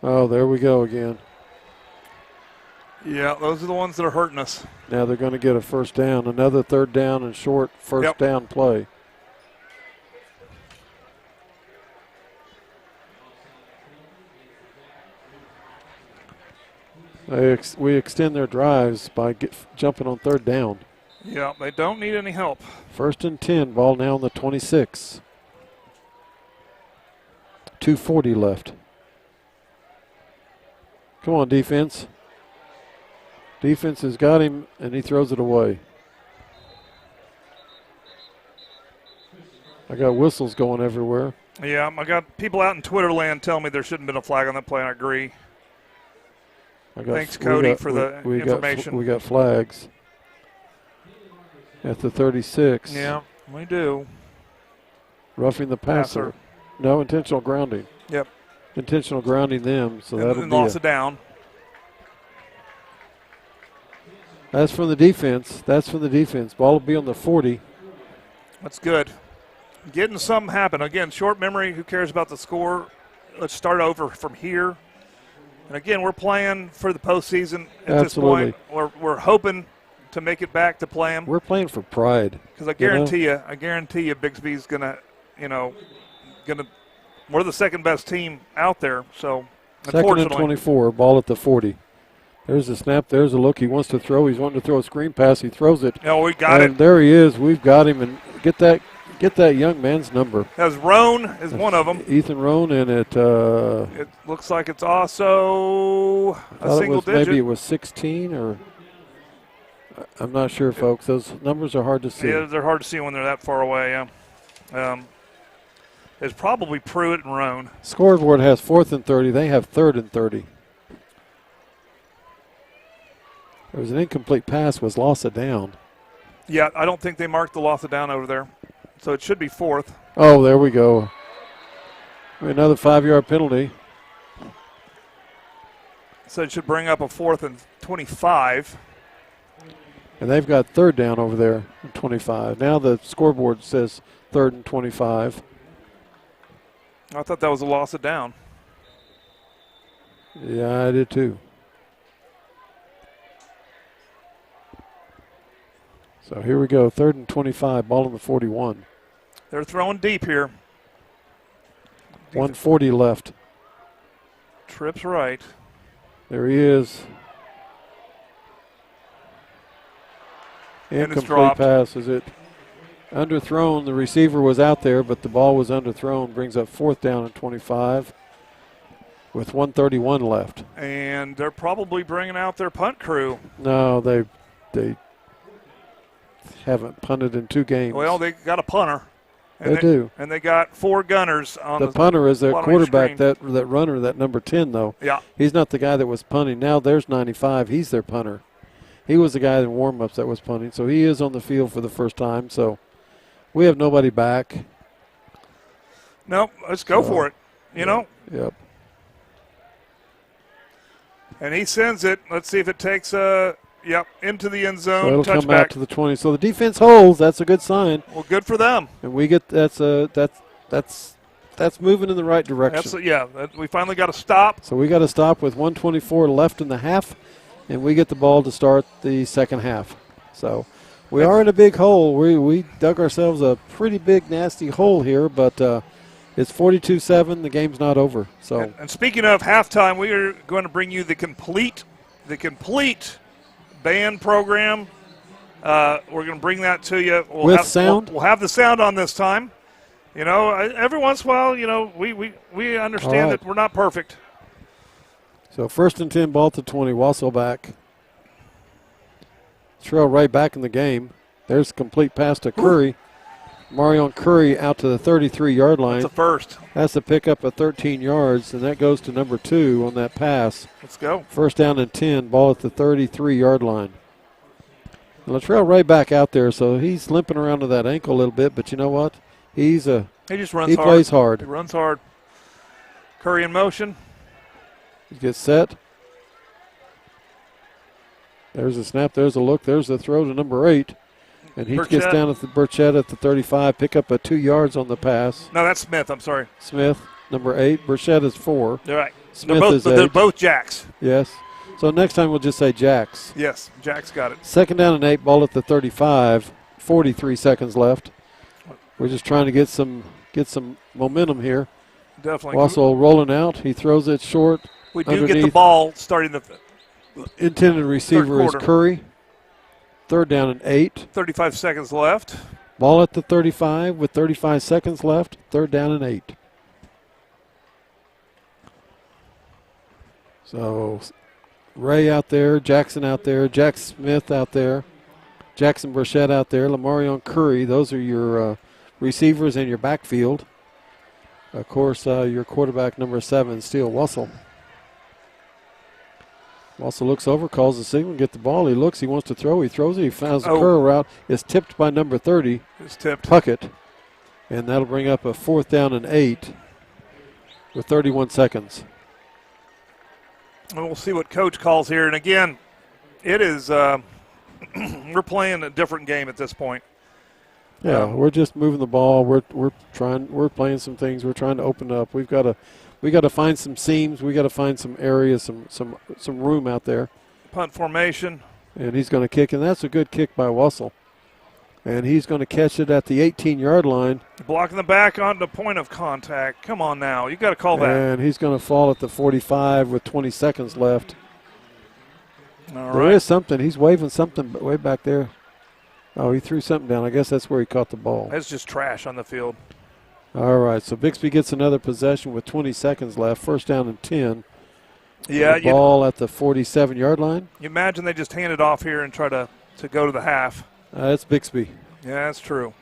Oh, there we go again. Yeah, those are the ones that are hurting us. Now they're going to get a 1st down. Another 3rd down and short first down play. We extend their drives by jumping on 3rd down. Yeah, they don't need any help. 1st and 10, ball now on the 26. 2:40 left. Come on, defense. Defense has got him, and he throws it away. I got whistles going everywhere. Yeah, I got people out in Twitter land telling me there shouldn't have been a flag on that play, and I agree. Thanks, Cody, for the information. We got flags at the 36. Yeah, we do. Roughing the passer. No, intentional grounding. Yep. Intentional grounding them, so that'll be lost it down. That's from the defense. Ball will be on the 40. That's good. Getting something happen. Again, short memory. Who cares about the score? Let's start over from here. And again, we're playing for the postseason at this point. We're hoping to make it back to playing. We're playing for pride. Because I guarantee you, Bixby's gonna, we're the second best team out there. So, 2nd and 24, ball at the 40. There's a snap. There's a look. He wants to throw. He's wanting to throw a screen pass. He throws it. Oh, we got it. And there he is. We've got him. And get that young man's number. As Roan is one of them. Ethan Roan, and it looks like it's also a single digit. Maybe it was 16 or I'm not sure, folks. Those numbers are hard to see. Yeah, they're hard to see when they're that far away. Yeah. It's probably Pruitt and Roan. Scoreboard has 4th and 30. They have 3rd and 30. There was an incomplete pass, was lost it down. Yeah, I don't think they marked the loss of down over there. So it should be 4th. Oh, there we go. Another 5-yard penalty. So it should bring up a 4th and 25. And they've got 3rd down over there, 25. Now the scoreboard says 3rd and 25. I thought that was a loss of down. Yeah, I did too. So here we go, 3rd and 25, ball on the 41. They're throwing deep here. 1:40 left. Trips right. There he is. Incomplete pass. Is it underthrown? The receiver was out there, but the ball was underthrown. Brings up 4th down and 25 with 1:31 left. And they're probably bringing out their punt crew. No, they haven't punted in 2 games. Well, they got a punter. They do. And they got 4 gunners on the punter is their quarterback, that runner, that number 10, though. Yeah. He's not the guy that was punting. Now there's 95. He's their punter. He was the guy in warm-ups that was punting, so he is on the field for the first time. So we have nobody back. Nope, let's go for it, you know. Yep. And he sends it. Let's see if it takes into the end zone. So it'll touchback. come out to the 20. So the defense holds. That's a good sign. Well, good for them. And we get that's moving in the right direction. We finally got a stop. So we got to stop with 1:24 left in the half, and we get the ball to start the second half. So we are in a big hole. We dug ourselves a pretty big, nasty hole here, but it's 42-7. The game's not over. So and speaking of halftime, we are going to bring you the complete band program. We're going to bring that to you. With sound? We'll have the sound on this time. You know, every once in a while, you know, we understand that we're not perfect. So 1st and 10, ball to 20, Wausau back. Trail right back in the game. There's a complete pass to Curry. Marion Curry out to the 33-yard line. That's a first. That's a pickup of 13 yards, and that goes to number 2 on that pass. Let's go. 1st down and 10, ball at the 33-yard line. And Latrell right back out there, so he's limping around to that ankle a little bit, but you know what? He just runs hard. He plays hard. He runs hard. Curry in motion. He gets set. There's a snap. There's a look. There's the throw to number 8. And he gets down at the Burchett at the 35, pick up 2 yards on the pass. No, that's Smith. I'm sorry. Smith, number 8. Burchett is 4. You're right. Smith is 8. They're both Jacks. Yes. So next time we'll just say Jacks. Yes, Jacks got it. 2nd down and 8, ball at the 35. 43 seconds left. We're just trying to get some momentum here. Definitely. Also rolling out. He throws it short. We do get the ball starting the intended receiver is Curry. 3rd down and 8. 35 seconds left. Ball at the 35 with 35 seconds left. 3rd down and 8. So Ray out there, Jackson out there, Jack Smith out there, Jackson Burchett out there, Lamarion Curry. Those are your receivers in your backfield. Of course, your quarterback number 7, Steele Wassel. Wassel looks over, calls the signal, get the ball. He looks, he wants to throw, he throws it, he finds the curl route. It's tipped by number 30. It's tipped. Puckett. And that'll bring up a 4th down and 8 with 31 seconds. And we'll see what Coach calls here. And again, it is we're playing a different game at this point. Yeah, we're just moving the ball. We're playing some things. We're trying to open up. We got to find some seams. We got to find some areas, some room out there. Punt formation. And he's going to kick, and that's a good kick by Wassel. And he's going to catch it at the 18-yard line. Blocking the back on the point of contact. Come on now. You got to call that. And he's going to fall at the 45 with 20 seconds left. All there right. is something. He's waving something way back there. Oh, he threw something down. I guess that's where he caught the ball. That's just trash on the field. All right, so Bixby gets another possession with 20 seconds left. 1st down and 10. Yeah, the ball at the 47-yard line. You imagine they just hand it off here and try to go to the half. That's Bixby. Yeah, that's true.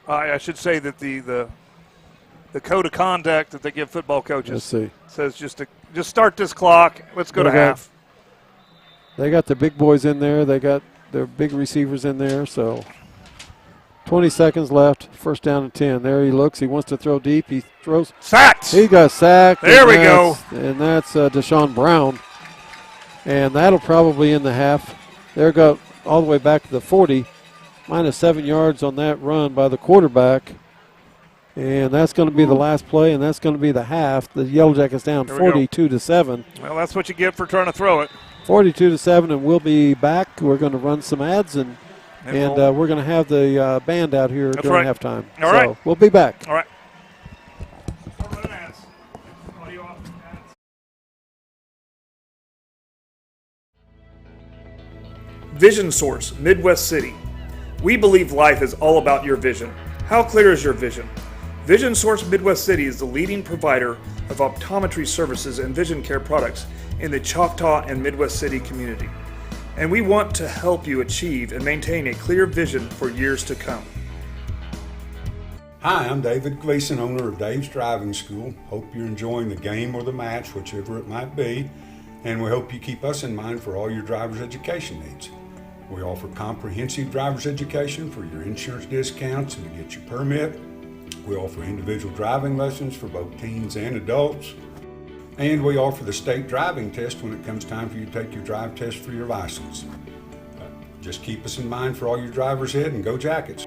I should say that the code of conduct that they give football coaches says just start this clock. Let's go to half. They got the big boys in there. They got their big receivers in there. So 20 seconds left. 1st down and 10. There he looks. He wants to throw deep. He throws. Sacked. He got sacked. There we go. And that's Deshaun Brown. And that'll probably end the half. There go all the way back to the 40. Minus 7 yards on that run by the quarterback. And that's going to be the last play, and that's going to be the half. The Yellow Jackets down 42-7. Well, that's what you get for trying to throw it. 42-7, and we'll be back. We're going to run some ads, and we're going to have the band out here during halftime. All right. We'll be back. All right. Vision Source, Midwest City. We believe life is all about your vision. How clear is your vision? Vision Source Midwest City is the leading provider of optometry services and vision care products in the Choctaw and Midwest City community. And we want to help you achieve and maintain a clear vision for years to come. Hi, I'm David Gleason, owner of Dave's Driving School. Hope you're enjoying the game or the match, whichever it might be. And we hope you keep us in mind for all your driver's education needs. We offer comprehensive driver's education for your insurance discounts and to get your permit. We offer individual driving lessons for both teens and adults. And we offer the state driving test when it comes time for you to take your drive test for your license. Just keep us in mind for all your drivers ahead, and go Jackets.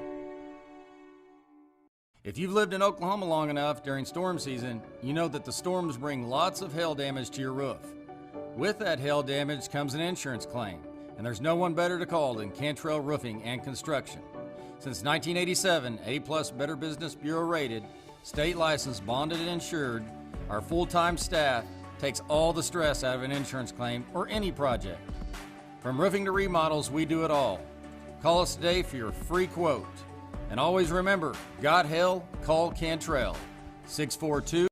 If you've lived in Oklahoma long enough during storm season, you know that the storms bring lots of hail damage to your roof. With that hail damage comes an insurance claim. And there's no one better to call than Cantrell Roofing and Construction. Since 1987, A+ Better Business Bureau rated, state licensed, bonded, and insured, our full-time staff takes all the stress out of an insurance claim or any project. From roofing to remodels, we do it all. Call us today for your free quote. And always remember, got hell, call Cantrell. 642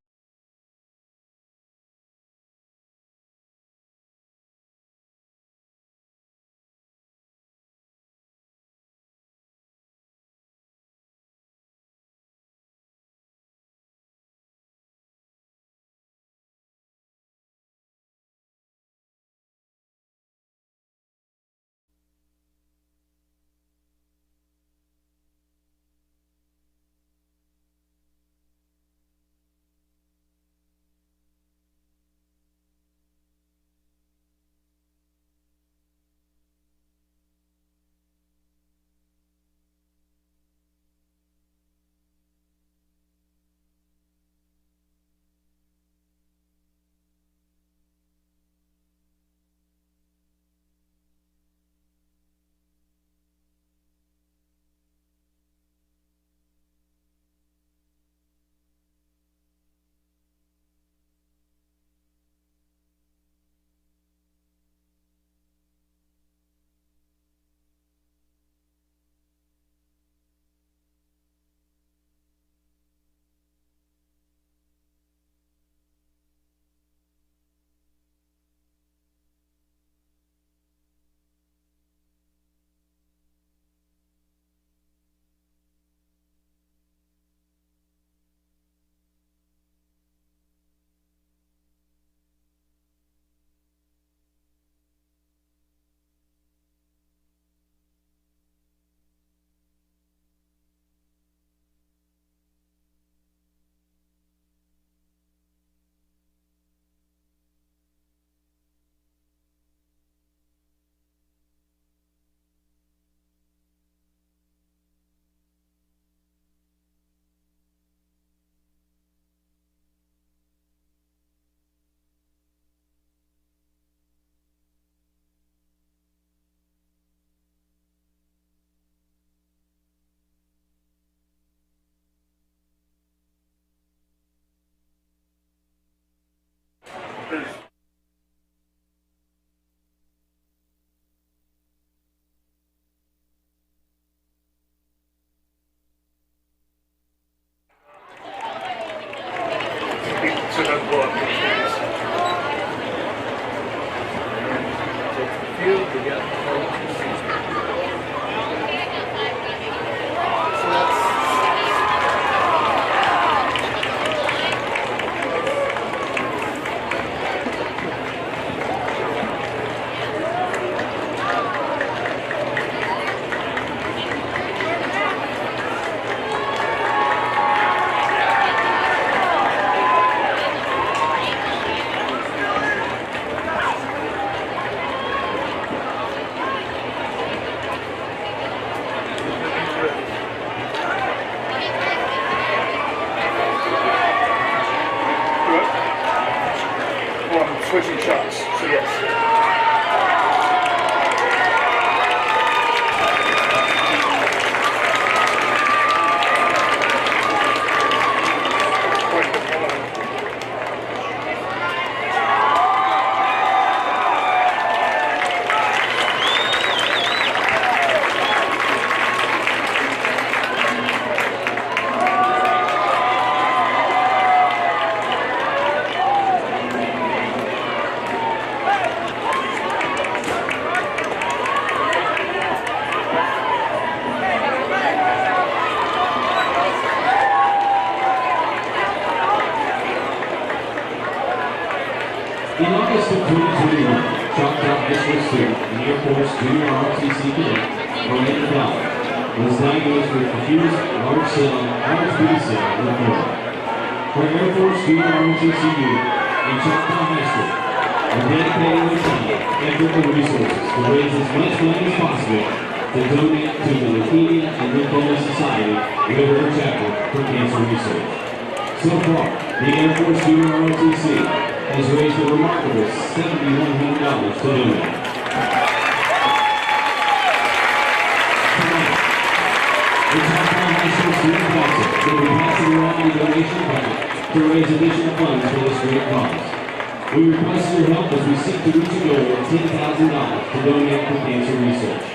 We request your help as we seek to reach a goal of $10,000 to donate for cancer research.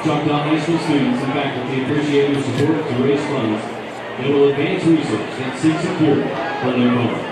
Choctaw High School students and faculty appreciate your support to raise funds that will advance research that seeks a cure for lymphoma.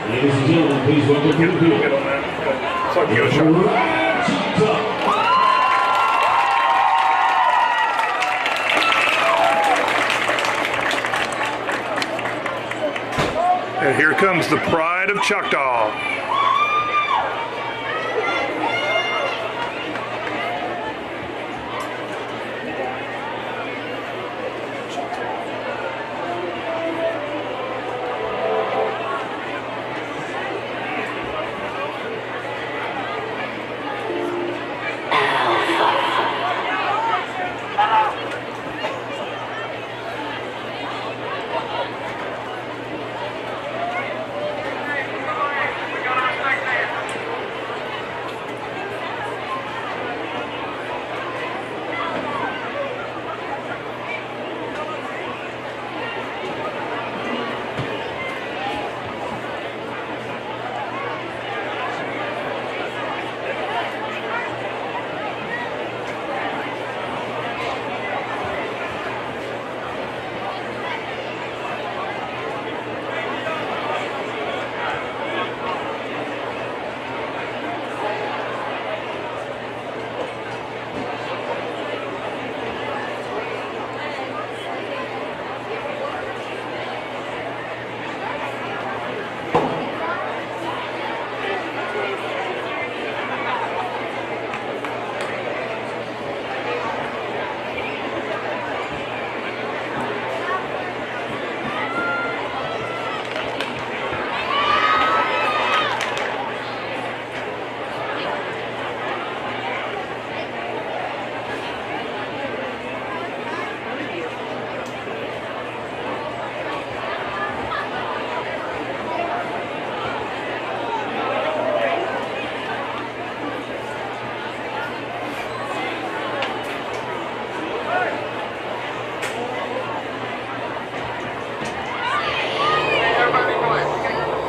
Ladies and gentlemen, please welcome to the field. Get on that. Fuck you, shot. And here comes the pride of Choctaw.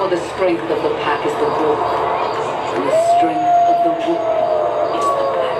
The strength of the pack is the wolf, and the strength of the wolf is the pack.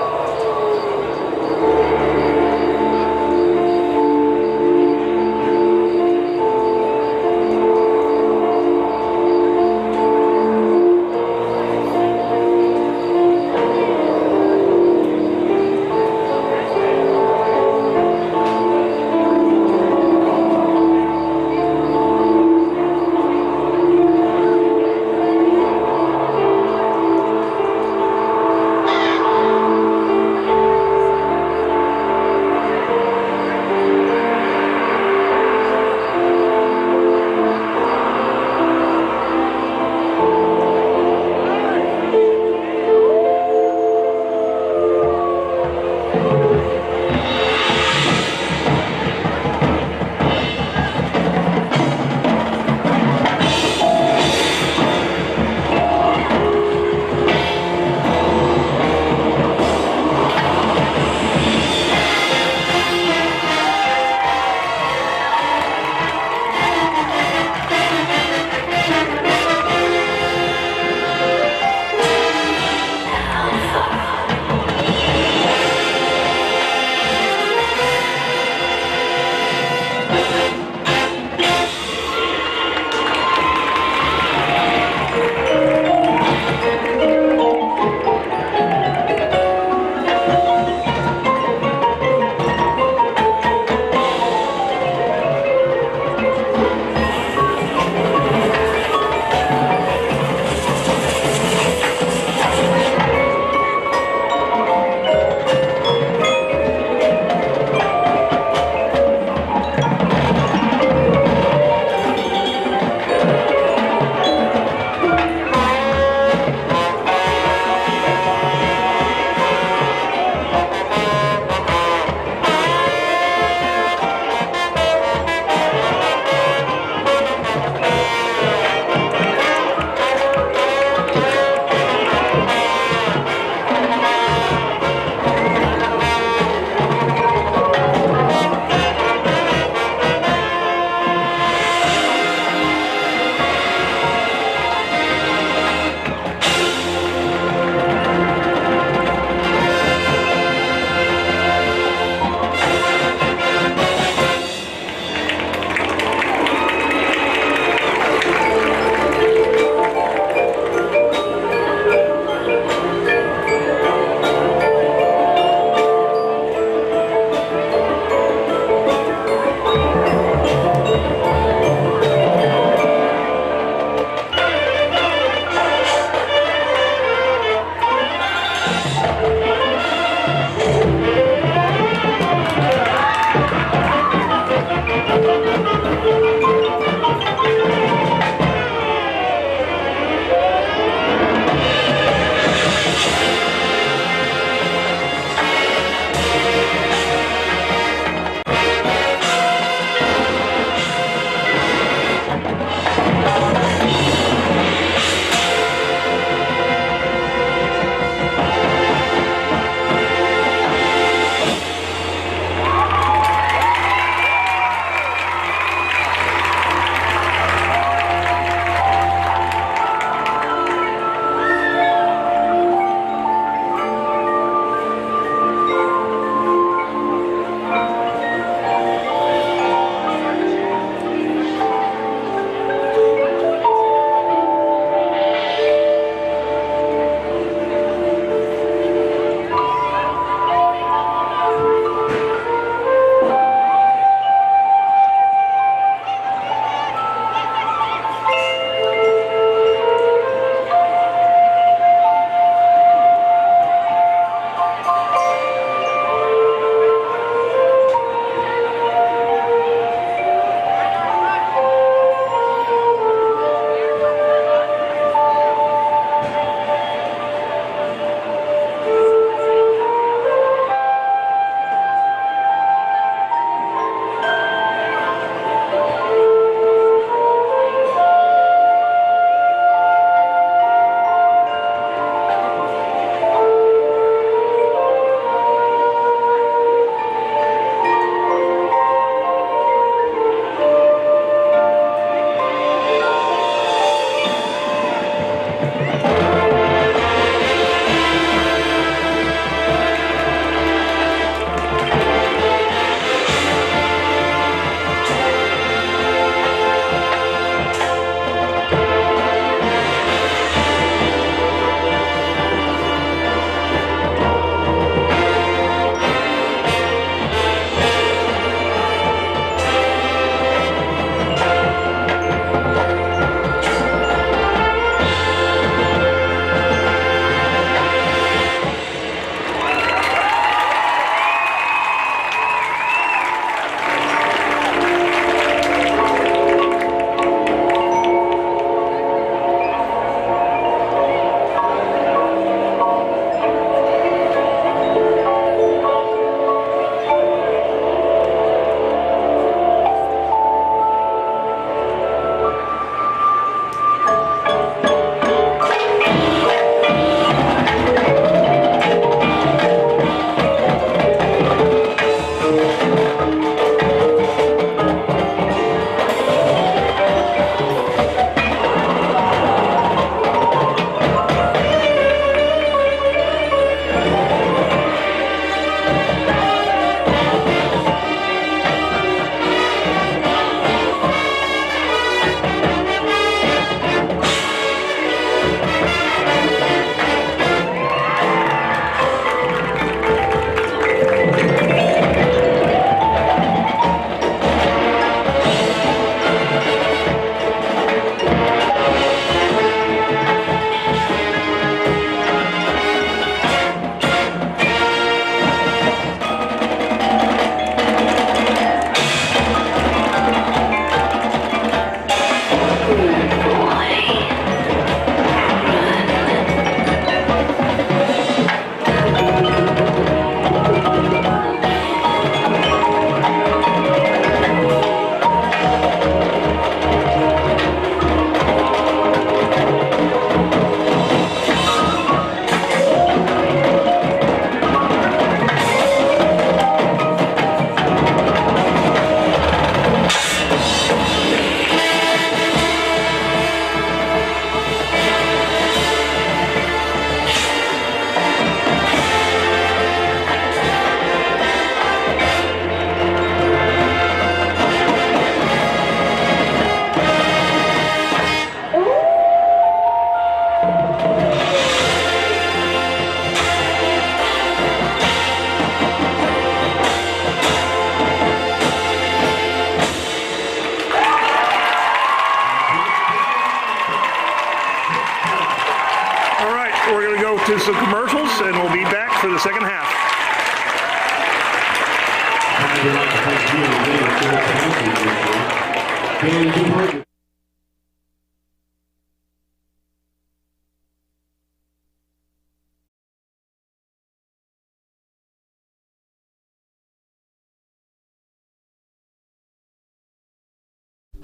Failing to work.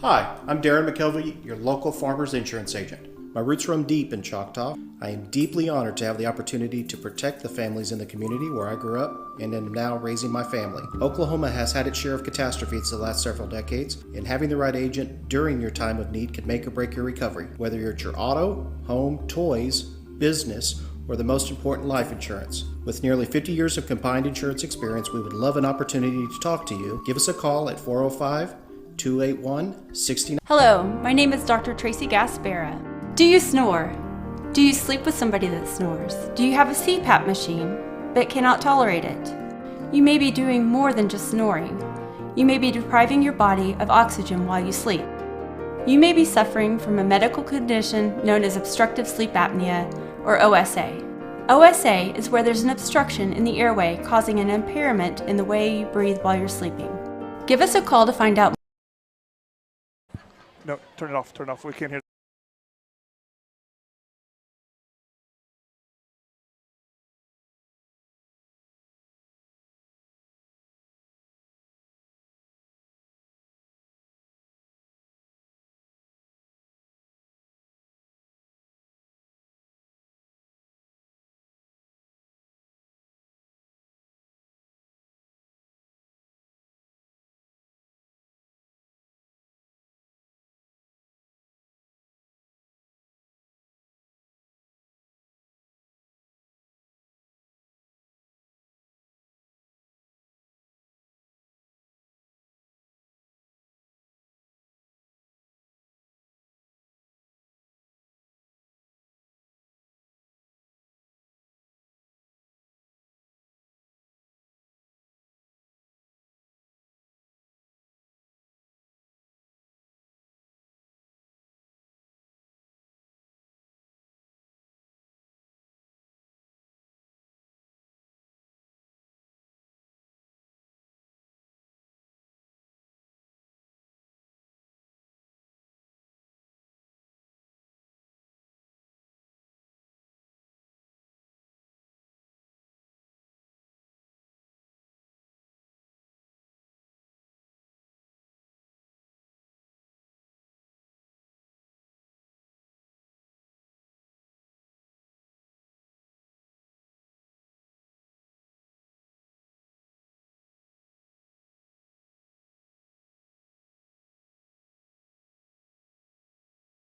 Hi, I'm Darren McKelvey, your local farmer's insurance agent. My roots run deep in Choctaw. I am deeply honored to have the opportunity to protect the families in the community where I grew up and am now raising my family. Oklahoma has had its share of catastrophes the last several decades, and having the right agent during your time of need can make or break your recovery, whether you're at your auto, home, toys, business, or the most important, life insurance. With nearly 50 years of combined insurance experience, we would love an opportunity to talk to you. Give us a call at 405-281-69. Hello, my name is Dr. Tracy Gaspera. Do you snore? Do you sleep with somebody that snores? Do you have a CPAP machine but cannot tolerate it? You may be doing more than just snoring. You may be depriving your body of oxygen while you sleep. You may be suffering from a medical condition known as obstructive sleep apnea, or OSA. OSA is where there's an obstruction in the airway causing an impairment in the way you breathe while you're sleeping. Give us a call to find out. No, turn it off. Turn it off. We can't hear.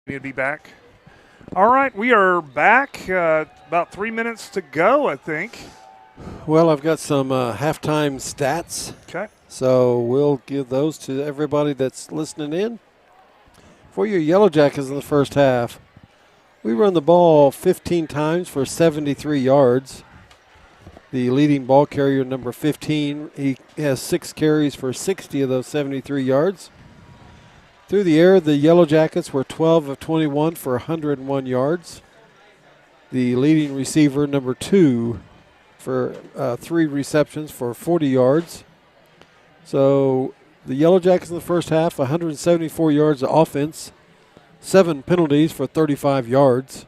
To be back. All right, we are back. About 3 minutes to go, I think. Well, I've got some halftime stats. Okay. So we'll give those to everybody that's listening in. For your Yellow Jackets in the first half, we run the ball 15 times for 73 yards. The leading ball carrier, number 15, he has 6 carries for 60 of those 73 yards. Through the air, the Yellow Jackets were 12 of 21 for 101 yards. The leading receiver, number 2, for 3 receptions for 40 yards. So the Yellow Jackets in the first half, 174 yards of offense, 7 penalties for 35 yards.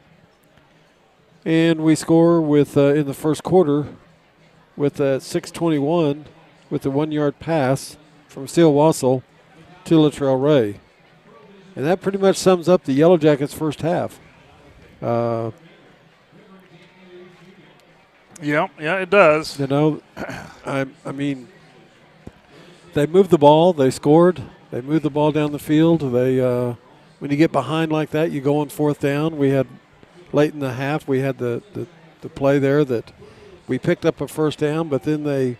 And we score with in the first quarter with 6:21 with a 1-yard pass from Seal Wassel to Latrell Ray. And that pretty much sums up the Yellow Jackets' first half. Yeah, it does. You know, I mean, they moved the ball. They scored. They moved the ball down the field. They when you get behind like that, you go on 4th down. We had late in the half, we had the play there that we picked up a first down, but then they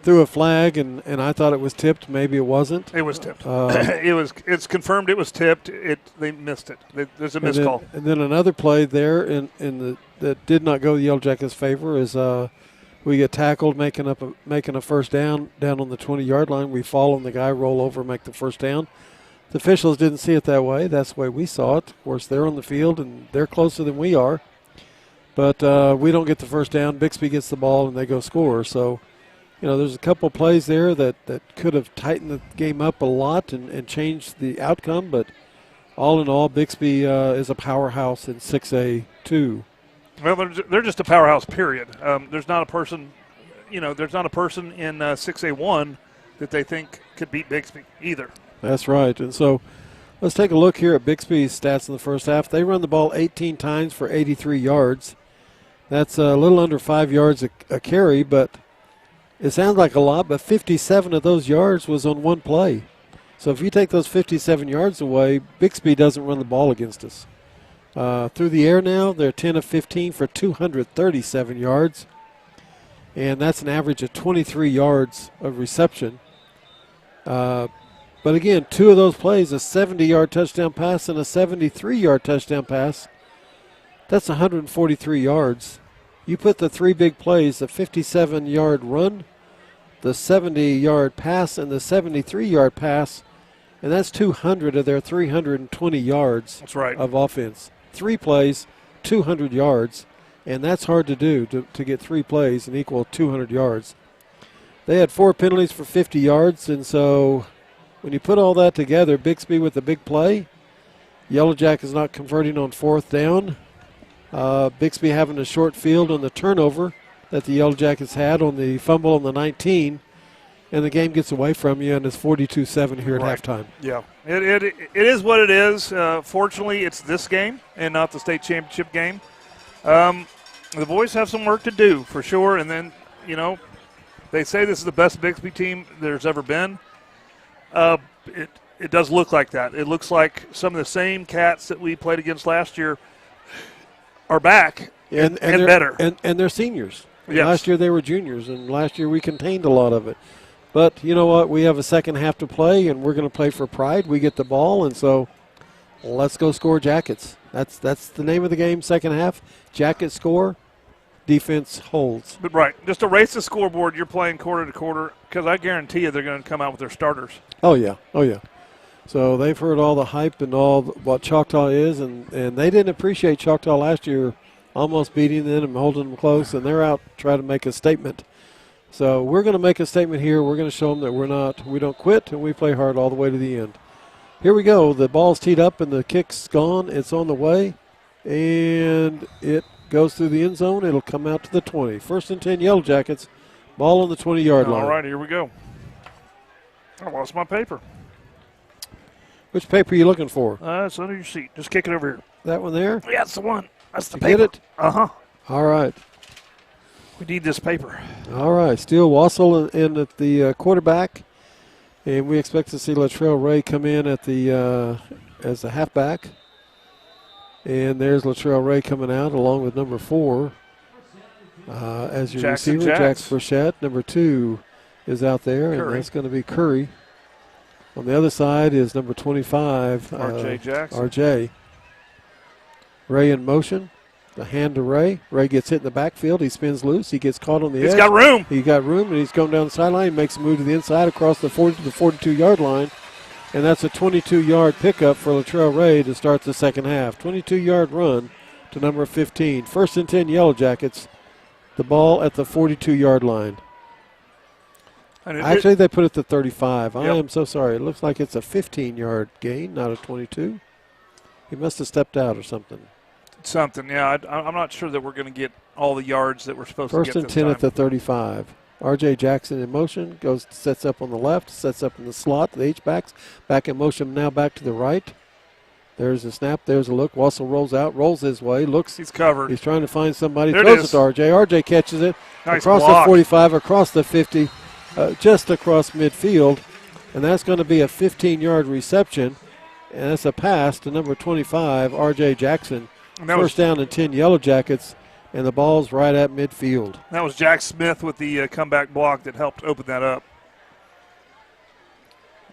threw a flag, and I thought it was tipped. Maybe it wasn't. It was tipped. It's confirmed it was tipped. They missed it. There's a missed call. And then another play there that did not go the Yellow Jackets' favor is we get tackled making a first down on the 20-yard line. We fall on the guy, roll over, make the first down. The officials didn't see it that way. That's the way we saw it. Of course, they're on the field, and they're closer than we are. But we don't get the first down. Bixby gets the ball, and they go score. So there's a couple plays there that could have tightened the game up a lot and changed the outcome, but all in all, Bixby is a powerhouse in 6A2. Well, they're just a powerhouse, period. There's not a person, there's not a person in 6A1 that they think could beat Bixby either. That's right. And so let's take a look here at Bixby's stats in the first half. They run the ball 18 times for 83 yards. That's a little under 5 yards a carry, but it sounds like a lot, but 57 of those yards was on one play. So if you take those 57 yards away, Bixby doesn't run the ball against us. Through the air now, they're 10 of 15 for 237 yards, and that's an average of 23 yards of reception. But again, 2 of those plays, a 70-yard touchdown pass and a 73-yard touchdown pass, that's 143 yards. You put the 3 big plays, the 57-yard run, the 70-yard pass, and the 73-yard pass, and that's 200 of their 320 yards of offense. 3 plays, 200 yards, and that's hard to do, to get 3 plays and equal 200 yards. They had 4 penalties for 50 yards, and so when you put all that together, Bixby with the big play, Yellow Jackets not converting on 4th down, Bixby having a short field on the turnover that the Yellow Jackets had on the fumble on the 19, and the game gets away from you, and it's 42-7 here at halftime. Yeah, it is what it is. Fortunately, it's this game and not the state championship game. The boys have some work to do for sure, and then, they say this is the best Bixby team there's ever been. It does look like that. It looks like some of the same cats that we played against last year are back and better. And they're seniors. Yes. Last year they were juniors, and last year we contained a lot of it. But you know what? We have a second half to play, and we're going to play for pride. We get the ball, and so let's go score Jackets. That's the name of the game, second half. Jackets score, defense holds. But right, just erase the scoreboard. You're playing quarter to quarter, because I guarantee you they're going to come out with their starters. Oh, yeah. So they've heard all the hype and all what Choctaw is, and they didn't appreciate Choctaw last year, almost beating them and holding them close, and they're out trying to make a statement. So we're going to make a statement here. We're going to show them that we don't quit, and we play hard all the way to the end. Here we go. The ball's teed up, and the kick's gone. It's on the way, and it goes through the end zone. It'll come out to the 20. 1st and 10 Yellow Jackets. Ball on the 20-yard line. All right, here we go. I lost my paper. Which paper are you looking for? It's under your seat. Just kick it over here. That one there? Yeah, that's the one. That's the you paper. Get it? Uh-huh. All right. We need this paper. All right. Steele Wassel in at the quarterback, and we expect to see Latrell Ray come in at the as the halfback. And there's Latrell Ray coming out along with number 4 as your receiver, Jax Burchett. Number 2 is out there, and that's going to be Curry. On the other side is number 25, R.J. Jackson. R.J. Ray in motion. The hand to Ray. Ray gets hit in the backfield. He spins loose. He gets caught on the edge. He's got room. He got room, and he's going down the sideline. He makes a move to the inside across the 40 to the 42-yard line. And that's a 22-yard pickup for Latrell Ray to start the second half. 22-yard run to number 15. 1st and 10 Yellow Jackets. The ball at the 42-yard line. Actually, they put it to 35. I am so sorry. It looks like it's a 15-yard gain, not a 22. He must have stepped out or something. Yeah. I'm not sure that we're going to get all the yards that we're supposed to get. 1st and 10 at the 35. R.J. Jackson in motion, sets up on the left, sets up in the slot. The H-backs back in motion now back to the right. There's a snap. There's a look. Wassel rolls out, rolls his way, looks. He's covered. He's trying to find somebody. There throws it it to R.J. R.J. catches it across block. the 45, across the 50, just across midfield. And that's going to be a 15-yard reception. And that's a pass to number 25, R.J. Jackson. First down and 10 Yellow Jackets, and the ball's right at midfield. That was Jack Smith with the comeback block that helped open that up.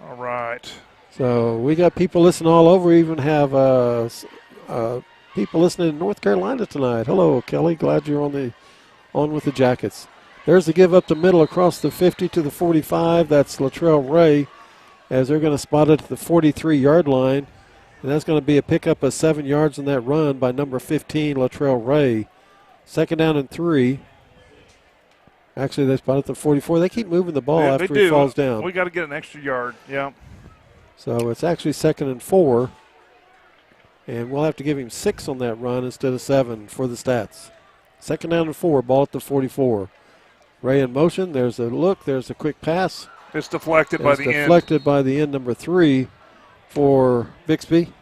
All right. So we got people listening all over. We even have people listening in North Carolina tonight. Hello, Kelly. Glad you're on with the Jackets. There's the give up the middle across the 50 to the 45. That's Latrell Ray, as they're going to spot it at the 43-yard line. And that's going to be a pickup of 7 yards in that run by number 15, Latrell Ray. 2nd down and 3. Actually, they spot at the 44. They keep moving the ball after he falls down. We got to get an extra yard. Yeah. So it's actually 2nd and 4. And we'll have to give him 6 on that run instead of 7 for the stats. 2nd down and 4, ball at the 44. Ray in motion. There's a look. There's a quick pass. It's deflected by the end. Deflected by the end, number 3 for Bixby,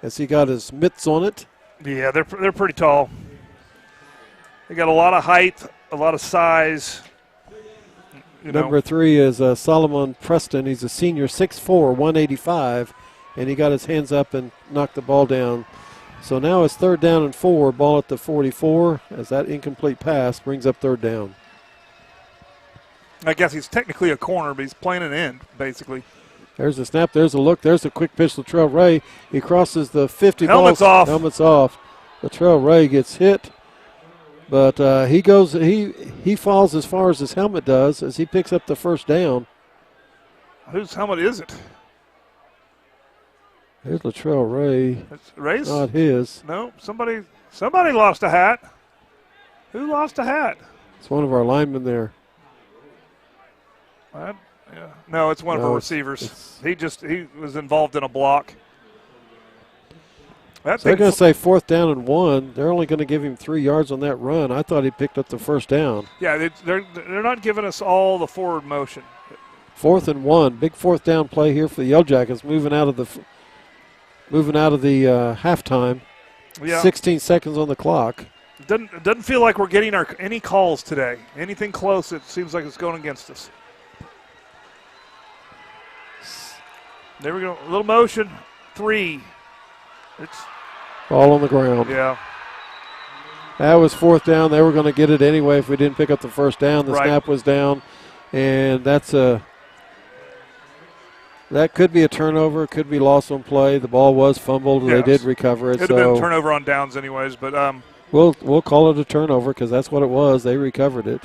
as he got his mitts on it. Yeah, they're pretty tall. They got a lot of height, a lot of size. Number 3 is Solomon Preston. He's a senior, 6'4", 185, and he got his hands up and knocked the ball down. So now it's 3rd down and 4, ball at the 44, as that incomplete pass brings up 3rd down. I guess he's technically a corner, but he's playing an end, basically. There's a snap. There's a look. There's a quick pitch to Latrell Ray. He crosses the 50. Helmet's off. Helmet's off. Latrell Ray gets hit, but he goes. He falls as far as his helmet does as he picks up the 1st down. Whose helmet is it? There's Latrell Ray. It's Ray's? Not his. No, somebody lost a hat. Who lost a hat? It's one of our linemen there. Yeah. No, it's one of our receivers. He was involved in a block. So they're going to say 4th down and 1. They're only going to give him 3 yards on that run. I thought he picked up the 1st down. Yeah, they're not giving us all the forward motion. 4th and 1, big 4th down play here for the Yellow Jackets, moving out of the halftime. Yeah. 16 seconds on the clock. It doesn't feel like we're getting any calls today. Anything close, it seems like it's going against us. There we go. A little motion. 3. It's ball on the ground. Yeah. That was 4th down. They were going to get it anyway if we didn't pick up the 1st down. The snap was down, and that could be a turnover. It could be loss on play. The ball was fumbled. Yes. They did recover it. It could have been a turnover on downs anyways, but we'll call it a turnover because that's what it was. They recovered it.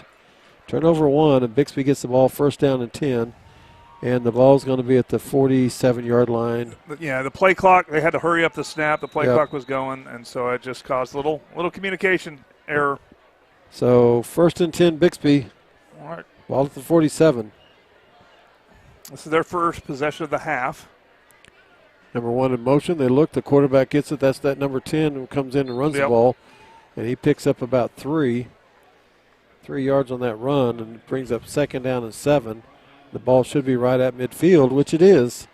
Turnover 1, and Bixby gets the ball 1st down and 10. And the ball's going to be at the 47-yard line. Yeah, the play clock, they had to hurry up the snap. The play clock was going, and so it just caused a little communication error. So 1st and 10, Bixby. All right. Ball at the 47. This is their first possession of the half. Number 1 in motion. They look. The quarterback gets it. That's that number 10 who comes in and runs the ball. And he picks up about 3 yards on that run and brings up 2nd down and 7. The ball should be right at midfield, which it is.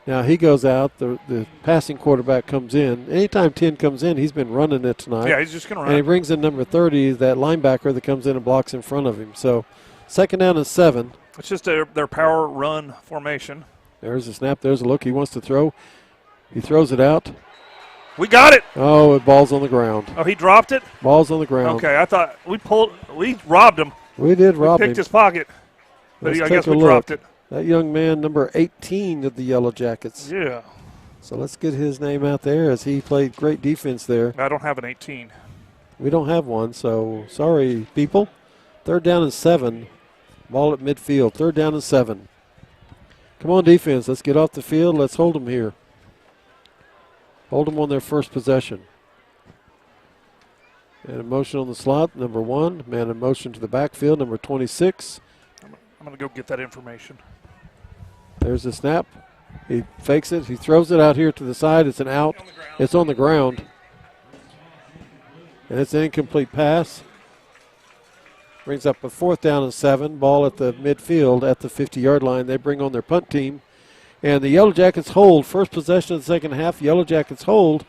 Now he goes out. The passing quarterback comes in. Anytime 10 comes in, he's been running it tonight. Yeah, he's just going to run. And he brings in number 30, that linebacker that comes in and blocks in front of him. So 2nd down and 7. It's just their power run formation. There's a snap. There's a look. He wants to throw. He throws it out. We got it. Oh, the ball's on the ground. Oh, he dropped it? Ball's on the ground. Okay, I thought we robbed him. We did rob him. We picked his pocket. But I guess we dropped it. That young man, number 18 of the Yellow Jackets. Yeah. So let's get his name out there as he played great defense there. I don't have an 18. We don't have one, so sorry, people. 3rd down and 7. Ball at midfield. 3rd down and 7. Come on, defense. Let's get off the field. Let's hold them here. Hold them on their first possession. Man in motion on the slot, number 1. Man in motion to the backfield, number 26. I'm going to go get that information. There's the snap. He fakes it. He throws it out here to the side. It's an out. It's on the ground. And it's an incomplete pass. Brings up a 4th down and 7. Ball at the midfield at the 50-yard line. They bring on their punt team. And the Yellow Jackets hold. First possession of the 2nd half. Yellow Jackets hold.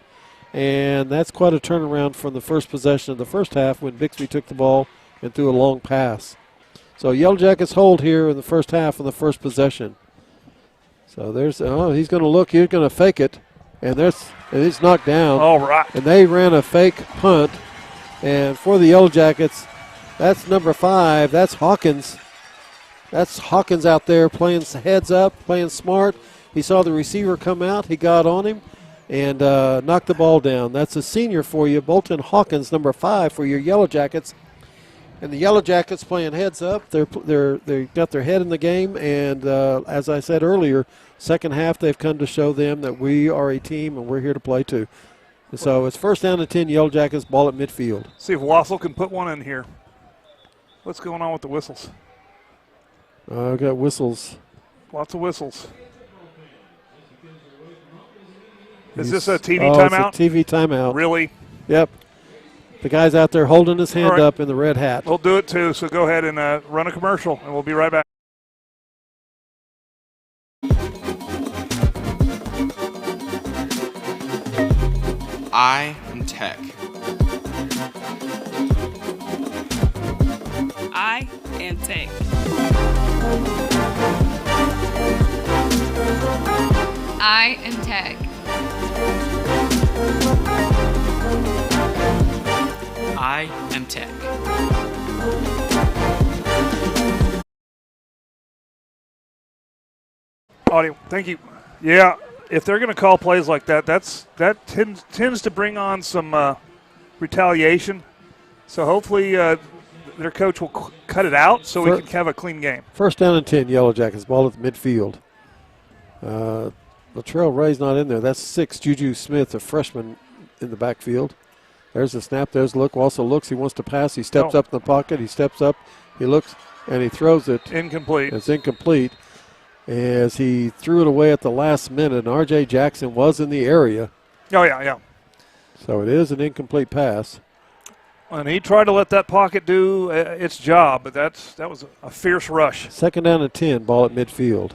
And that's quite a turnaround from the first possession of the first half when Bixby took the ball and threw a long pass. So Yellow Jackets hold here in the first half on the first possession. So there's, he's going to look, he's going to fake it, and it's knocked down. All right. And they ran a fake punt. And for the Yellow Jackets, that's number 5. That's Hawkins. That's Hawkins out there playing heads up, playing smart. He saw the receiver come out. He got on him and knocked the ball down. That's a senior for you, Bolton Hawkins, number 5 for your Yellow Jackets. And the Yellow Jackets playing heads up. They got their head in the game, and as I said earlier, second half they've come to show them that we are a team and we're here to play too. So it's 1st down and 10, Yellow Jackets, ball at midfield. See if Wassel can put one in here. What's going on with the whistles? I've got whistles. Lots of whistles. Is this a TV timeout? It's a TV timeout. Really? Yep. The guy's out there holding his hand up in the red hat. We'll do it too, so go ahead and run a commercial, and we'll be right back. I am Tech. I am Tech. I am Tech. I am Tech. Audio, thank you. Yeah, if they're going to call plays like that, that tends to bring on some retaliation. So hopefully their coach will cut it out so we can have a clean game. 1st down and 10, Yellow Jackets. Ball at the midfield. Latrell Ray's not in there. That's 6. Juju Smith, a freshman, in the backfield. There's the snap. There's the look. Also looks. He wants to pass. He steps up in the pocket. He steps up. He looks, and he throws it. Incomplete. It's incomplete as he threw it away at the last minute. And R.J. Jackson was in the area. Oh, yeah. So it is an incomplete pass. And he tried to let that pocket do its job, but that was a fierce rush. 2nd down and 10, ball at midfield.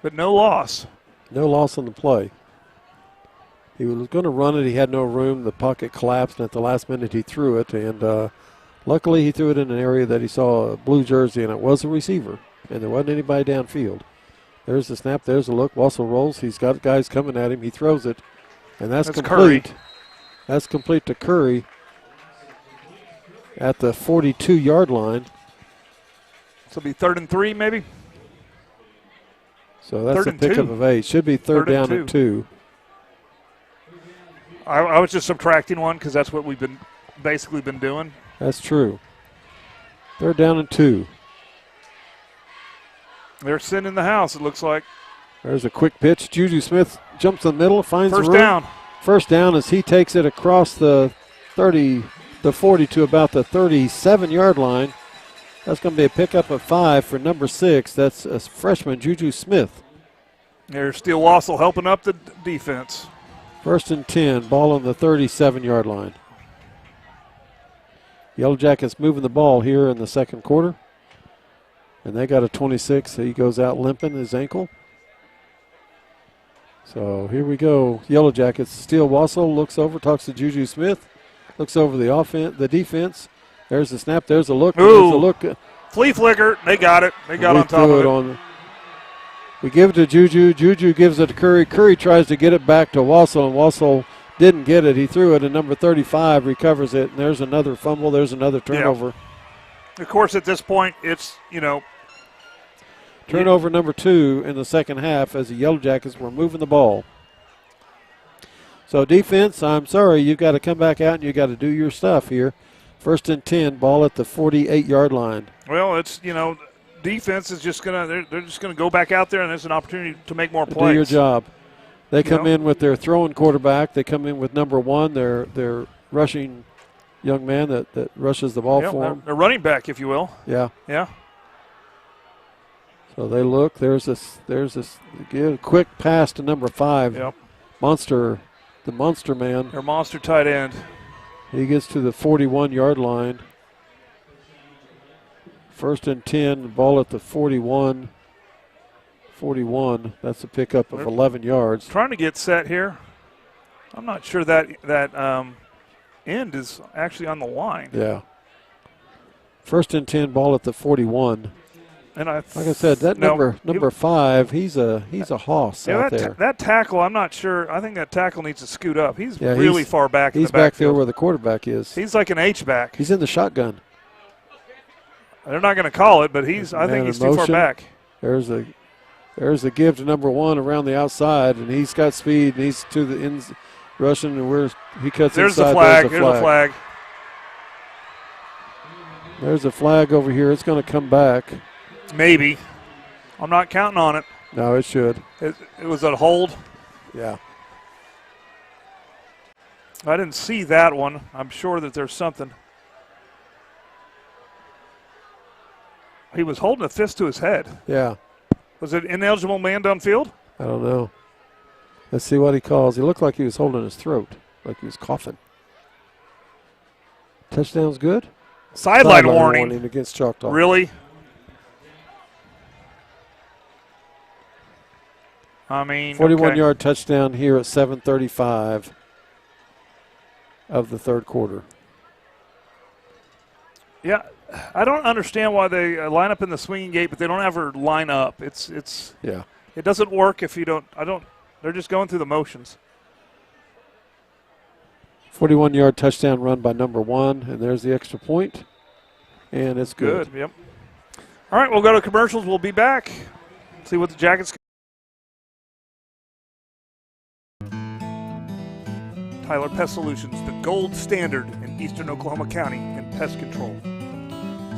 But no loss. No loss on the play. He was going to run it. He had no room. The pocket collapsed, and at the last minute he threw it. And luckily he threw it in an area that he saw a blue jersey, and it was a receiver, and there wasn't anybody downfield. There's the snap. There's the look. Wassel rolls. He's got guys coming at him. He throws it, and that's complete. Curry. That's complete to Curry at the 42-yard line. So it'll be 3rd and 3 maybe? So that's a pickup of 8. Should be third down and 2. I was just subtracting 1 because that's what we've basically been doing. That's true. 3rd down and 2. They're sending the house, it looks like. There's a quick pitch. Juju Smith jumps in the middle, finds the room. First down. First down as he takes it across the 40 to about the 37-yard line. That's going to be a pickup of 5 for number 6. That's a freshman, Juju Smith. There's Steele Wassel helping up the defense. 1st and 10, ball on the 37-yard line. Yellow Jackets moving the ball here in the second quarter. And they got a 26. So he goes out limping his ankle. So here we go. Yellow Jackets. Steele Wassel looks over, talks to Juju Smith. Looks over the defense. There's the snap. There's the look. Ooh. There's the look. Flea flicker. They got it. They got on top of it. We give it to Juju. Juju gives it to Curry. Curry tries to get it back to Wassel, and Wassel didn't get it. He threw it, and number 35 recovers it. And there's another fumble. There's another turnover. Yeah. Of course, at this point, it's, turnover number 2 in the second half as the Yellow Jackets were moving the ball. So defense, I'm sorry, you've got to come back out and you've got to do your stuff here. 1st and 10, ball at the 48-yard line. Well, it's, defense is just going to, they're just going to go back out there and there's an opportunity to make more plays. Do your job. They come in with their throwing quarterback. They come in with number 1, their rushing young man that rushes the ball for them. Their running back, if you will. Yeah. Yeah. So they look. There's this quick pass to number 5. Yep. The monster man. Their monster tight end. He gets to the 41-yard line. 1st and 10, ball at the 41. 41. That's a pickup of 11 yards. Trying to get set here. I'm not sure that end is actually on the line. Yeah. 1st and 10, ball at the 41. And like I said, that number 5, he's a hoss out there. That tackle, I'm not sure. I think that tackle needs to scoot up. He's really far back in the backfield. He's back there where the quarterback is. He's like an H-back. He's in the shotgun. They're not going to call it, but I think he's too far back. There's a give to number 1 around the outside, and he's got speed, and he's to the ends rushing, and he cuts There's inside. The flag. There's a flag. There's a flag over here. It's going to come back. Maybe. I'm not counting on it. No, it should. It was a hold. Yeah. I didn't see that one. I'm sure that there's something. He was holding a fist to his head. Yeah. Was it ineligible man downfield? I don't know. Let's see what he calls. He looked like he was holding his throat, like he was coughing. Touchdown's good? Sideline warning against Choctaw. Really? I mean, 41-yard touchdown here at 7:35 of the third quarter. Yeah, I don't understand why they line up in the swinging gate, but they don't ever line up. It's yeah. It doesn't work if you don't. They're just going through the motions. 41-yard touchdown run by number 1, and there's the extra point, and it's good. Yep. All right, we'll go to commercials. We'll be back. See what the Jackets. Tyler Pest Solutions, the gold standard in eastern Oklahoma County in pest control.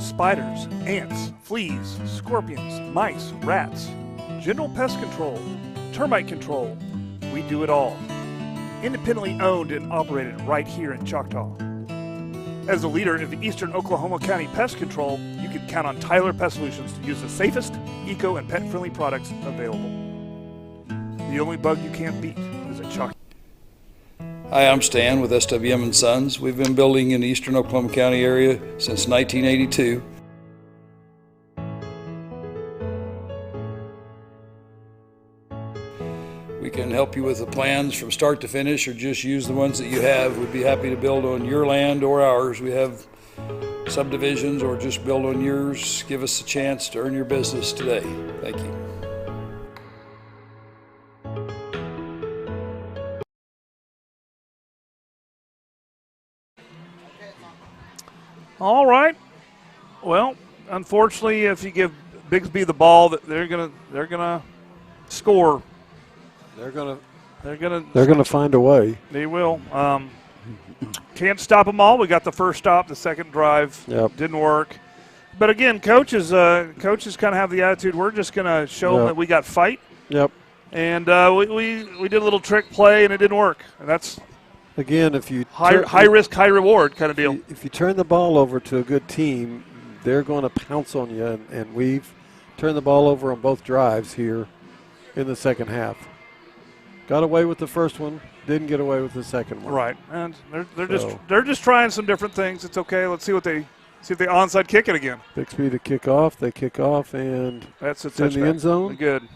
Spiders, ants, fleas, scorpions, mice, rats, general pest control, termite control. We do it all. Independently owned and operated right here in Choctaw. As a leader in the eastern Oklahoma County pest control, you can count on Tyler Pest Solutions to use the safest, eco, and pet-friendly products available. The only bug you can't beat is a Choctaw. Hi, I'm Stan with SWM & Sons. We've been building in the eastern Oklahoma County area since 1982. We can help you with the plans from start to finish or just use the ones that you have. We'd be happy to build on your land or ours. We have subdivisions or just build on yours. Give us a chance to earn your business today. Thank you. All right. Well, unfortunately, if you give Bixby the ball, they're gonna score. They're gonna find a way. They will. Can't stop them all. We got the first stop, the second drive didn't work. But again, coaches kind of have the attitude we're just gonna show them that we got fight. Yep. And we did a little trick play and it didn't work. And that's. Again, if you high risk, high reward kind of deal. If you turn the ball over to a good team, they're going to pounce on you, and we've turned the ball over on both drives here in the second half. Got away with the first one, didn't get away with the second one. Right, and they're just trying some different things. It's okay. Let's see if they onside kick it again. Bixby to kick off. They kick off, and that's a it's in the end zone. Good,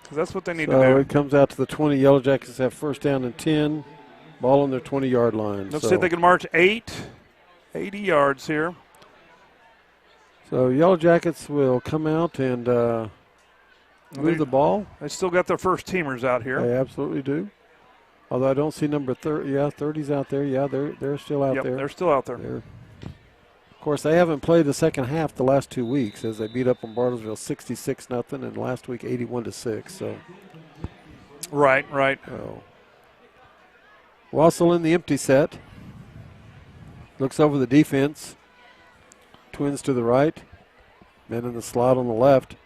because that's what they need so to do. It comes out to the 20. Yellow Jackets have first down and 10. Ball on their 20-yard line. Let's see if they can march 80 yards here. So Yellow Jackets will come out and move the ball. They still got their first teamers out here. They absolutely do. Although I don't see number 30. Yeah, 30's out there. Yeah, they're still out there. They're still out there. Of course, they haven't played the second half the last 2 weeks as they beat up on Bartlesville 66-0 and last week 81-6. So. Right. So. Wassel in the empty set. Looks over the defense. Twins to the right. Men in the slot on the left.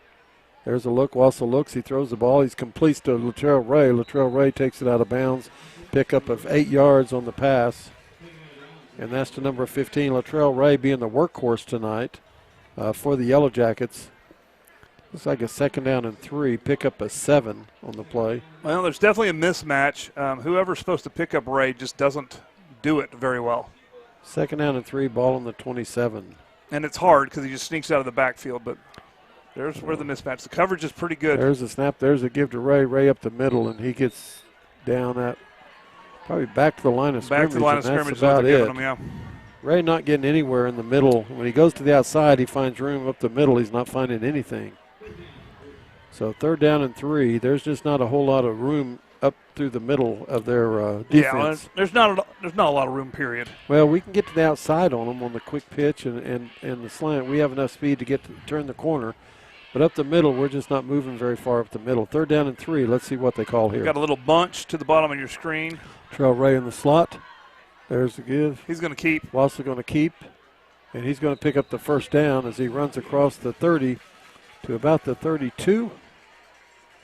There's a look. Wassel looks. He throws the ball. He completes to Latrell Ray. Latrell Ray takes it out of bounds. Pickup of 8 yards on the pass. And that's to number 15. Latrell Ray being the workhorse tonight for the Yellow Jackets. Looks like a second down and 3. Pick up a 7 on the play. Well, there's definitely a mismatch. Whoever's supposed to pick up Ray just doesn't do it very well. Second down and 3, ball on the 27. And it's hard because he just sneaks out of the backfield, but there's where the mismatch. The coverage is pretty good. There's a snap. There's a give to Ray. Ray up the middle, and he gets down at probably back to the line of scrimmage. Back to the line of scrimmage. That's about it. Him, yeah. Ray not getting anywhere in the middle. When he goes to the outside, he finds room. Up the middle, he's not finding anything. So third down and 3. There's just not a whole lot of room up through the middle of their defense. Yeah, well, there's not a lot of room, period. Well, we can get to the outside on them on the quick pitch and the slant. We have enough speed to turn the corner. But up the middle, we're just not moving very far up the middle. Third down and 3. Let's see what they call here. Got a little bunch to the bottom of your screen. Trail Ray in the slot. There's the give. He's going to keep. Wassel going to keep. And he's going to pick up the first down as he runs across the 30 to about the 32.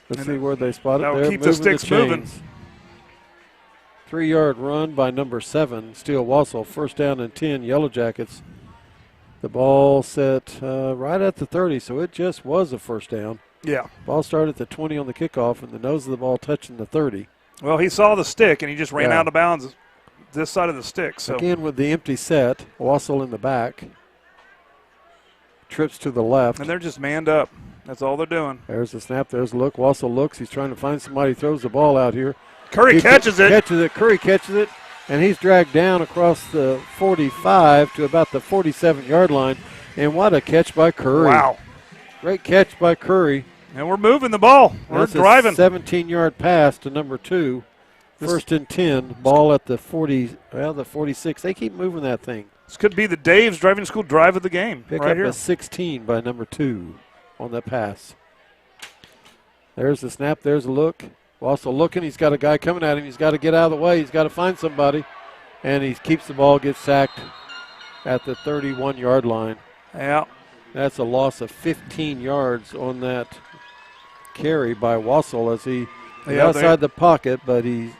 Let's see where they spot it. They're keep the sticks moving. 3-yard run by number 7, Steele Wassel. First down and 10, Yellow Jackets. The ball set right at the 30, so it just was a first down. Yeah. Ball started at the 20 on the kickoff, and the nose of the ball touching the 30. Well, he saw the stick, and he just ran out of bounds this side of the stick. So again, with the empty set, Wassel in the back. Trips to the left. And they're just manned up. That's all they're doing. There's the snap. There's the look. Wassel looks. He's trying to find somebody. Throws the ball out here. Curry catches it. Curry catches it. And he's dragged down across the 45 to about the 47-yard line. And what a catch by Curry. Wow. Great catch by Curry. And we're moving the ball. We're driving. 17-yard pass to number 2. First and 10. Ball at the 46. They keep moving that thing. This could be the Dave's Driving School drive of the game. Pick right up here. a 16 by number 2 on that pass. There's the snap. There's a look. Also looking. He's got a guy coming at him. He's got to get out of the way. He's got to find somebody. And he keeps the ball, gets sacked at the 31-yard line. Yeah. That's a loss of 15 yards on that carry by Wassel as he was outside the pocket, but he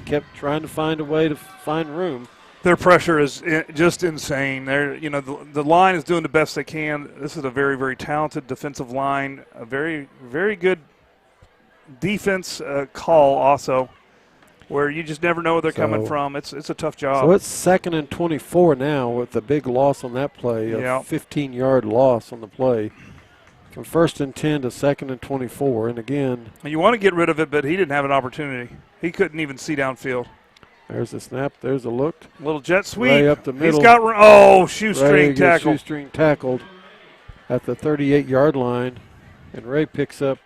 kept trying to find a way to find room. Their pressure is just insane. They're, the line is doing the best they can. This is a very, very talented defensive line, a very, very good defense call also, where you just never know where they're coming from. It's a tough job. So it's 2nd and 24 now with the big loss on that play, a 15-yard loss on the play. From 1st and 10 to 2nd and 24, and again. You want to get rid of it, but he didn't have an opportunity. He couldn't even see downfield. There's a snap. There's a look. Little jet sweep. Right up the middle. He's got shoestring tackle. Shoestring tackled at the 38-yard line, and Ray picks up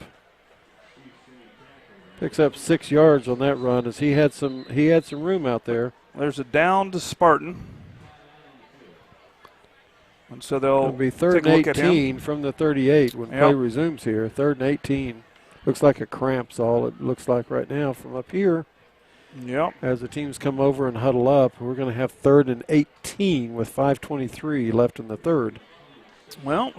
6 yards on that run as he had some room out there. There's a down to Spartan. And so they'll be 3rd and 18 from the 38 when play resumes here. 3rd and 18. Looks like a cramp's all it looks like right now from up here. Yep. As the teams come over and huddle up, we're going to have 3rd and 18 with 5:23 left in the third. Well,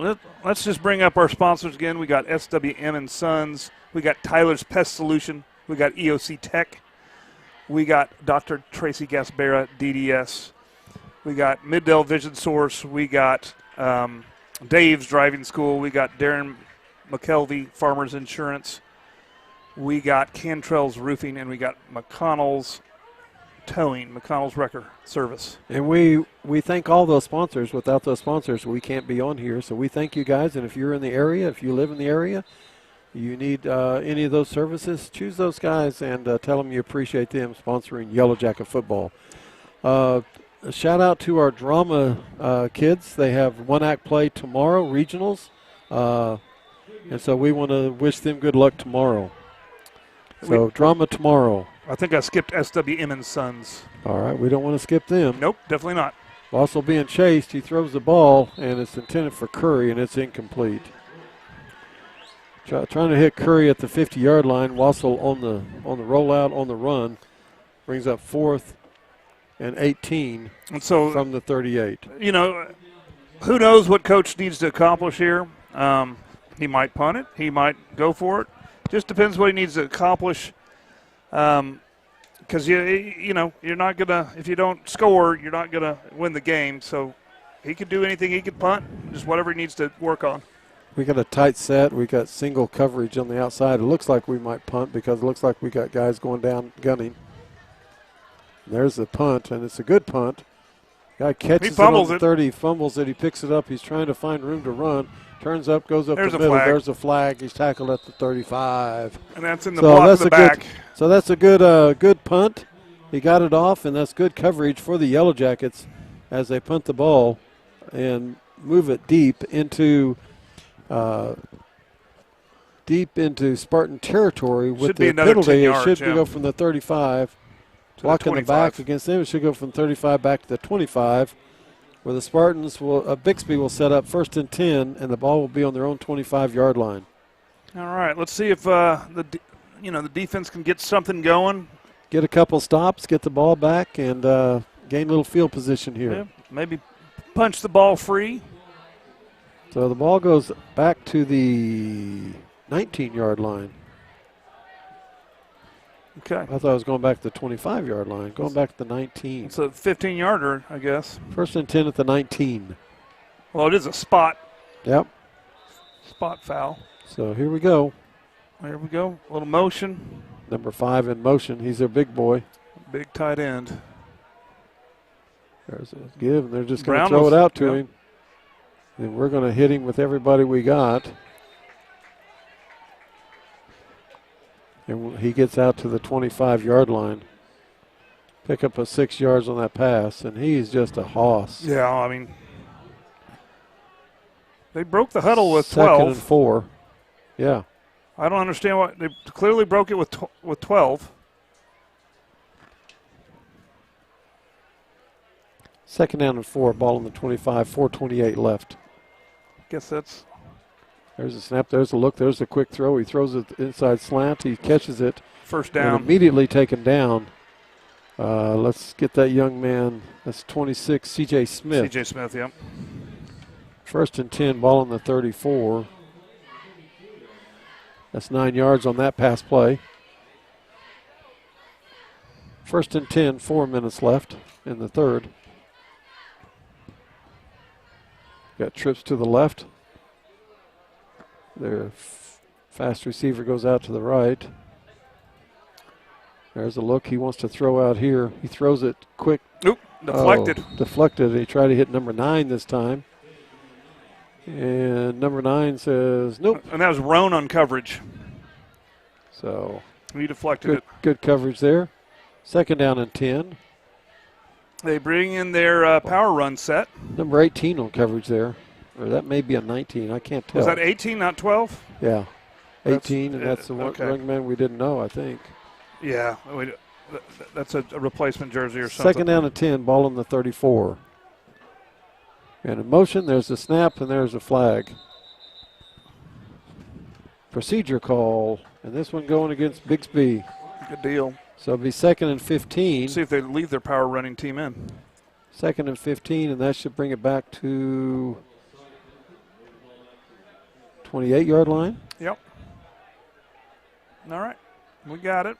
let's just bring up our sponsors again. We got SWM and Sons. We got Tyler's Pest Solution. We got EOC Tech. We got Dr. Tracy Gaspera, DDS. We got Middale Vision Source. We got Dave's Driving School. We got Darren McKelvey, Farmers Insurance. We got Cantrell's Roofing, and we got McConnell's Towing, McConnell's Wrecker Service. And we thank all those sponsors. Without those sponsors, we can't be on here. So we thank you guys. And if you're in the area, if you live in the area, you need any of those services, choose those guys and tell them you appreciate them sponsoring Yellow Jacket football. A shout out to our drama kids. They have one-act play tomorrow, regionals. And so we want to wish them good luck tomorrow. So drama tomorrow. I think I skipped SWM and Sons. All right, we don't want to skip them. Nope, definitely not. Also being chased, he throws the ball, and it's intended for Curry, and it's incomplete. Trying to hit Curry at the 50-yard line. Wassel on the rollout, on the run, brings up 4th and 18 and so, from the 38. Who knows what coach needs to accomplish here. He might punt it. He might go for it. Just depends what he needs to accomplish. Because you're not gonna, if you don't score, you're not gonna win the game. So he could do anything. He could punt, just whatever he needs to work on. We got a tight set. We got single coverage on the outside. It looks like we might punt because it looks like we got guys going down gunning. There's the punt, and it's a good punt. Guy catches it on the 30, fumbles it. He picks it up. He's trying to find room to run. Turns up, goes up the middle. There's a flag. He's tackled at the 35. And that's in the block in the back. So that's a good punt. He got it off, and that's good coverage for the Yellow Jackets as they punt the ball and move it deep into Spartan territory with the penalty. It should go from the 35. Blocking the back against them. It should go from 35 back to the 25. Where the Spartans Bixby will set up 1st and 10, and the ball will be on their own 25-yard line. All right, let's see if the defense can get something going. Get a couple stops, get the ball back, and gain a little field position here. Yeah, maybe punch the ball free. So the ball goes back to the 19-yard line. Okay. I thought I was going back to the 25-yard line. Going back to the 19. It's a 15-yarder, I guess. 1st and 10 at the 19. Well, it is a spot. Yep. Spot foul. So here we go. There we go. A little motion. Number 5 in motion. He's their big boy. Big tight end. There's a give, and they're just going to throw it out to him. And we're going to hit him with everybody we got. And he gets out to the 25-yard line. Pick up a 6 yards on that pass, and he's just a hoss. Yeah, I mean, they broke the huddle with 12. 2nd and 4. Yeah. I don't understand why. They clearly broke it with 12. 2nd down and 4, ball on the 25, 4:28 left. Guess that's. There's a snap, there's a look, there's a quick throw. He throws it inside slant, he catches it. First down. And immediately taken down. Let's get that young man. That's 26, C.J. Smith. C.J. Smith, yep. 1st and 10, ball on the 34. That's 9 yards on that pass play. 1st and 10, 4 minutes left in the third. Got trips to the left. Their fast receiver goes out to the right. There's a look. He wants to throw out here. He throws it quick. Oop, deflected. Oh, deflected. He tried to hit number 9 this time. And number 9 says nope. And that was Roan on coverage. So he deflected it. Good coverage there. 2nd down and 10. They bring in their power run set. Number 18 on coverage there. Or that may be a 19. I can't tell. Was that 18, not 12? Yeah. 18, and that's the okay. young man we didn't know, I think. Yeah. That's a replacement jersey or something. 2nd down and 10, ball on the 34. And in motion, there's a snap and there's a flag. Procedure call, and this one going against Bixby. Good deal. So it'll be 2nd and 15. See if they leave their power running team in. 2nd and 15, and that should bring it back to 28-yard line. Yep. All right. We got it.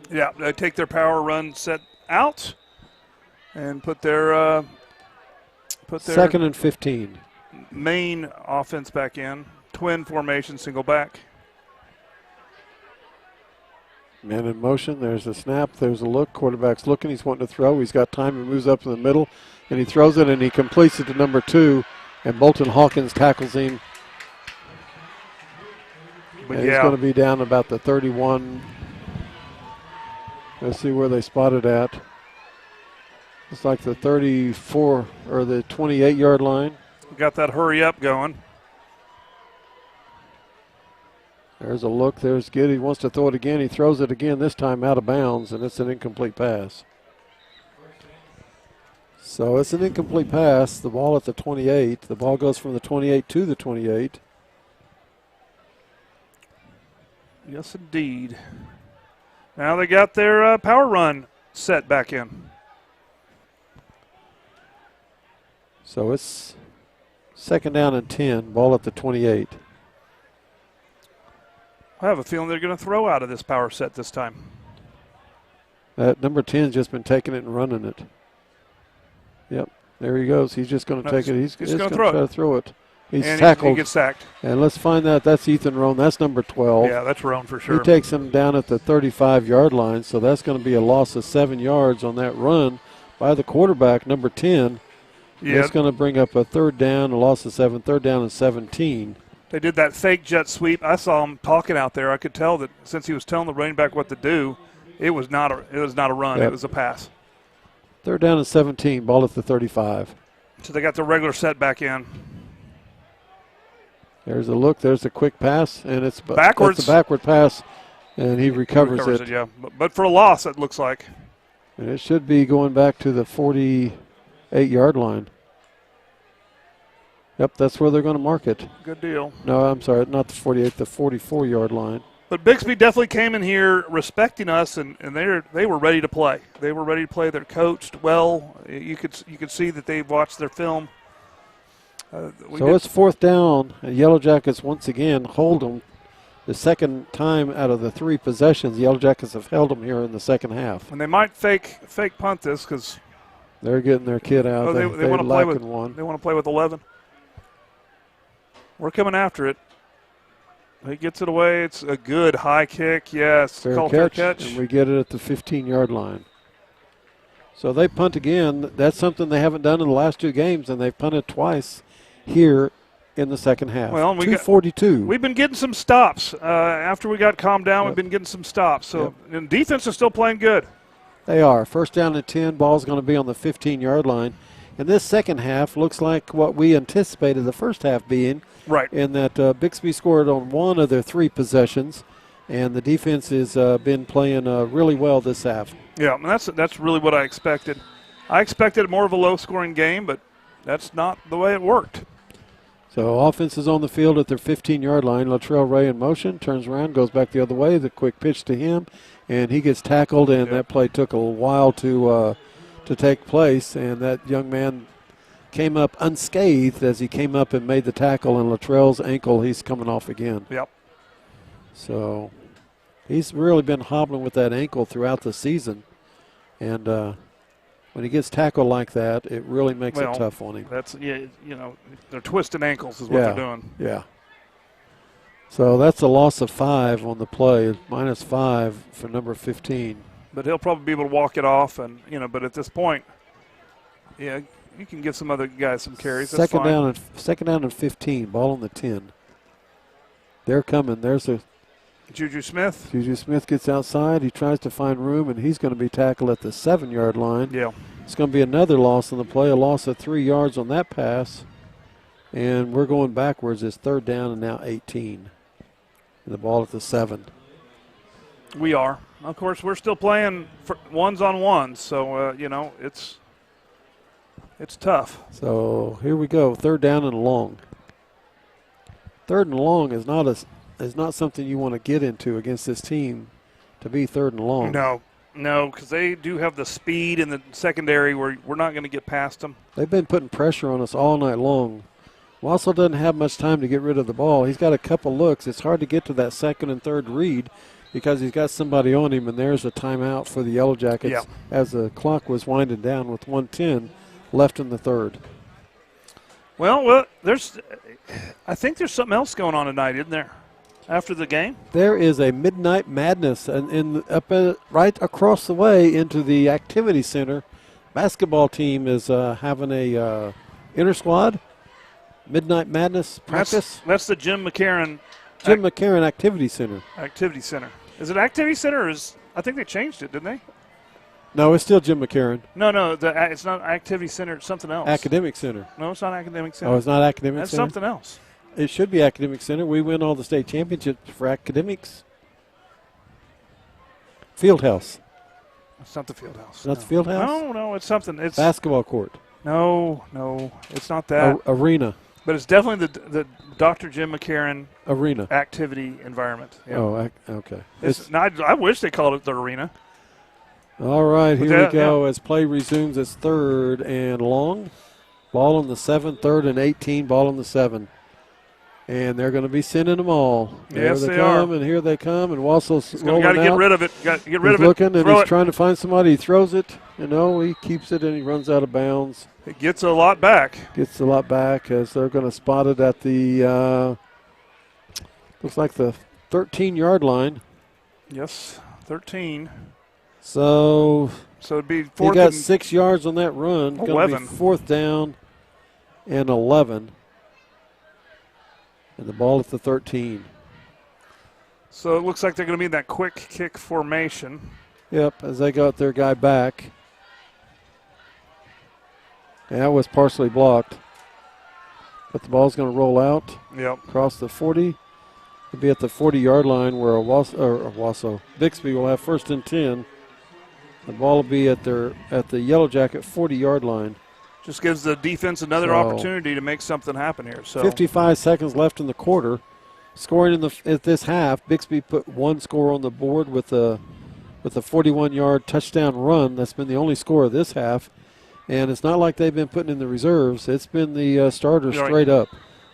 Yeah, they take their power run set out and put their 2nd and 15. Main offense back in. Twin formation, single back. Man in motion. There's a snap. There's a look. Quarterback's looking. He's wanting to throw. He's got time. He moves up in the middle, and he throws it, and he completes it to number 2. And Bolton Hawkins tackles him. But and he's going to be down about the 31. Let's see where they spotted at. It's like the 34 or the 28-yard line. Got that hurry up going. There's a look. There's good. He wants to throw it again. He throws it again, this time out of bounds, and it's an incomplete pass. So it's an incomplete pass. The ball at the 28. The ball goes from the 28 to the 28. Yes, indeed. Now they got their power run set back in. So it's 2nd down and 10. Ball at the 28. I have a feeling they're going to throw out of this power set this time. That number 10's just been taking it and running it. Yep, there he goes. He's just going to take it. He's going to try to throw it. He's tackled. He gets sacked. And let's find out. That's Ethan Roan. That's number 12. Yeah, that's Roan for sure. He takes him down at the 35-yard line, so that's going to be a loss of 7 yards on that run by the quarterback, number 10. Yeah. It's going to bring up a 3rd down, a loss of 7, 3rd down and 17. They did that fake jet sweep. I saw him talking out there. I could tell that since he was telling the running back what to do, it was not a run. Yep. It was a pass. 3rd down and 17, ball at the 35. So they got the regular set back in. There's a look. There's a quick pass, and it's backwards. It's a backward pass, and he recovers it. Yeah, but for a loss, it looks like. And it should be going back to the 48-yard line. Yep, that's where they're going to mark it. Good deal. No, I'm sorry, not the 48, the 44-yard line. But Bixby definitely came in here respecting us, and they were ready to play. They were ready to play. They're coached well. You could see that they've watched their film. So it's 4th down. Yellow Jackets once again hold them. The second time out of the 3 possessions, the Yellow Jackets have held them here in the second half. And they might fake punt this because They're getting their kid out. Oh, they want to play with one. They want to play with 11. We're coming after it. He gets it away. It's a good high kick. Yes, Fair catch. And we get it at the 15-yard line. So they punt again. That's something they haven't done in the last 2 games, and they've punted twice here in the second half. Well, 2:42. We've been getting some stops. After we got calmed down, we've been getting some stops. So and defense is still playing good. They are. First down and 10. Ball's going to be on the 15-yard line. And this second half looks like what we anticipated the first half being. Right. In that Bixby scored on 1 of their 3 possessions, and the defense has been playing really well this half. Yeah, and that's really what I expected. I expected more of a low-scoring game, but that's not the way it worked. So offense is on the field at their 15-yard line. Latrell Ray in motion, turns around, goes back the other way. The quick pitch to him, and he gets tackled, and that play took a while to take place, and that young man came up unscathed as he came up and made the tackle, and Latrell's ankle, he's coming off again. Yep. So he's really been hobbling with that ankle throughout the season, and when he gets tackled like that, it really makes it tough on him. That's they're twisting ankles is what they're doing. Yeah. So that's a loss of 5 on the play, -5 for number 15. But he'll probably be able to walk it off, and but at this point, you can give some other guys some carries. That's second fine. Second down and 15. Ball on the 10. They're coming. There's a Juju Smith. Juju Smith gets outside. He tries to find room, and he's going to be tackled at the 7-yard line. Yeah. It's going to be another loss on the play, a loss of 3 yards on that pass. And we're going backwards. It's 3rd down and now 18. And the ball at the 7. We are. Of course, we're still playing for ones-on-ones, so, it's tough. So here we go, 3rd down and long. 3rd and long is not something you want to get into against this team, to be 3rd and long. No, because they do have the speed in the secondary where we're not going to get past them. They've been putting pressure on us all night long. Wassel doesn't have much time to get rid of the ball. He's got a couple looks. It's hard to get to that 2nd and 3rd read because he's got somebody on him, and there's a timeout for the Yellow Jackets as the clock was winding down with 1:10 left in the 3rd. Well, I think there's something else going on tonight, isn't there? After the game, there is a midnight madness, and right across the way into the activity center, basketball team is having a inter squad midnight madness practice. That's the Jim McCarran. McCarran Activity Center. Activity Center. Is it Activity Center? Or I think they changed it, didn't they? No, it's still Jim McCarran. No, it's not Activity Center. It's something else. Academic Center. No, it's not Academic Center. Oh, it's not Academic That's Center? That's something else. It should be Academic Center. We win all the state championships for academics. Field house. It's not the field house. That's the field house? No, it's something. It's basketball court. No, it's not that. Arena. But it's definitely the Dr. Jim McCarran Arena activity environment. Yeah. Oh, okay. I wish they called it the arena. All right, here we go as play resumes. It's 3rd and long. Ball on the 7, 3rd and 18, ball on the 7. And they're going to be sending them all. Yes, they come, and here they come, and Wassel's rolling got to get out. rid of it. Got to get rid of it. Looking, and he's trying to find somebody. He throws it. He keeps it, and he runs out of bounds. It gets a lot back. Gets a lot back as they're going to spot it at the, looks like the 13-yard line. Yes, 13. So it'd be 4th. He got 6 yards on that run. 11. Going to be 4th down and 11. And the ball at the 13. So it looks like they're going to be in that quick kick formation. Yep, as they got their guy back. And that was partially blocked. But the ball's going to roll out. Yep. Across the 40. It'll be at the 40-yard line where Bixby will have 1st and 10. The ball will be at the Yellow Jacket 40-yard line. Just gives the defense another opportunity to make something happen here. So 55 seconds left in the quarter. Scoring at this half, Bixby put 1 score on the board with a 41-yard touchdown run. That's been the only score of this half. And it's not like they've been putting in the reserves. It's been the starters straight up.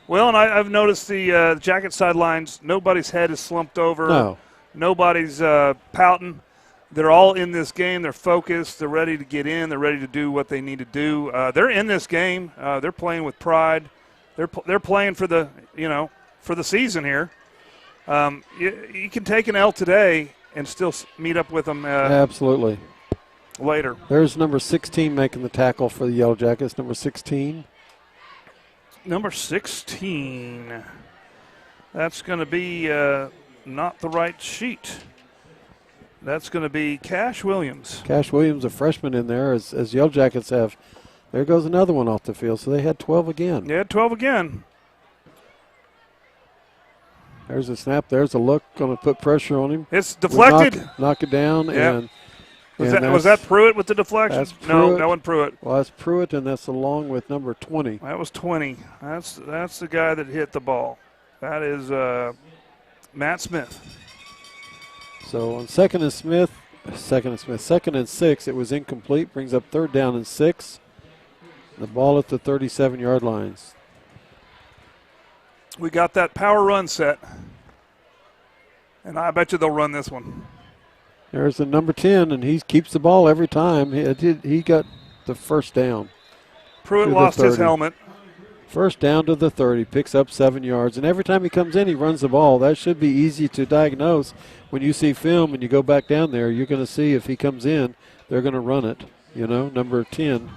Well, and I've noticed the Jacket sidelines, nobody's head is slumped over. No. Nobody's pouting. they're all in this game. They're focused. They're ready to get in. They're ready to do what they need to do. They're in this game. They're playing with pride. They're playing for the for the season here. You can take an L today and still meet up with them. Absolutely. Later. There's number 16 making the tackle for the Yellow Jackets. Number 16. Number 16. That's going to be not the right sheet. That's going to be Cash Williams. Cash Williams, a freshman in there, as Yellow Jackets have. There goes another one off the field. So they had 12 again. Yeah, 12 again. There's a snap. There's a look. Going to put pressure on him. It's deflected. Knock it down. Yep. And was that Pruitt with the deflection? No, that wasn't Pruitt. Well, that's Pruitt, and that's along with number 20. That was 20. That's the guy that hit the ball. That is Matt Smith. So on second and 6, it was incomplete. Brings up 3rd down and 6. The ball at the 37-yard lines. We got that power run set, and I bet you they'll run this one. There's the number 10, and he keeps the ball every time. He got the first down. Pruitt lost his helmet. First down to the 30, picks up 7 yards. And every time he comes in, he runs the ball. That should be easy to diagnose. When you see film and you go back down there, you're going to see if he comes in, they're going to run it, number 10.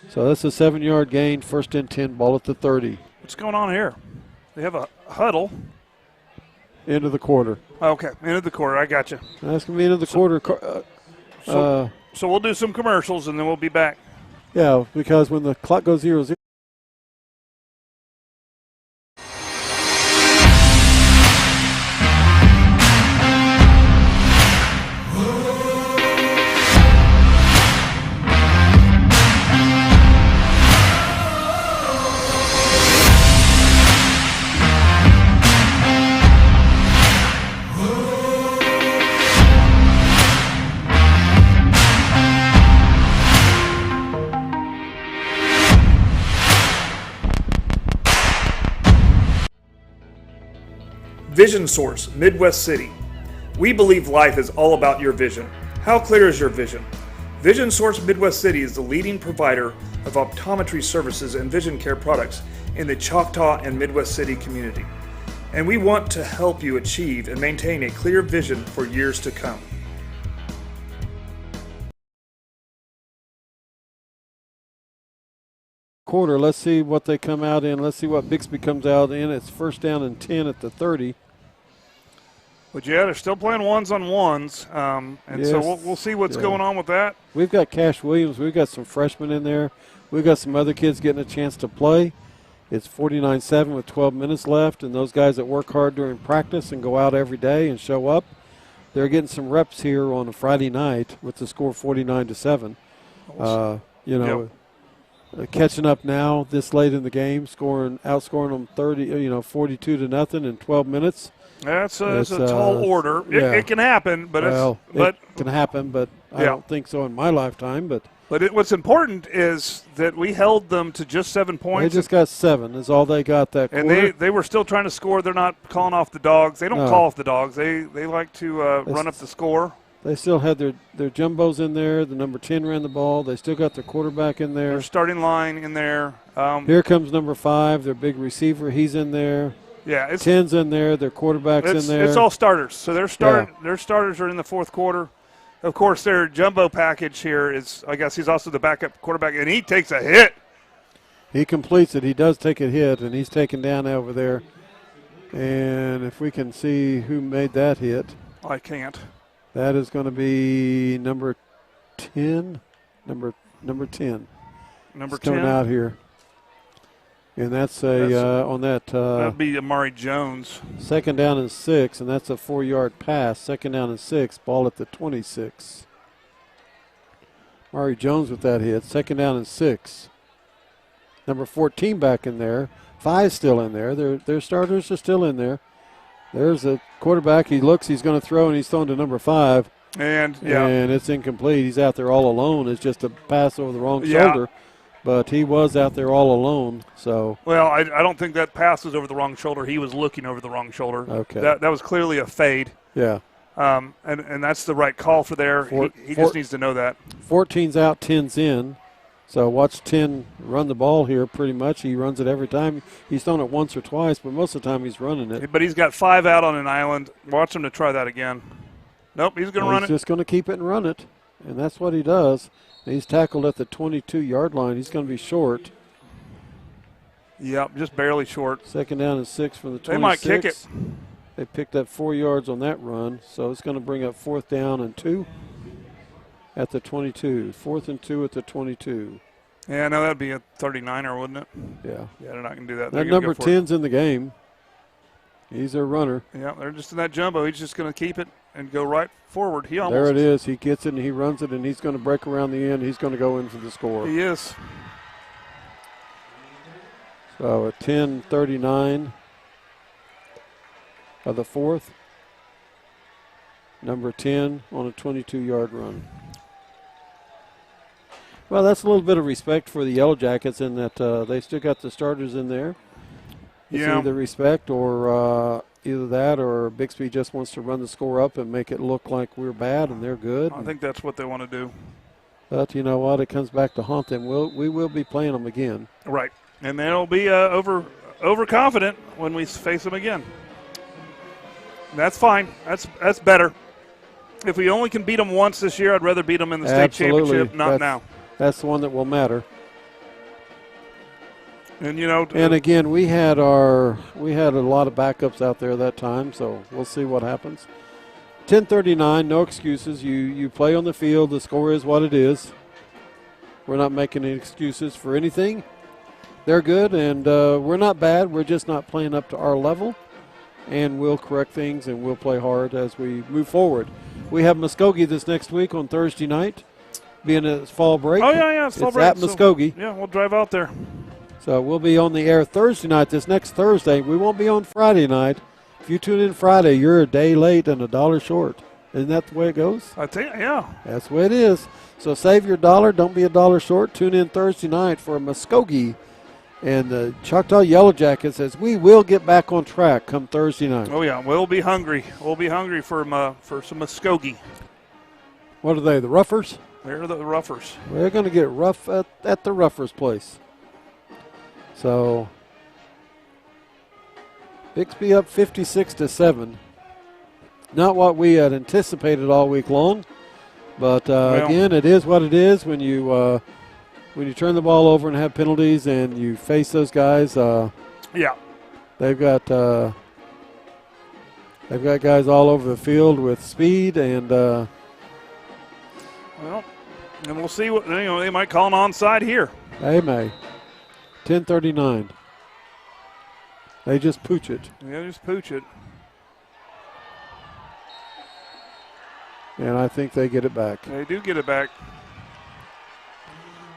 So that's a 7-yard gain, 1st and 10, ball at the 30. What's going on here? They have a huddle. End of the quarter. Okay, end of the quarter. I got you. That's going to be end of the quarter. So we'll do some commercials, and then we'll be back. Yeah, because when the clock goes 0-0. Vision Source, Midwest City. We believe life is all about your vision. How clear is your vision? Vision Source Midwest City is the leading provider of optometry services and vision care products in the Choctaw and Midwest City community. And we want to help you achieve and maintain a clear vision for years to come. Quarter. Let's see what they come out in. Let's see what Bixby comes out in. It's 1st down and 10 at the 30. But yeah, they're still playing ones-on-ones, Yes. so we'll see what's going on with that. We've got Cash Williams. We've got some freshmen in there. We've got some other kids getting a chance to play. It's 49-7 with 12 minutes left, and those guys that work hard during practice and go out every day and show up, they're getting some reps here on a Friday night with the score 49-7. Catching up now this late in the game, outscoring them 42-0 in 12 minutes. That's a tall order. It can happen, but it can happen, but I don't think so in my lifetime. But what's important is that we held them to just 7 points. They just got 7 is all they got that quarter. And they were still trying to score. They're not calling off the dogs. They don't call off the dogs. They like to run up the score. They still had their jumbos in there. The number 10 ran the ball. They still got their quarterback in there. Their starting line in there. Here comes number 5, their big receiver. He's in there. Yeah, 10's in there. Their quarterback's in there. It's all starters. So their starters are in the 4th quarter. Of course, their jumbo package here is, I guess he's also the backup quarterback, and he takes a hit. He completes it. He does take a hit, and he's taken down over there. And if we can see who made that hit. I can't. That is going to be number 10. Number 10. Number 10. Coming out here. And that's on that. That'd be Amari Jones. 2nd down and 6, and that's a 4-yard pass. 2nd down and 6, ball at the 26. Amari Jones with that hit. 2nd down and 6. Number 14 back in there. 5 still in there. Their starters are still in there. There's a quarterback. He looks. He's going to throw, and he's thrown to number 5. And it's incomplete. He's out there all alone. It's just a pass over the wrong shoulder. But he was out there all alone. So well, I don't think that pass was over the wrong shoulder. He was looking over the wrong shoulder. Okay. That was clearly a fade. Yeah. And that's the right call for there. He just needs to know that. 14's out, 10's in. So watch 10 run the ball here pretty much. He runs it every time. He's done it once or twice, but most of the time he's running it. But he's got 5 out on an island. Watch him to try that again. Nope, he's going to run it. He's just going to keep it and run it, and that's what he does. He's tackled at the 22-yard line. He's going to be short. Yep, just barely short. Second down and 6 from the 26. They might kick it. They picked up 4 yards on that run, so it's going to bring up 4th down and 2 at the 22. 4th and 2 at the 22. Yeah, no, that'd be a 39er, wouldn't it? Yeah. Yeah, they're not going to do that. That number 10's in the game. He's their runner. Yeah, they're just in that jumbo. He's just going to keep it and go right forward. There it is. He gets it and he runs it, and he's going to break around the end. He's going to go in for the score. He is. So a 10:39 of the 4th. Number 10 on a 22-yard run. Well, that's a little bit of respect for the Yellow Jackets in that they still got the starters in there. It's either respect or either that or Bixby just wants to run the score up and make it look like we're bad and they're good. I think that's what they want to do. But you know what? It comes back to haunt them. We will be playing them again. Right. And they'll be overconfident when we face them again. That's fine. That's better. If we only can beat them once this year, I'd rather beat them in the state championship, not now. That's the one that will matter. And you know, and again, we had a lot of backups out there that time, so we'll see what happens. 10:39, no excuses. You play on the field. The score is what it is. We're not making any excuses for anything. They're good, and we're not bad. We're just not playing up to our level, and we'll correct things and we'll play hard as we move forward. We have Muskogee this next week on Thursday night, being a fall break. Oh yeah, it's fall break. At Muskogee. So, yeah, we'll drive out there. So we'll be on the air Thursday night, this next Thursday. We won't be on Friday night. If you tune in Friday, you're a day late and $1 short. Isn't that the way it goes? I think, yeah. That's the way it is. So save your $1. Don't be $1 short. Tune in Thursday night for Muskogee and the Choctaw Yellow Jackets, as we will get back on track come Thursday night. Oh, yeah. We'll be hungry. We'll be hungry for some Muskogee. What are they, the Roughers? They're the Roughers. We're going to get rough at the Roughers' place. So Bixby up 56-7. Not what we had anticipated all week long, but again, it is what it is when you turn the ball over and have penalties and you face those guys. Yeah, they've got guys all over the field with speed and. Well, and we'll see what they might call an onside here. They may. 10:39. They just pooch it. Yeah, just pooch it. And I think they get it back. They do get it back.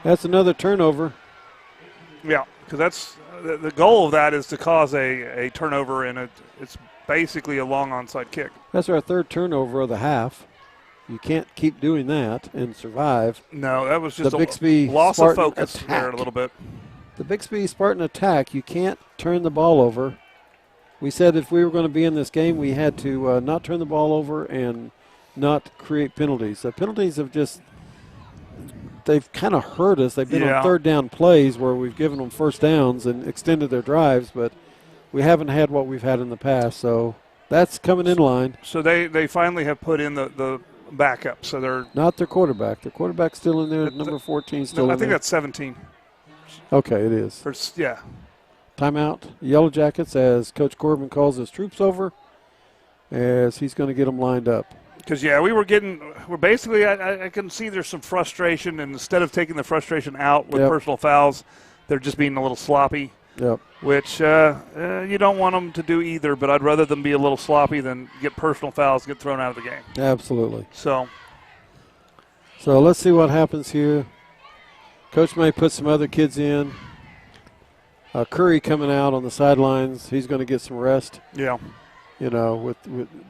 That's another turnover. Yeah, because that's the goal of that is to cause a turnover, and it's basically a long onside kick. That's our third turnover of the half. You can't keep doing that and survive. No, that was just the Bixby loss Spartan of focus attack. there a little bit. The Bixby Spartan attack, you can't turn the ball over. We said if we were going to be in this game, we had to not turn the ball over and not create penalties. The penalties have they've kind of hurt us. They've been on third down plays where we've given them first downs and extended their drives, but we haven't had what we've had in the past. So that's coming in line. So they finally have put in the backup. So they're not their quarterback. Their quarterback's still in there. Number 14 still in there. I think that's 17. Okay, it is. Yeah. Timeout. Yellow Jackets as Coach Corbin calls his troops over as he's going to get them lined up. Because, we're basically, I can see there's some frustration, and instead of taking the frustration out with personal fouls, they're just being a little sloppy. Yep. Which you don't want them to do either, but I'd rather them be a little sloppy than get personal fouls, get thrown out of the game. Absolutely. So let's see what happens here. Coach may put some other kids in. Curry coming out on the sidelines. He's going to get some rest. Yeah. With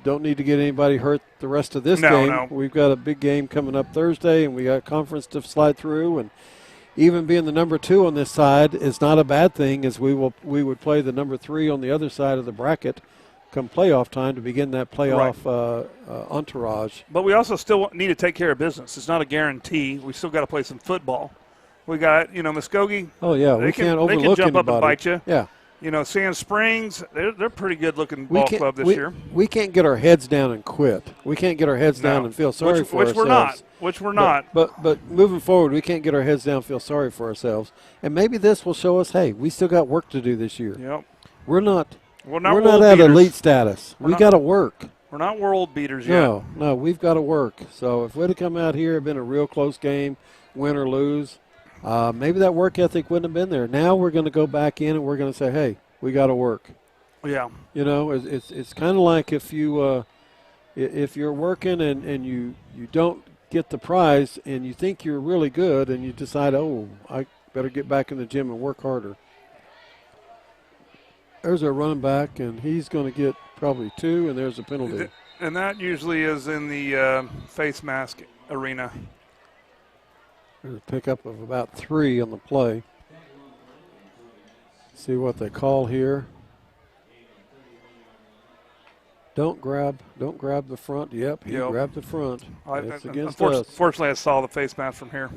don't need to get anybody hurt the rest of this game. No. We've got a big game coming up Thursday, and we got conference to slide through. And even being the number 2 on this side is not a bad thing, as we would play the number 3 on the other side of the bracket come playoff time to begin that playoff entourage. But we also still need to take care of business. It's not a guarantee. We still got to play some football. We got, Muskogee. Oh, yeah, we can't overlook anybody. They can jump up and bite you. Yeah. Sand Springs, they're pretty good-looking ball club this year. We can't get our heads down and quit. We can't get our heads down and feel sorry for ourselves. Which we're not. But moving forward, we can't get our heads down and feel sorry for ourselves. And maybe this will show us, hey, we still got work to do this year. Yep. We're not world at beaters. elite status. We got to work. We're not world beaters yet. No, we've got to work. So if we'd have come out here, been a real close game, win or lose, maybe that work ethic wouldn't have been there. Now we're going to go back in and we're going to say, hey, we got to work. Yeah. It's kind of like if you're working and you don't get the prize and you think you're really good and you decide, oh, I better get back in the gym and work harder. There's our running back, and he's going to get probably 2, and there's a penalty. And that usually is in the face mask arena. There's a pickup of about 3 on the play. See what they call here. Don't grab the front. Yep, he grabbed the front. It's against us. Fortunately, I saw the face mask from here.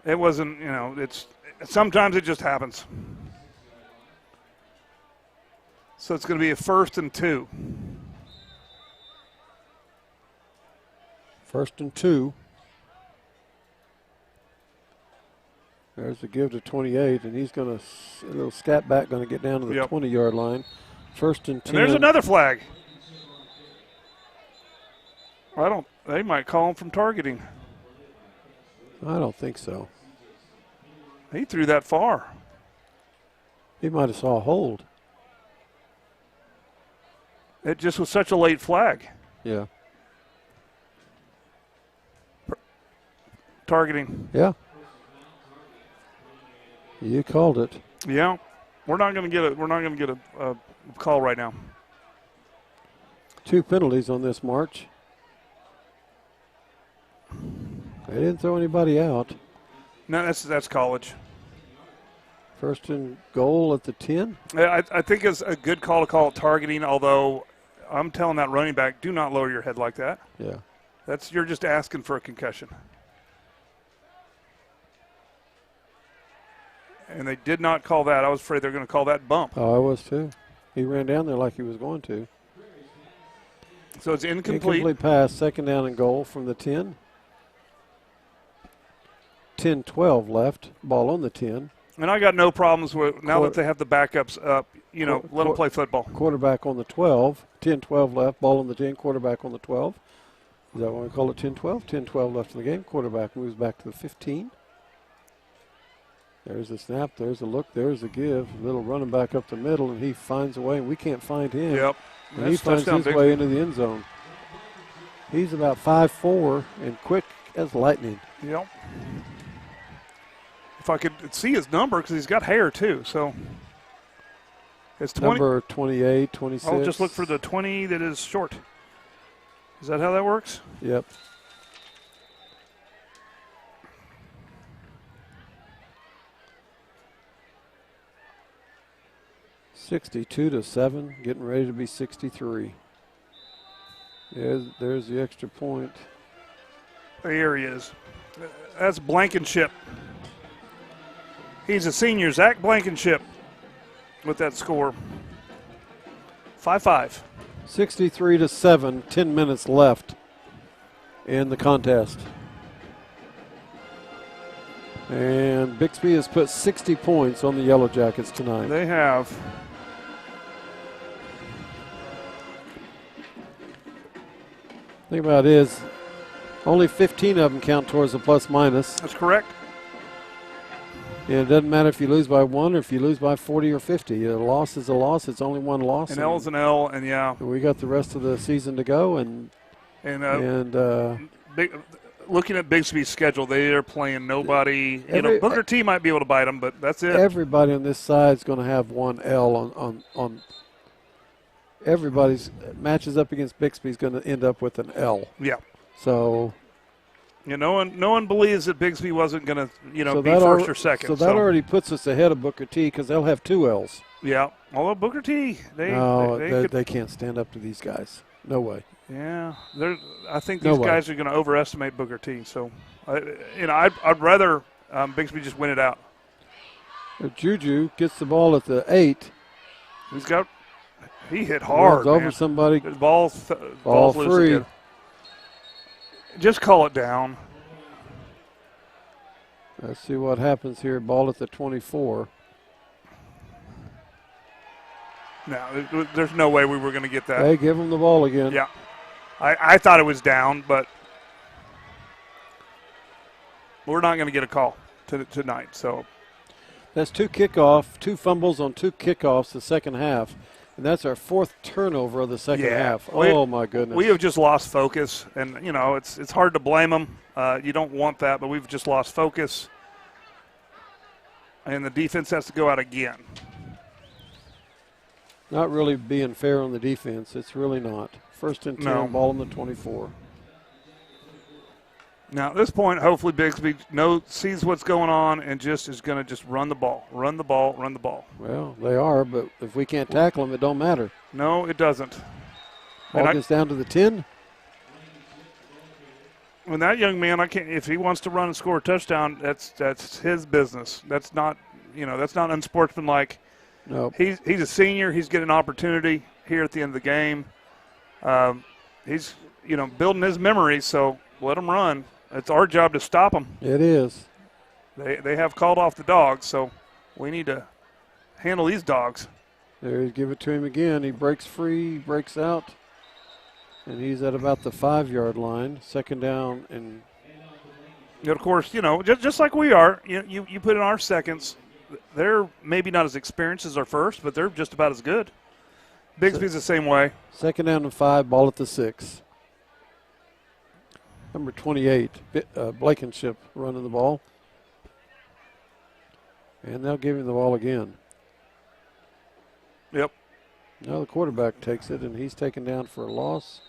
It wasn't, sometimes it just happens. So it's going to be a 1st and 2. 1st and 2. There's the give to 28, and he's going to, a little scat back, going to get down to the 20-yard line. 1st and 10. And there's another flag. They might call him from targeting. I don't think so. He threw that far. He might have saw a hold. It just was such a late flag. Yeah. Targeting. Yeah. You called it. Yeah. We're not going to get a call right now. 2 penalties on this march. They didn't throw anybody out. No, that's college. 1st and goal at the 10. I think it's a good call to call it targeting, although I'm telling that running back, do not lower your head like that. Yeah. You're just asking for a concussion. And they did not call that. I was afraid they were going to call that bump. Oh, I was too. He ran down there like he was going to. So it's incomplete. Incomplete pass, 2nd down and goal from the 10. 10-12 left. Ball on the 10. And I got no problems with, now that they have the backups up, let them play football. Quarterback on the 12. 10-12 left. Ball on the 10. Quarterback on the 12. Is that what we call it? 10-12? 10-12 left in the game. Quarterback moves back to the 15. There's the snap. There's a look. There's a give. Little running back up the middle, and he finds a way, and we can't find him. Yep. And he finds his way into the end zone. He's about 5'4" and quick as lightning. Yep. If I could see his number, because he's got hair too, so it's 20. Number 28, 26. I'll just look for the 20 that is short. Is that how that works? Yep. (62-7), getting ready to be 63. There's the extra point. There he is. That's Blankenship. He's a senior, Zach Blankenship, with that score. 5-5. 63-7, 10 minutes left in the contest. And Bixby has put 60 points on the Yellow Jackets tonight. They have. Thing about it is, only 15 of them count towards the plus minus. That's correct. And it doesn't matter if you lose by 1 or if you lose by 40 or 50. A loss is a loss. It's only one loss. An L is an L, and yeah. We got the rest of the season to go, looking at Bixby's schedule, they are playing nobody. Booker T might be able to bite them, but that's it. Everybody on this side is going to have one L on everybody's matches up against Bixby is going to end up with an L. Yeah. So No one believes that Bixby wasn't going to, so be first or second. So that already puts us ahead of Booker T because they'll have 2 L's. Yeah, although Booker T, they can't stand up to these guys. No way. Yeah, I think these guys are going to overestimate Booker T. So, I'd rather Bixby just win it out. If Juju gets the ball at the 8. He hit hard. Runs over somebody. Ball free. Again. Just call it down. Let's see what happens here. Ball at the 24. No, there's no way we were going to get that. Hey, give him the ball again. Yeah. I thought it was down, but we're not going to get a call tonight. So that's 2 fumbles on 2 kickoffs the second half. And that's our 4th turnover of the second half. Oh, my goodness. We have just lost focus. And, it's hard to blame them. You don't want that, but we've just lost focus. And the defense has to go out again. Not really being fair on the defense. It's really not. 1st and 10, ball on the 24. Now, at this point, hopefully Bixby sees what's going on and just is going to just run the ball. Run the ball. Well, they are, but if we can't tackle them, it don't matter. No, it doesn't. Ball gets down to the 10. When that young man, if he wants to run and score a touchdown, that's his business. That's not, that's not unsportsmanlike. No. He's a senior. He's getting an opportunity here at the end of the game. He's, building his memories, so let him run. It's our job to stop them. It is. They have called off the dogs, so we need to handle these dogs. There, you give it to him again. He breaks free, breaks out, and he's at about the 5-yard line. 2nd down, and of course, just like we are. You put in our seconds. They're maybe not as experienced as our first, but they're just about as good. Bixby's the same way. 2nd down and 5, ball at the 6. Number 28, Blankenship running the ball. And they'll give him the ball again. Yep. Now the quarterback takes it, and he's taken down for a loss.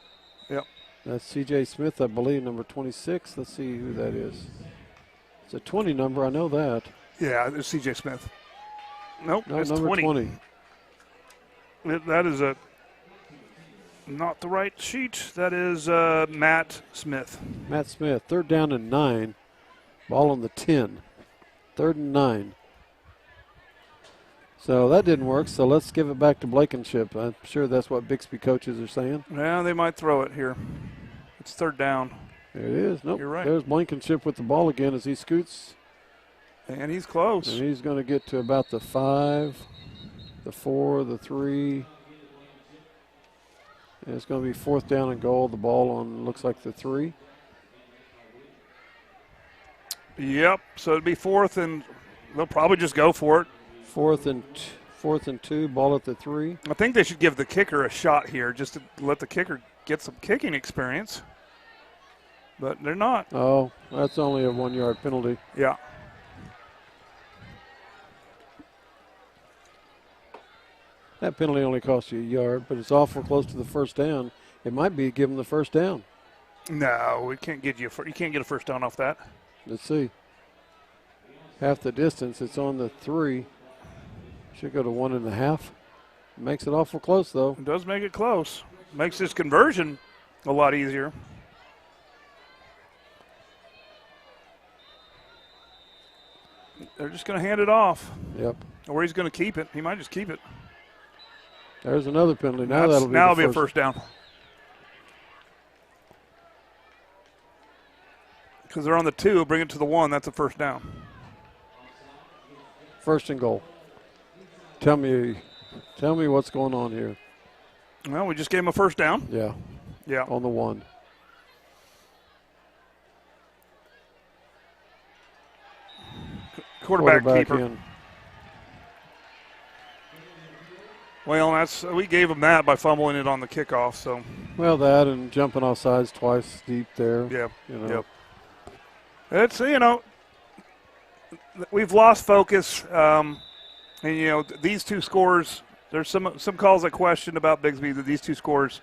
Yep. That's C.J. Smith, I believe, number 26. Let's see who that is. It's a 20 number, I know that. Yeah, it's C.J. Smith. Nope, no, it's number 20. That is not the right sheet. That is Matt Smith. Matt Smith, 3rd down and 9. Ball on the 10. 3rd and 9. So that didn't work, so let's give it back to Blankenship. I'm sure that's what Bixby coaches are saying. Yeah, they might throw it here. It's 3rd down. There it is. Nope. You're right. There's Blankenship with the ball again as he scoots. And he's close. And he's going to get to about the 5, the 4, the 3. And it's going to be 4th down and goal. The ball on looks like the 3. Yep. So it'd be 4th, and they'll probably just go for it. 4th and 2. Ball at the 3. I think they should give the kicker a shot here, just to let the kicker get some kicking experience. But they're not. Oh, that's only a 1-yard penalty. Yeah. That penalty only cost you a yard, but it's awful close to the 1st down. It might be give them the 1st down. No, we can't get you can't get a 1st down off that. Let's see. Half the distance. It's on the 3. Should go to 1.5. Makes it awful close, though. It does make it close. Makes this conversion a lot easier. They're just going to hand it off. Yep. Or he's going to keep it. He might just keep it. There's another penalty. Now that'll be a 1st down. Because they're on the 2, bring it to the 1. That's a 1st down. 1st and goal. Tell me what's going on here. Well, we just gave him a 1st down. Yeah. Yeah. On the 1. Quarterback keeper. In. Well, we gave him that by fumbling it on the kickoff. So. Well, that and jumping off sides twice deep there. Yep. Yep. It's we've lost focus, and these 2 scores. There's some calls I questioned about Bixby. That these 2 scores,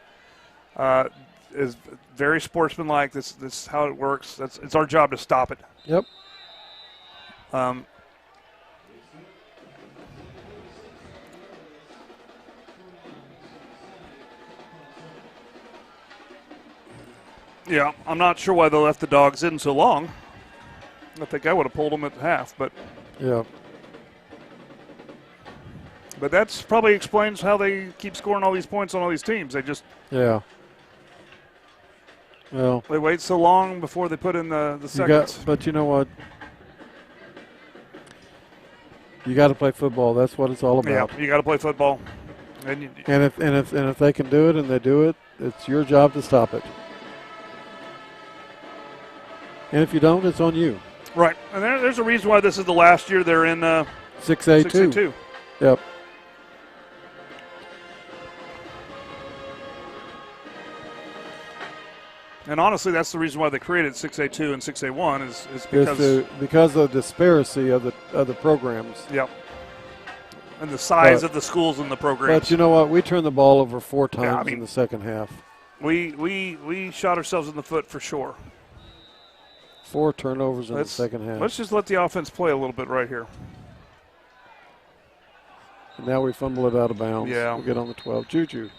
is very sportsmanlike. This is how it works. It's our job to stop it. Yep. Yeah, I'm not sure why they left the dogs in so long. I think I would have pulled them at half, but yeah. But that's probably explains how they keep scoring all these points on all these teams. They just Well, they wait so long before they put in the seconds. But you know what? You got to play football. That's what it's all about. Yeah, you got to play football. And if they can do it and they do it, it's your job to stop it. And if you don't, it's on you. Right. And there's a reason why this is the last year they're in 6A2. Yep. And honestly, that's the reason why they created 6A2 and 6A1 is because of the disparity of the programs. Yep. And the size of the schools and the programs. But you know what? We turned the ball over 4 times in the second half. We shot ourselves in the foot for sure. 4 turnovers in the second half. Let's just let the offense play a little bit right here. And now we fumble it out of bounds. Yeah. We'll get on the 12. Juju.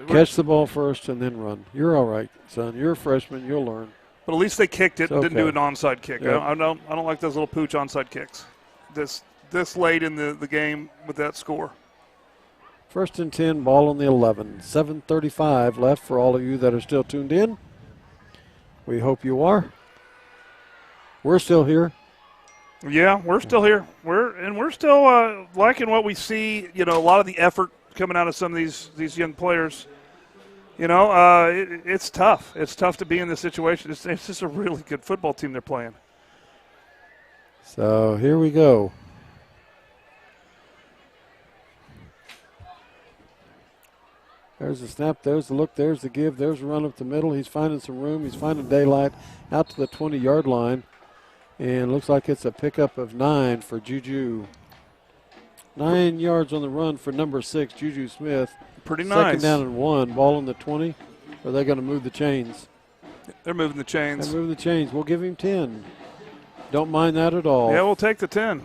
Catch the ball first and then run. You're all right, son. You're a freshman. You'll learn. But at least they kicked it and didn't do an onside kick. Yep. I don't like those little pooch onside kicks. This late in the game with that score. 1st and 10, ball on the 11. 7:35 left for all of you that are still tuned in. We hope you are. We're still here. Yeah, we're still here. We're still liking what we see. You know, a lot of the effort coming out of some of these young players. You know, it's tough. It's tough to be in this situation. It's just a really good football team they're playing. So here we go. There's the snap, there's the look, there's the give, there's the run up the middle. He's finding some room. He's finding daylight out to the 20-yard line. And looks like it's a pickup of 9 for Juju. 9 yards on the run for number 6, Juju Smith. Pretty nice. 2nd down and 1. Ball on the 20. Or are they going to move the chains? They're moving the chains. They're moving the chains. We'll give him 10. Don't mind that at all. Yeah, we'll take the 10.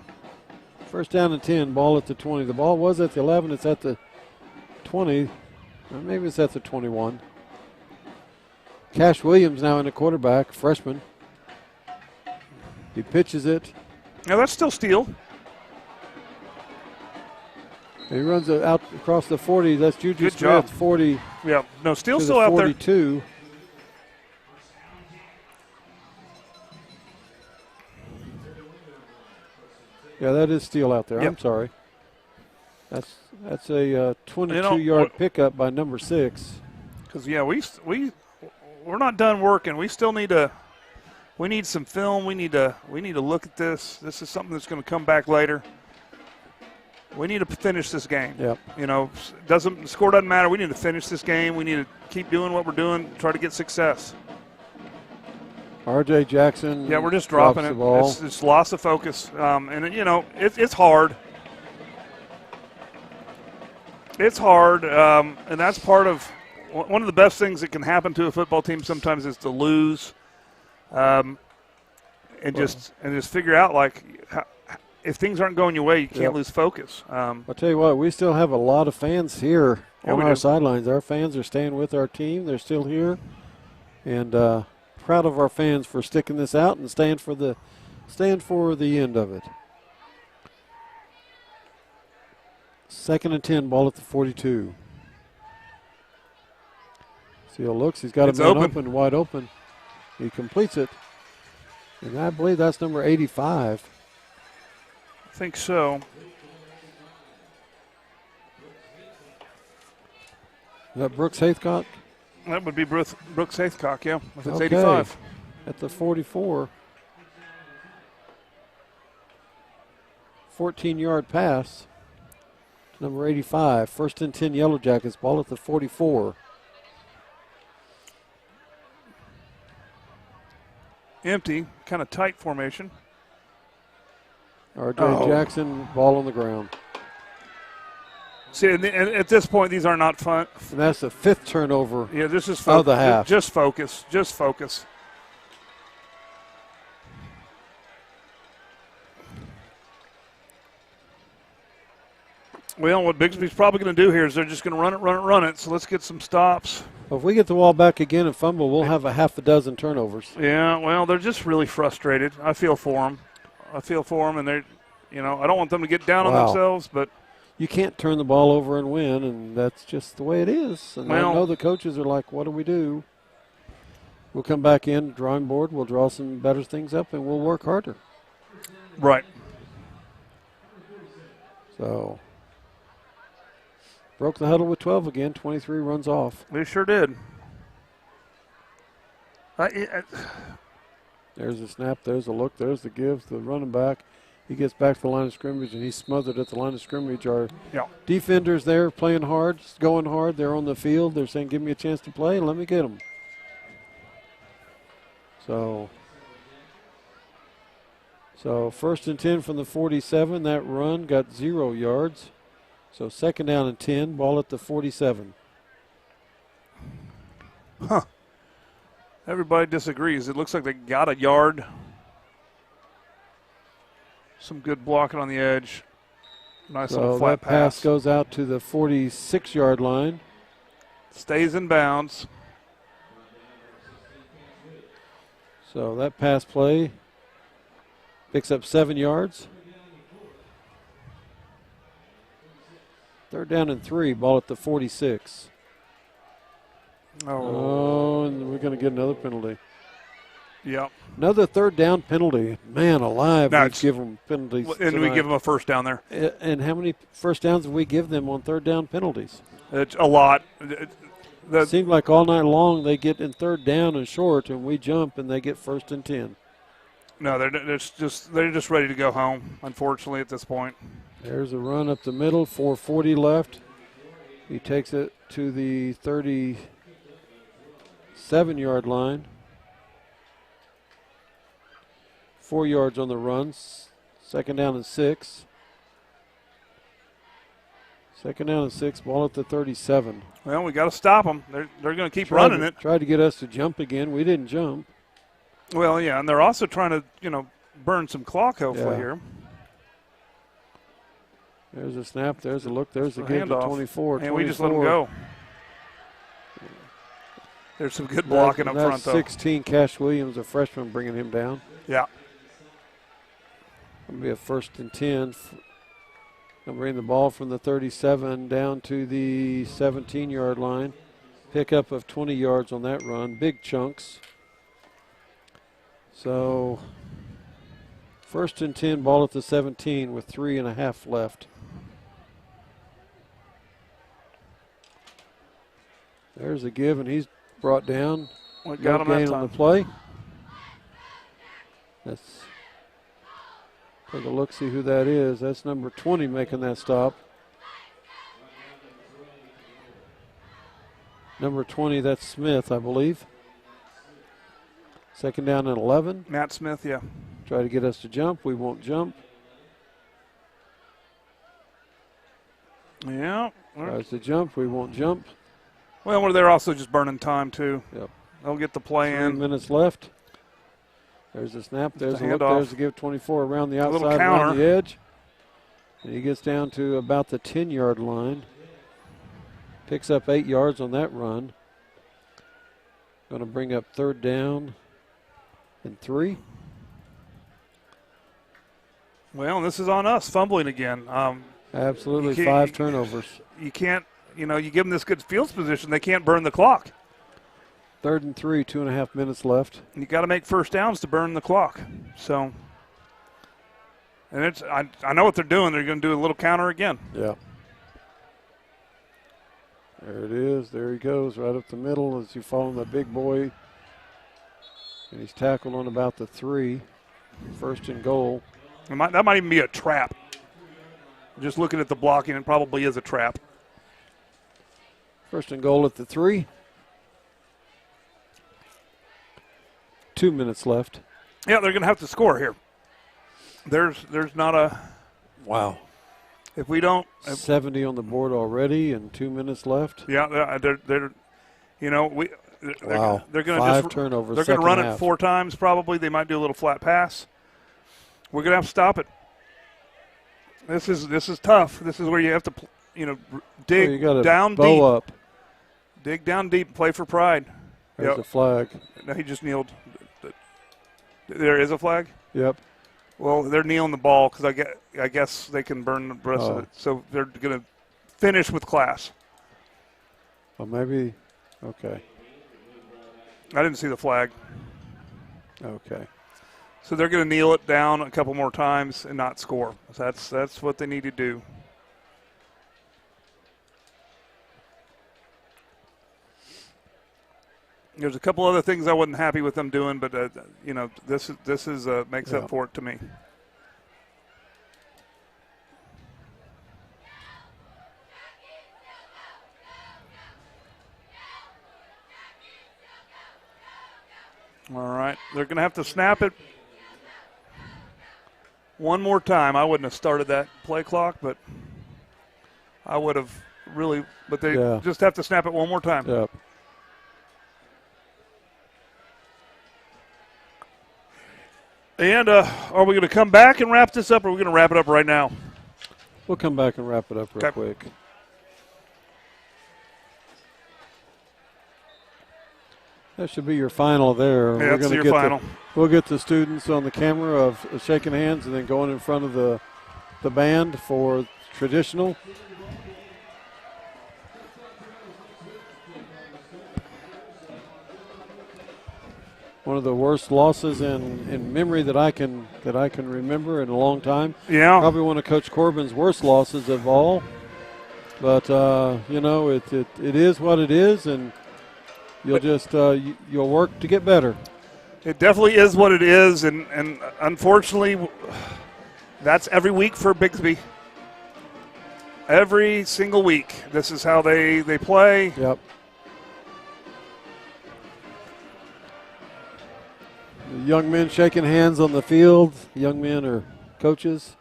1st down and 10. Ball at the 20. The ball was at the 11. It's at the 20. Or maybe it's at the 21. Cash Williams now in the quarterback, freshman. He pitches it. Now that's still steal. He runs it out across the 40. That's Juju Good Smith, job. 40. Yeah, no, still to out there. 42. Yeah, that is steal out there. Yep. I'm sorry. That's a 22-yard pickup by number 6. Because we're not done working. We still need to. We need some film. We need to look at this. This is something that's going to come back later. We need to finish this game. Yep. You know, the score doesn't matter. We need to finish this game. We need to keep doing what we're doing, try to get success. R.J. Jackson. Yeah, we're just dropping the it. ball. It's loss of focus, and you know it's hard. It's hard, and that's part of one of the best things that can happen to a football team. Sometimes is to lose, and just figure out if things aren't going your way, you can't lose focus. I'll tell you what, we still have a lot of fans here on our sidelines. Our fans are staying with our team. They're still here, and proud of our fans for sticking this out and staying for the end of it. 2nd and 10, ball at the 42. Seal looks. He's got a man open, wide open. He completes it, and I believe that's number 85. I think so. Is that Brooks Hathcock? That would be Brooks Hathcock, yeah, if it's Okay. 85. At the 44. 14-yard pass. Number 85. 1st and 10 Yellow Jackets. Ball at the 44. Empty, kind of tight formation. R.J. Jackson, ball on the ground. See, and at this point, these are not fun. And that's the 5th turnover. Yeah, this is of the half. Just focus. Just focus. Well, what Bixby's probably going to do here is they're just going to run it. So let's get some stops. Well, if we get the ball back again and fumble, we'll have a half a dozen turnovers. Yeah, well, they're just really frustrated. I feel for them. And they're, I don't want them to get down on themselves, but you can't turn the ball over and win, and that's just the way it is. And I know the coaches are like, what do we do? We'll come back in, drawing board, we'll draw some better things up, and we'll work harder. Right. So, broke the huddle with 12 again, 23 runs off. They sure did. There's a snap, there's a look, there's the give, the running back. He gets back to the line of scrimmage, and he's smothered at the line of scrimmage. Our defenders there playing hard, going hard. They're on the field. They're saying, give me a chance to play, and let me get them. So 1st and 10 from the 47. That run got 0 yards. So 2nd down and 10, ball at the 47. Huh. Everybody disagrees. It looks like they got a yard. Some good blocking on the edge. Nice little flat pass goes out to the 46-yard line. Stays in bounds. So that pass play picks up 7 yards. 3rd down and 3, ball at the 46. Oh, and we're going to get another penalty. Yep. Another 3rd down penalty. Man alive, we give them penalties And tonight. we give them a first down there. And how many first downs do we give them on 3rd down penalties? It's a lot. It seems like all night long they get in 3rd down and short, and we jump and they get 1st and 10. No, they're just ready to go home, unfortunately, at this point. There's a run up the middle, 4:40 left. He takes it to the 37-yard line. 4 yards on the runs. 2nd down and 6. 2nd down and 6, ball at the 37. Well, we got to stop them. They're going to keep running it. Tried to get us to jump again. We didn't jump. Well, yeah, and they're also trying to, burn some clock hopefully here. There's a snap. There's a look. There's a give to 24. And we just let them go. There's some good blocking up front, though. 16, Cash Williams, a freshman, bringing him down. Yeah. It'll be a 1st and 10. Gonna bring the ball from the 37 down to the 17-yard line. Pickup of 20 yards on that run. Big chunks. So 1st and 10, ball at the 17 with 3.5 left. There's a give, and he's brought down. We got him that gain time. on the play. Let's take a look, see who that is. That's number 20 making that stop. Number 20, that's Smith, I believe. 2nd down and 11. Matt Smith, yeah. Try to get us to jump. We won't jump. Yeah. Tries to jump. We won't jump. Well, they're also just burning time, too. Yep. They'll get the play 3 in. minutes left. There's a snap. There's a look. handoff. There's a give 24 around the A little outside, around counter. the edge. And he gets down to about the 10-yard line. Picks up 8 yards on that run. Going to bring up 3rd down and 3. Well, this is on us, fumbling again. Absolutely, 5 turnovers. You can't, you give them this good field position, they can't burn the clock. 3rd and 3, 2.5 minutes left. You got to make first downs to burn the clock. So, and I know what they're doing. They're going to do a little counter again. Yeah. There it is. There he goes, right up the middle as you follow that big boy. And he's tackled on about the 3. 1st and goal. That might even be a trap. Just looking at the blocking, it probably is a trap. 1st and goal at the 3. 2 minutes left. Yeah, they're going to have to score here. There's not a. Wow. If we don't, 70 on the board already, and 2 minutes left. Yeah, they're Wow. They're going to 5 turnovers. They're going to run half. it 4 times probably. They might do a little flat pass. We're going to have to stop it. This is tough. This is where you have to dig down deep. Up. Dig down deep. Play for pride. There's a flag. No, he just kneeled. There is a flag? Yep. Well, they're kneeling the ball because I guess they can burn the rest of it. So they're going to finish with class. Well, maybe. Okay. I didn't see the flag. Okay. So they're going to kneel it down a couple more times and not score. That's what they need to do. There's a couple other things I wasn't happy with them doing, but this is makes up for it to me. All right, they're going to have to snap it one more time. I wouldn't have started that play clock, but I would have really. But they just have to snap it one more time. Yep. And are we going to come back and wrap this up, or are we going to wrap it up right now? We'll come back and wrap it up real quick. That should be your final there. Yeah, that's your final. We'll get the students on the camera of shaking hands and then going in front of the band for traditional. One of the worst losses in memory that I can remember in a long time. Yeah. Probably one of Coach Corbin's worst losses of all. But it is what it is, and you'll just you'll work to get better. It definitely is what it is, and unfortunately, that's every week for Bixby. Every single week, this is how they play. Yep. The young men shaking hands on the field. Young men are coaches.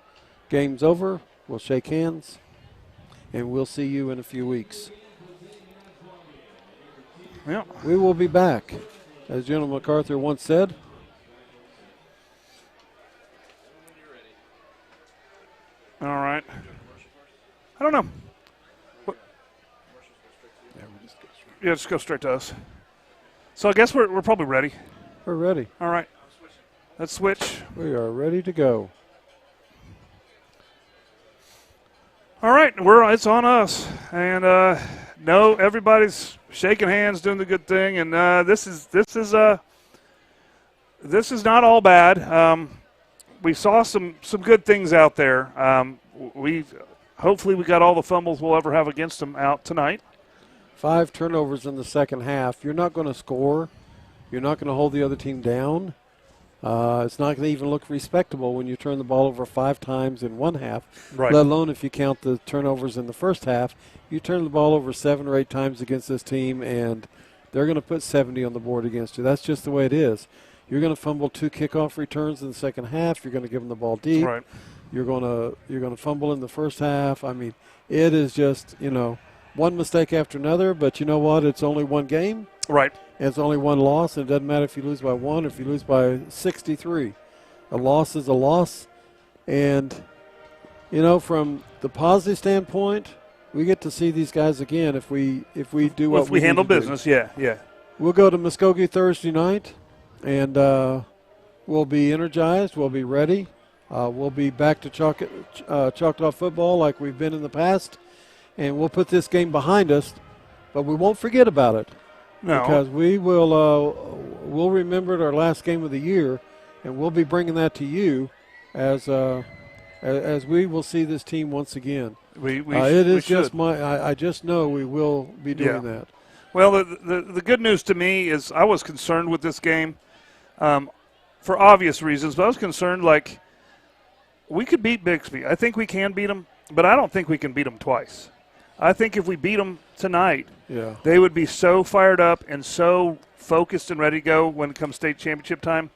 Game's over. We'll shake hands, and we'll see you in a few weeks. Yeah. We will be back, as General MacArthur once said. All right. I don't know. Yeah, just go straight to us. So I guess we're probably ready. We're ready. All right. Let's switch. We are ready to go. All right, it's on us, and no, everybody's shaking hands, doing the good thing, and this is not all bad. We saw some good things out there. Hopefully we got all the fumbles we'll ever have against them out tonight. 5 turnovers in the second half. You're not going to score. You're not going to hold the other team down. It's not going to even look respectable when you turn the ball over 5 times in one half, right. Let alone if you count the turnovers in the first half. You turn the ball over 7 or 8 times against this team, and they're going to put 70 on the board against you. That's just the way it is. You're going to fumble 2 kickoff returns in the second half. You're going to give them the ball deep. Right. You're going to fumble in the first half. I mean, it is just, one mistake after another, but you know what? It's only one game. Right. And it's only one loss, and it doesn't matter if you lose by 1 or if you lose by 63. A loss is a loss. And, from the positive standpoint, we get to see these guys again if we do what we handle need to business. do. Yeah. We'll go to Muskogee Thursday night, and we'll be energized. We'll be ready. We'll be back to Choctaw football like we've been in the past, and we'll put this game behind us, but we won't forget about it. No. Because we will we'll remember it our last game of the year, and we'll be bringing that to you as we will see this team once again. I just know we will be doing that. Well, the good news to me is I was concerned with this game for obvious reasons, but I was concerned we could beat Bixby. I think we can beat them, but I don't think we can beat them twice. I think if we beat them tonight, they would be so fired up and so focused and ready to go when it comes state championship time.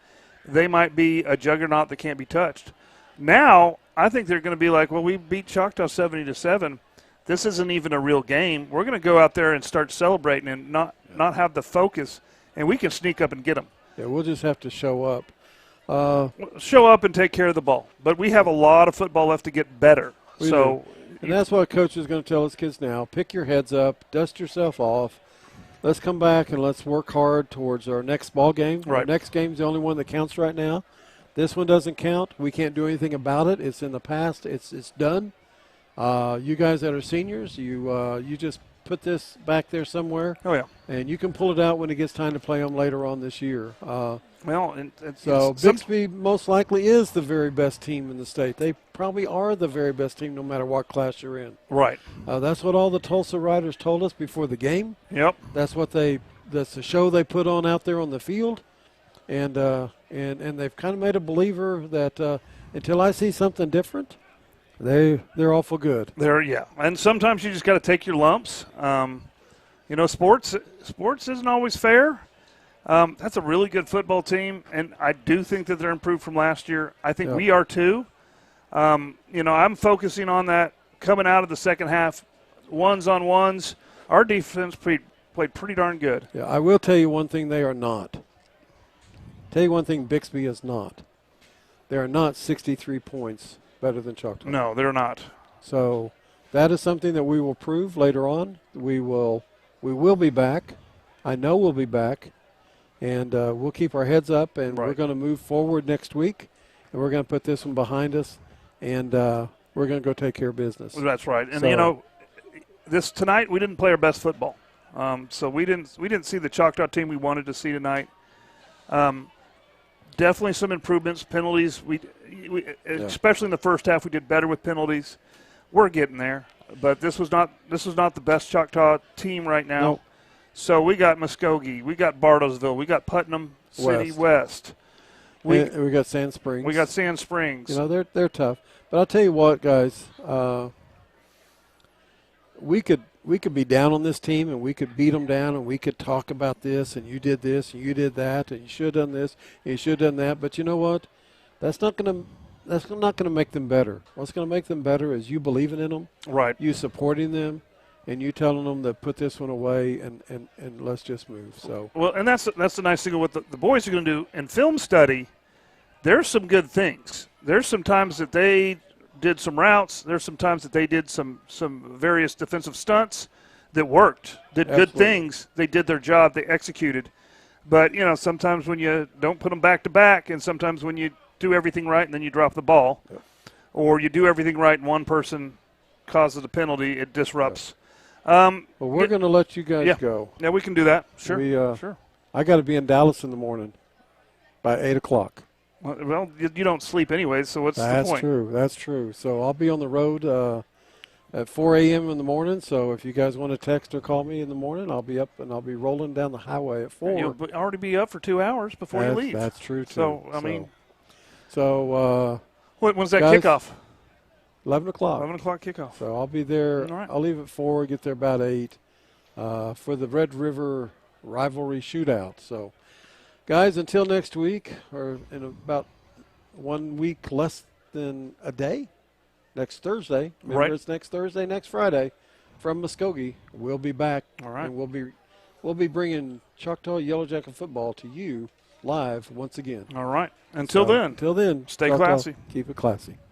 They might be a juggernaut that can't be touched. Now, I think they're going to be like, well, we beat Choctaw 70-7. This isn't even a real game. We're going to go out there and start celebrating and not have the focus, and we can sneak up and get them. Yeah, we'll just have to show up. Show up and take care of the ball. But we have a lot of football left to get better. And that's what Coach is going to tell his kids now. Pick your heads up, dust yourself off. Let's come back and let's work hard towards our next ball game. Right. Our next game's the only one that counts right now. This one doesn't count. We can't do anything about it. It's in the past. It's done. You guys that are seniors, you just put this back there somewhere. Oh, yeah. And you can pull it out when it gets time to play them later on this year. So Bixby most likely is the very best team in the state. They probably are the very best team no matter what class you're in. Right. That's what all the Tulsa Riders told us before the game. Yep. That's the show they put on out there on the field. And they've kind of made a believer that until I see something different, they're awful good. And sometimes you just got to take your lumps. Sports isn't always fair. That's a really good football team, and I do think that they're improved from last year. I think we are too. I'm focusing on that coming out of the second half, ones-on-ones. Our defense played pretty darn good. Yeah, I will tell you one thing they are not. Tell you one thing Bixby is not. They are not 63 points better than Choctaw. No, they're not. So that is something that we will prove later on. We will be back. I know we'll be back. And we'll keep our heads up, and we're going to move forward next week. And we're going to put this one behind us, and we're going to go take care of business. That's right. And, this tonight we didn't play our best football. So we didn't see the Choctaw team we wanted to see tonight. Definitely some improvements. Penalties, we especially in the first half, we did better with penalties. We're getting there, but this was not the best Choctaw team right now. Nope. So we got Muskogee, we got Bartlesville, we got Putnam City West. We got Sand Springs. We got Sand Springs. They're tough, but I'll tell you what, guys. We could be down on this team, and we could beat them down, and we could talk about this, and you did this, and you did that, and you should have done this, and you should have done that. But you know what? That's not going to make them better. What's going to make them better is you believing in them, right? You supporting them, and you telling them to put this one away and let's just move. So and that's the nice thing of what the boys are going to do in film study. There's some good things. There's some times that they did some routes. There's some times that they did some various defensive stunts that worked, did good things. They did their job. They executed. But, sometimes when you don't put them back to back, and sometimes when you do everything right and then you drop the ball, or you do everything right and one person causes a penalty, it disrupts. Well, we're going to let you guys go. Yeah, we can do that. Sure. Sure. I got to be in Dallas in the morning by 8 o'clock. Well, you don't sleep anyways, so what's the point? That's true. So I'll be on the road at 4 a.m. in the morning. So if you guys want to text or call me in the morning, I'll be up and I'll be rolling down the highway at 4. You'll already be up for 2 hours before you leave. That's true, too. So, when's that kickoff? 11 o'clock. 11 o'clock kickoff. So I'll be there. All right. I'll leave at 4, get there about 8 for the Red River rivalry shootout. So, guys, until next week, or in about 1 week less than a day, next Thursday. Remember, it's next Thursday, next Friday, from Muskogee. We'll be back. All right. And we'll be bringing Choctaw Yellow Jacket football to you live once again. All right. Until then, stay classy. Keep it classy.